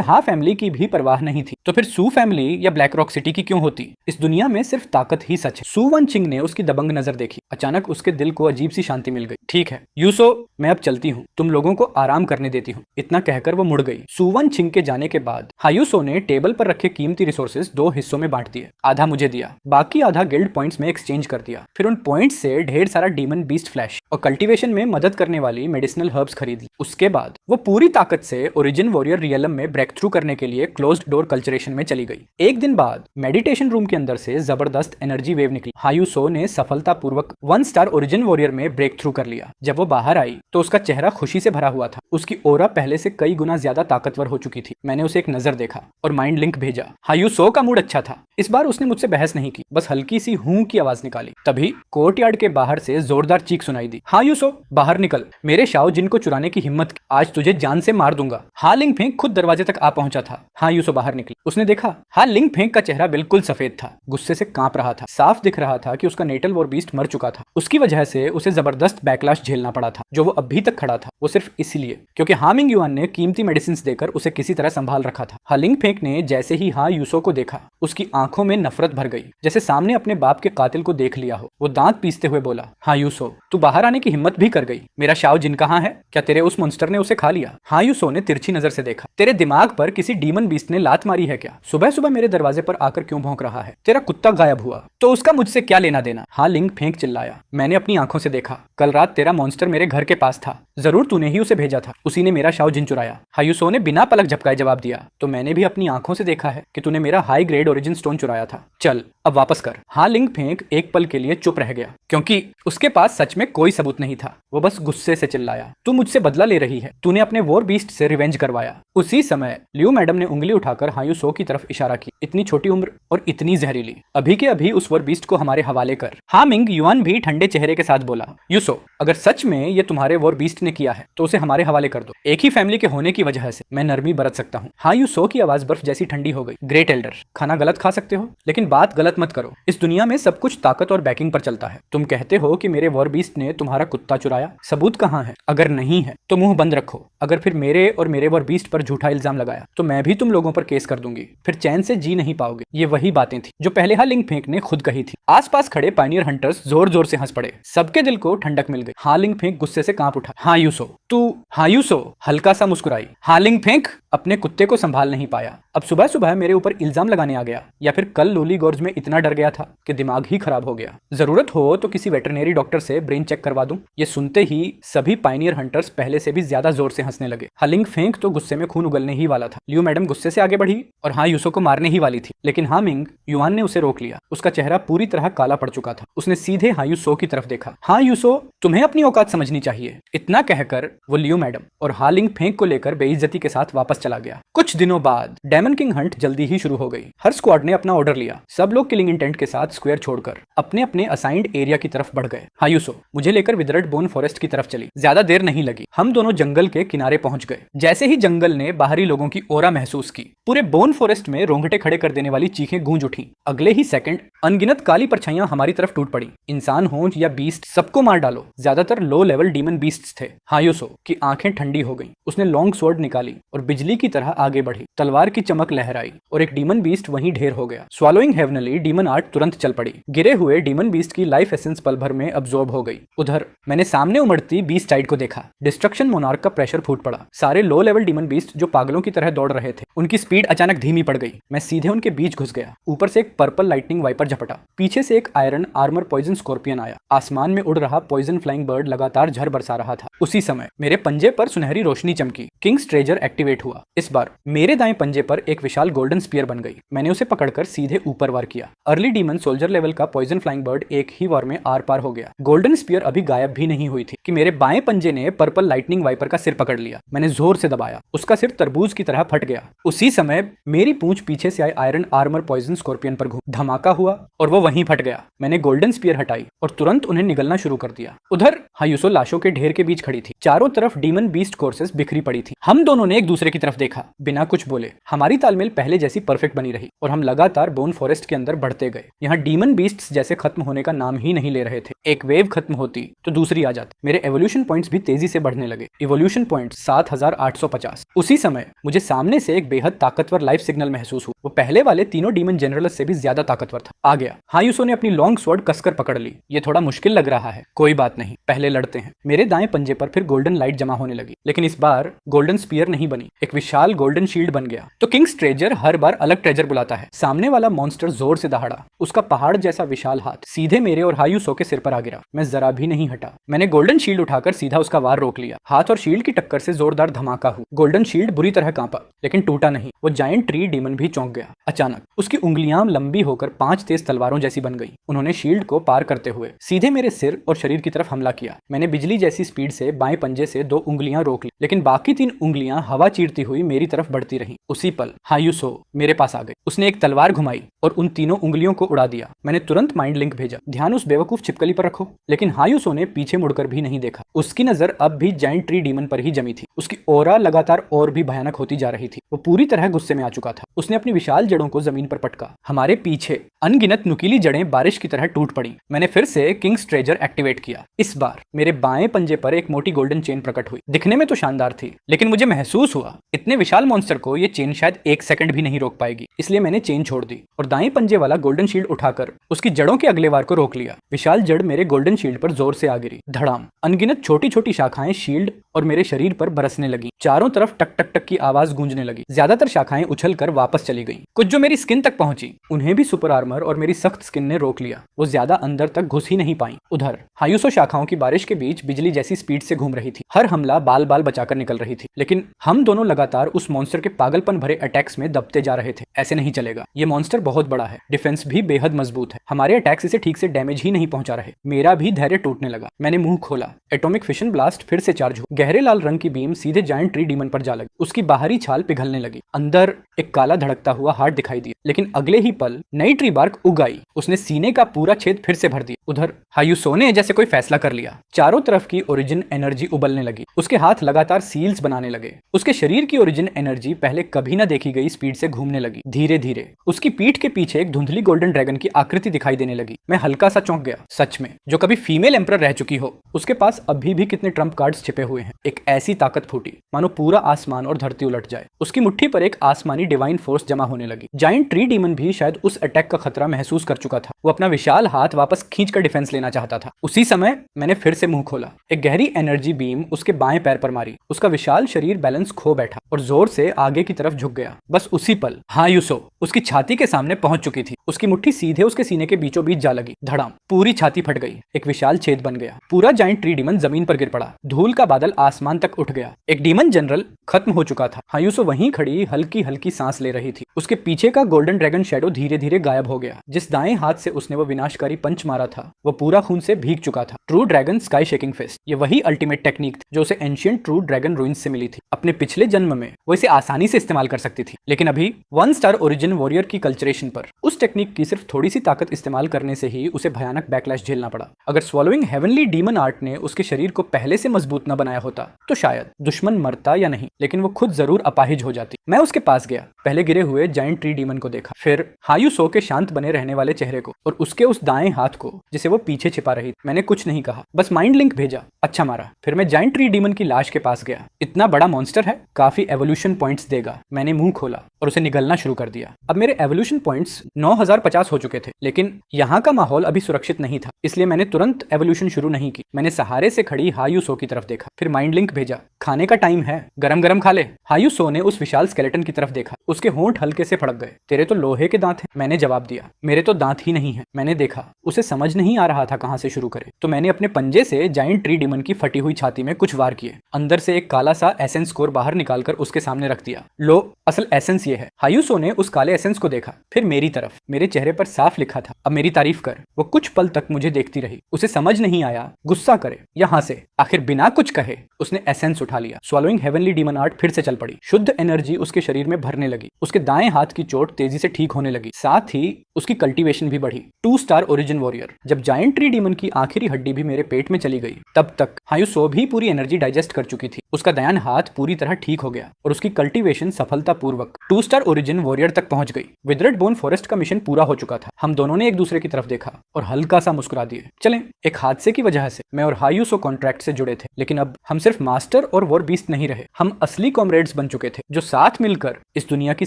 हाँ फैमिली की भी परवाह नहीं थी। तो फिर सु फैमिली या ब्लैक रॉक सिटी की क्यों होती? इस दुनिया में सिर्फ ताकत ही सच है। सुवानचिंग ने उसकी दबंग नजर देखी। अचानक उसके दिल को अजीब सी शांति मिल गई। ठीक है यूसो, मैं अब चलती हूँ, तुम लोगों को आराम करने देती हूँ। इतना कहकर वो मुड़ गई। सुवानचिंग के जाने के बाद हायुसो ने टेबल पर रखे कीमती रिसोर्सेज दो हिस्सों में बांट दिए। आधा मुझे दिया, बाकी आधा गिल्ड पॉइंट्स में एक्सचेंज कर दिया। फिर उन पॉइंट्स से ढेर सारा डीमन बीस्ट फ्लैश और कल्टीवेशन में मदद करने वाली मेडिसिनल हर्ब्स खरीद ली। उसके बाद वो पूरी ताकत से ओरिजिन वॉरियर रियलम में ब्रेक थ्रू करने के लिए क्लोज्ड डोर कल्चरेशन में चली गई। एक दिन बाद मेडिटेशन रूम के अंदर से जबरदस्त एनर्जी वेव निकली। हायुसो ने सफलतापूर्वक 1 स्टार ओरिजिन वॉरियर में ब्रेक थ्रू कर लिया। जब वो बाहर आई तो उसका चेहरा खुशी से भरा हुआ था। उसकी ओरा पहले से कई गुना ज्यादा ताकतवर हो चुकी थी। मैंने उसे एक नजर देखा और माइंड लिंक भेजा। हायुसो का मूड अच्छा था। इस बार उसने मुझसे बहस नहीं की, बस हल्की सी हूं की आवाज निकाली। तभी कोर्टयार्ड के बाहर से जोरदार चीख सुनाई दी। हायुसो, बाहर निकल, मेरे शाओ जिन को चुराने की हिम्मत की, आज तुझे जान से मार दूंगा। हा लिंगफेंग खुद दरवाजे तक आ पहुंचा था। हायुसो बाहर निकली। उसने देखा हा लिंगफेंग का चेहरा बिल्कुल सफेद था, गुस्से से कांप रहा था। साफ दिख रहा था कि उसका नेटल वॉर बीस्ट मर चुका था। उसकी वजह से उसे जबरदस्त बैकलैश झेलना पड़ा था। जो वो अभी तक खड़ा था वो सिर्फ इसलिए क्योंकि हा मिंग युआन ने कीमती मेडिसिन देकर उसे किसी तरह संभाल रखा था। हा लिंगफेंग ने जैसे ही हा यूसो को देखा, उसकी आंखों में नफरत भर गई, जैसे सामने अपने बाप के कातिल को देख लिया हो। वो दांत पीसते हुए बोला, हाँ यूसो, तू बाहर आने की हिम्मत भी कर गई। मेरा शाओ जिन कहाँ है? क्या तेरे उस मॉन्स्टर ने उसे खा लिया? हाँ यूसो ने तिरछी नजर से देखा। तेरे दिमाग पर किसी डीमन बीस्ट ने लात मारी है क्या? सुबह सुबह मेरे दरवाजे पर आकर क्यों भौंक रहा है? तेरा कुत्ता गायब हुआ तो उसका मुझसे क्या लेना देना? हाँ लिंगफेंग चिल्लाया। मैंने अपनी आंखों से देखा, कल रात तेरा मॉन्स्टर मेरे घर के पास था। जरूर तूने ही उसे भेजा था। उसी ने मेरा शाओ जिन चुराया। हायुसो ने बिना पलक झपकाए जवाब दिया। तो मैंने भी अपनी आंखों से देखा है कि तूने मेरा हाई ग्रेड ओरिजिन स्टोन चुराया था। चल अब वापस कर। हाँ लिंगफेंग एक पल के लिए चुप रह गया, क्योंकि उसके पास सच में कोई सबूत नहीं था। वो बस गुस्से से चिल्लाया, तू मुझसे बदला ले रही है। तूने अपने वॉर बीस्ट से रिवेंज करवाया। उसी समय लियू मैडम ने उंगली उठाकर हायुसो की तरफ इशारा की। इतनी छोटी उम्र और इतनी जहरीली, अभी के अभी उस वॉर बीस्ट को हमारे हवाले कर। हा मिंग युआन भी ठंडे चेहरे के साथ बोला, यूसो, अगर सच में ये तुम्हारे वॉर बीस्ट ने किया है तो उसे हमारे हवाले कर दो। एक ही फैमिली के होने की वजह से मैं नरमी बरत सकता हूँ। हाँ यूसो की आवाज बर्फ जैसी ठंडी हो गई। ग्रेट एल्डर, खाना गलत खा सकते हो लेकिन बात गलत मत करो। इस दुनिया में सब कुछ ताकत और बैकिंग पर चलता है। तुम कहते हो कि मेरे वॉर बीस्ट ने तुम्हारा कुत्ता चुराया, सबूत कहाँ है? अगर नहीं है तो मुंह बंद रखो। अगर फिर मेरे और मेरे वॉर बीस्ट पर झूठा इल्जाम लगाया तो मैं भी तुम लोगों पर केस कर दूंगी। फिर चैन से जी नहीं पाओगे। ये वही बातें थी जो पहले लिंगफेंग ने खुद कही थी। आसपास खड़े पायनियर हंटर्स जोर जोर से हंस पड़े। सबके दिल को ठंडक मिल गई। हाँ लिंगफेंग गुस्से से कांप उठा। हाँ यूसो, तू? हाँ यूसो हल्का सा मुस्कुराई। हाँ लिंगफेंग अपने कुत्ते को संभाल नहीं पाया, अब सुबह सुबह मेरे ऊपर इल्जाम लगाने आ गया, या फिर कल लूली गोर्ज में इतना डर गया था कि दिमाग ही खराब हो गया। जरूरत हो तो किसी वेटरनरी डॉक्टर से ब्रेन चेक करवा दूं। ये सुनते ही सभी पायनियर हंटर्स पहले से भी ज्यादा जोर से हंसने लगे। हाँ लिंगफेंग तो गुस्से में खून उगलने ही वाला था। लियू मैडम गुस्से से आगे बढ़ी और हाँ यूसो को मारने ही वाली थी, लेकिन हाँ मिंग युआन ने उसे रोक लिया। उसका चेहरा पूरी तरह काला पड़ चुका था। उसने सीधे हाँ यूसो की तरफ देखा। हाँ यूसो, तुम्हें अपनी औकात समझनी चाहिए। इतना कहकर वो लियू मैडम और हाँ लिंगफेंग को लेकर बेइज्जती के साथ वापस वापस चला गया। कुछ दिनों बाद डेमन किंग हंट जल्दी ही शुरू हो गई। हर स्क्वाड ने अपना ऑर्डर लिया। सब लोग किलिंग इंटेंट के साथ स्क्वायर छोड़कर अपने अपने असाइंड एरिया की तरफ बढ़ गए। हायुसो मुझे लेकर विदर्ड बोन फॉरेस्ट की तरफ चली। ज्यादा देर नहीं लगी, हम दोनों जंगल के किनारे पहुंच गए। जैसे ही जंगल ने बाहरी लोगों की ओरा महसूस की, पूरे बोन फॉरेस्ट में रोंगटे खड़े कर देने वाली चीखें गूंज उठी। अगले ही सेकंड अनगिनत काली परछाइयां हमारी तरफ टूट पड़ी। इंसान हो या बीस्ट, सबको मार डालो। ज्यादातर लो लेवल डीमन बीस्ट्स थे। हायुसो की आंखें ठंडी हो गईं। उसने लॉन्ग स्वॉर्ड निकाली और बिजली की तरह आगे बढ़ी। तलवार की चमक लहराई और एक डीमन बीस्ट वहीं ढेर हो गया। स्वॉलोइंग हेवनली डीमन आर्ट तुरंत चल पड़ी। गिरे हुए डीमन बीस्ट की लाइफ एसेंस पल भर में अब्सॉर्ब हो गई। उधर मैंने सामने उमड़ती बीस्ट टाइड को देखा। डिस्ट्रक्शन मोनार्क का प्रेशर फूट पड़ा। सारे लो लेवल डीमन बीस्ट जो पागलों की तरह दौड़ रहे थे, उनकी स्पीड अचानक धीमी पड़ गई। मैं सीधे उनके बीच घुस गया। ऊपर से एक पर्पल लाइटनिंग वाइपर झपटा। पीछे से एक आयरन आर्मर पॉइजन स्कॉर्पियन आया। आसमान में उड़ रहा पॉइजन फ्लाइंग बर्ड लगातार झर बरसा रहा था। उसी समय मेरे पंजे पर सुनहरी रोशनी चमकी। किंग्स ट्रेजर एक्टिवेट हुआ। इस बार मेरे दाएं पंजे पर एक विशाल गोल्डन स्पीयर बन गई। मैंने उसे पकड़कर सीधे ऊपर वार किया। अर्ली डीमन सोल्जर लेवल का पॉइजन फ्लाइंग बर्ड एक ही वार में आर पार हो गया। गोल्डन स्पीयर अभी गायब भी नहीं हुई थी कि मेरे बाएं पंजे ने पर्पल लाइटनिंग वाइपर का सिर पकड़ लिया। मैंने जोर से दबाया। उसका सिर तरबूज की तरह फट गया। उसी समय मेरी पूंछ पीछे से आए आयरन आर्मर पॉइजन स्कॉर्पियन पर घूम धमाका हुआ और वो वहीं फट गया। मैंने गोल्डन स्पीयर हटाई और तुरंत उन्हें निगलना शुरू कर दिया। उधर हायुसो लाशों के ढेर के बीच खड़ी थी। चारों तरफ डीमन बीस्ट कोर्सेस बिखरी पड़ी थी। हम दोनों ने एक दूसरे की तरफ देखा, बिना कुछ बोले। हमारी तालमेल पहले जैसी परफेक्ट बनी रही और हम लगातार बोन फॉरेस्ट के अंदर बढ़ते गए। यहाँ डीमन बीस्ट्स जैसे खत्म होने का नाम ही नहीं ले रहे थे। एक वेव खत्म होती तो दूसरी आ जाती। मेरे एवोल्यूशन पॉइंट्स भी तेजी से बढ़ने लगे। Evolution point 7850। उसी समय मुझे सामने से एक बेहद ताकतवर लाइफ सिग्नल महसूस हुआ। वो पहले वाले तीनों डीमन जनरल्स से भी ज्यादा ताकतवर था। आ गया। हायुसो ने अपनी लॉन्ग स्वॉर्ड कसकर पकड़ ली। ये थोड़ा मुश्किल लग रहा है। कोई बात नहीं, पहले लड़ते हैं। मेरे दाएं पंजे पर फिर गोल्डन लाइट जमा होने लगी, लेकिन इस बार गोल्डन स्पीयर नहीं बनी, एक विशाल गोल्डन शील्ड बन गया। तो किंग्स ट्रेजर हर बार अलग ट्रेजर बुलाता है। सामने वाला मॉन्स्टर जोर से दहाड़ा। उसका पहाड़ जैसा विशाल हाथ सीधे मेरे और हायुसो के सिर पर आ गिरा। मैं जरा भी नहीं हटा। मैंने गोल्डन शील्ड उठाकर सीधा उसका वार रोक लिया। हाथ और शील्ड की टक्कर से जोरदार धमाका हुआ। गोल्डन शील्ड बुरी तरह कांपा, लेकिन टूटा नहीं। वो जायंट ट्री डीमन भी चौंक गया। अचानक उसकी उंगलियां लंबी होकर 5 तेज तलवारों जैसी बन गई। उन्होंने शील्ड को पार करते हुए सीधे मेरे सिर और शरीर की तरफ हमला किया। मैंने बिजली जैसी स्पीड से बाएं पंजे से 2 उंगलियां रोक ली, लेकिन बाकी 3 उंगलियां हवा चीरती हुई मेरी तरफ बढ़ती रहीं। उसी पल हायुसो मेरे पास आ गई। उसने एक तलवार घुमाई और उन तीनों उंगलियों को उड़ा दिया। मैंने तुरंत माइंड लिंक भेजा, ध्यान उस बेवकूफ छिपकली पर रखो। लेकिन हायुसो ने पीछे मुड़कर भी नहीं देखा। उसकी नजर अब भी जायंट ट्री डीमन पर ही जमी थी। उसकी ओरा लगातार और भी भयानक होती जा रही थी। वो पूरी तरह गुस्से में आ चुका था। उसने अपनी विशाल जड़ों को जमीन पर पटका। हमारे पीछे अनगिनत नुकीली जड़ें बारिश की तरह टूट पड़ी। मैंने फिर से किंग्स ट्रेजर एक्टिवेट किया। इस बार मेरे बाएं पंजे पर एक मोटी गोल्डन चेन प्रकट हुई। दिखने में तो शानदार थी, लेकिन मुझे महसूस हुआ इतने विशाल मॉन्स्टर को ये चेन शायद 1 सेकंड भी नहीं रोक पाएगी। इसलिए मैंने चेन छोड़ दी और दाएं पंजे वाला गोल्डन शील्ड उठाकर उसकी जड़ों के अगले वार को रोक लिया। विशाल जड़ मेरे गोल्डन शील्ड पर जोर से आ गिरी। धड़ाम। अनगिनत छोटी छोटी शाखाएं शील्ड और मेरे शरीर पर बरसने लगी। चारों तरफ टक टक टक की आवाज गूंजने लगी। ज्यादातर शाखाएं उछलकर वापस चली गईं। कुछ जो मेरी स्किन तक पहुंची, उन्हें भी सुपर आर्मर और मेरी सख्त स्किन ने रोक लिया। वो ज्यादा अंदर तक घुस ही नहीं पाई। उधर हायुसो शाखाओं की बारिश के बीच बिजली जैसी स्पीड से घूम रही थी। हर हमला बाल बाल बचाकर निकल रही थी। लेकिन हम दोनों लगातार उस मॉन्स्टर के पागलपन भरे अटैक्स में दबते जा रहे थे। ऐसे नहीं चलेगा। ये मॉन्स्टर बहुत बड़ा है, डिफेंस भी बेहद मजबूत है। हमारे अटैक्स इसे ठीक से डैमेज ही नहीं पहुंचा रहे। मेरा भी धैर्य टूटने लगा। मैंने मुंह खोला। एटॉमिक फिशन ब्लास्ट फिर से चार्ज हुआ। गहरे लाल रंग की बीम सीधे जायंट ट्री डीमन पर जा लगी। उसकी बाहरी छाल पिघलने लगी। अंदर एक काला धड़कता हुआ हार्ट दिखाई दिया, लेकिन अगले ही पल नई ट्री बार्क उग आई। उसने सीने का पूरा छेद फिर से भर दिया। उधर हायुसो ने जैसे कोई फैसला कर लिया। चारों तरफ की ओरिजिन एनर्जी उबलने लगी। उसके हाथ लगातार सील्स बनाने लगे। उसके शरीर की ओरिजिन एनर्जी पहले कभी न देखी गई स्पीड से घूमने लगी। धीरे धीरे उसकी पीठ के पीछे एक धुंधली गोल्डन ड्रैगन की आकृति दिखाई देने लगी। मैं हल्का सा चौंक गया। सच में, जो कभी फीमेल एम्परर रह चुकी हो, उसके पास अभी भी कितने ट्रम्प कार्ड्स छिपे हुए हैं। एक ऐसी ताकत फूटी मानो पूरा आसमान और धरती उलट जाए। उसकी मुट्ठी पर एक आसमानी डिवाइन फोर्स जमा होने लगी। जायंट ट्री डीमन भी शायद उस अटैक का खतरा महसूस कर चुका था। वो अपना विशाल हाथ वापस खींचकर डिफेंस लेना चाहता था। उसी समय मैंने फिर से मुंह खोला। एक गहरी एनर्जी बीम उसके बाएं पैर पर मारी। उसका विशाल शरीर बैलेंस खो बैठा और जोर से आगे की तरफ झुक गया। बस उसी पल हायुसो उसकी छाती के सामने पहुंच चुकी थी। उसकी मुट्ठी सीधे उसके सीने के बीचों बीच जा लगी। धड़ाम। पूरी छाती फट गई। एक विशाल छेद बन गया। पूरा जायंट ट्री डीमन जमीन पर गिर पड़ा। धूल का बादल आसमान तक उठ गया। एक डीमन जनरल खत्म हो चुका था। हायुसो वहीं खड़ी हल्की हल्की सांस ले रही थी। उसके पीछे का गोल्डन ड्रैगन शैडो धीरे धीरे गायब हो गया। जिस दाएं हाथ से उसने वो विनाशकारी पंच मारा था वो पूरा खून से भीग चुका था। True dragon sky shaking fist, ये वही अल्टीमेट टेक्निक थी जो उसे एंशिएंट ट्रू ड्रैगन रूइंस से मिली थी। अपने पिछले जन्म में वो इसे आसानी से इस्तेमाल कर सकती थी, लेकिन अभी 1 स्टार ओरिजिन वॉरियर की कल्चरेशन पर उस टेक्निक की सिर्फ थोड़ी सी ताकत इस्तेमाल करने से ही उसे भयानक बैकलैश झेलना पड़ा। अगर स्वॉलोइंग हेवनली डीमन आर्ट ने उसके शरीर को पहले से मजबूत न बनाया होता तो शायद दुश्मन मरता या नहीं, लेकिन वो खुद जरूर अपाहिज हो जाती। मैं उसके पास गया, पहले गिरे हुए जायंट ट्री डीमन को देखा, फिर हायुसो के शांत बने रहने वाले चेहरे को और उसके उस दाएं हाथ को जिसे वो पीछे छिपा रही थी। मैंने कुछ नहीं कहा, बस माइंड लिंक भेजा, अच्छा मारा। फिर मैं जायंट ट्री डीमन की लाश के पास गया। इतना बड़ा मॉन्स्टर है, काफी एवोल्यूशन पॉइंट्स देगा। मैंने मुंह खोला और उसे निगलना शुरू कर दिया। अब मेरे एवोल्यूशन पॉइंट्स 9050 हो चुके थे, लेकिन यहाँ का माहौल अभी सुरक्षित नहीं था, इसलिए मैंने तुरंत एवोल्यूशन शुरू नहीं की। मैंने सहारे से खड़ी हायुसो की तरफ देखा, फिर माइंड लिंक भेजा, खाने का टाइम है, गरम गरम खा ले। हायुसो ने उस विशाल स्केलेटन की तरफ देखा, उसके होंठ हल्के से फड़क गए। तेरे तो लोहे के दांत हैं। मैंने जवाब दिया, मेरे तो दांत ही नहीं है। मैंने देखा उसे समझ नहीं आ रहा था कहां से शुरू करे, तो मैंने अपने पंजे से जायंट ट्री डीमन की फटी हुई छाती में कुछ वार किए। अंदर से एक काला सा एसेंस कोर बाहर निकालकर उसके सामने रख दिया। लो, असल एसेंस ये है। हायुसो ने उस काले एसेंस को देखा, फिर मेरी तरफ। मेरे चेहरे पर साफ लिखा था, अब मेरी तारीफ कर। वो कुछ पल तक मुझे देखती रही। उसे समझ नहीं आया गुस्सा करे या हंसे। आखिर बिना कुछ कहे उसने एसेंस उठा लिया। स्वॉलोइंग हेवनली डीमन आर्ट फिर से चल पड़ी। शुद्ध एनर्जी उसके शरीर में भरने लगी। उसके दाएं हाथ की चोट तेजी से ठीक होने लगी, साथ ही उसकी कल्टीवेशन भी बढ़ी। 2 स्टार ओरिजिन वॉरियर। जब जायंट ट्री डीमन की आखिरी हड्डी भी मेरे पेट में चली गई, तब तक हायुसो भी पूरी एनर्जी डाइजेस्ट कर चुकी थी। उसका दायां हाथ पूरी तरह ठीक हो गया और उसकी कल्टीवेशन सफलतापूर्वक 2 स्टार ओरिजिन वॉरियर तक पहुंच गई। विदर्ड बोन फॉरेस्ट का मिशन पूरा हो चुका था। हम दोनों ने एक दूसरे की तरफ देखा और हल्का सा मुस्कुरा दिए। चलें, एक हादसे की वजह से मैं और हायुसो कॉन्ट्रैक्ट से जुड़े थे, लेकिन अब हम सिर्फ मास्टर और वॉर बीस्ट नहीं रहे, हम असली कॉमरेड्स बन चुके थे जो साथ मिलकर इस दुनिया की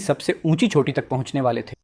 सबसे ऊंची चोटी तक पहुंचने वाले थे।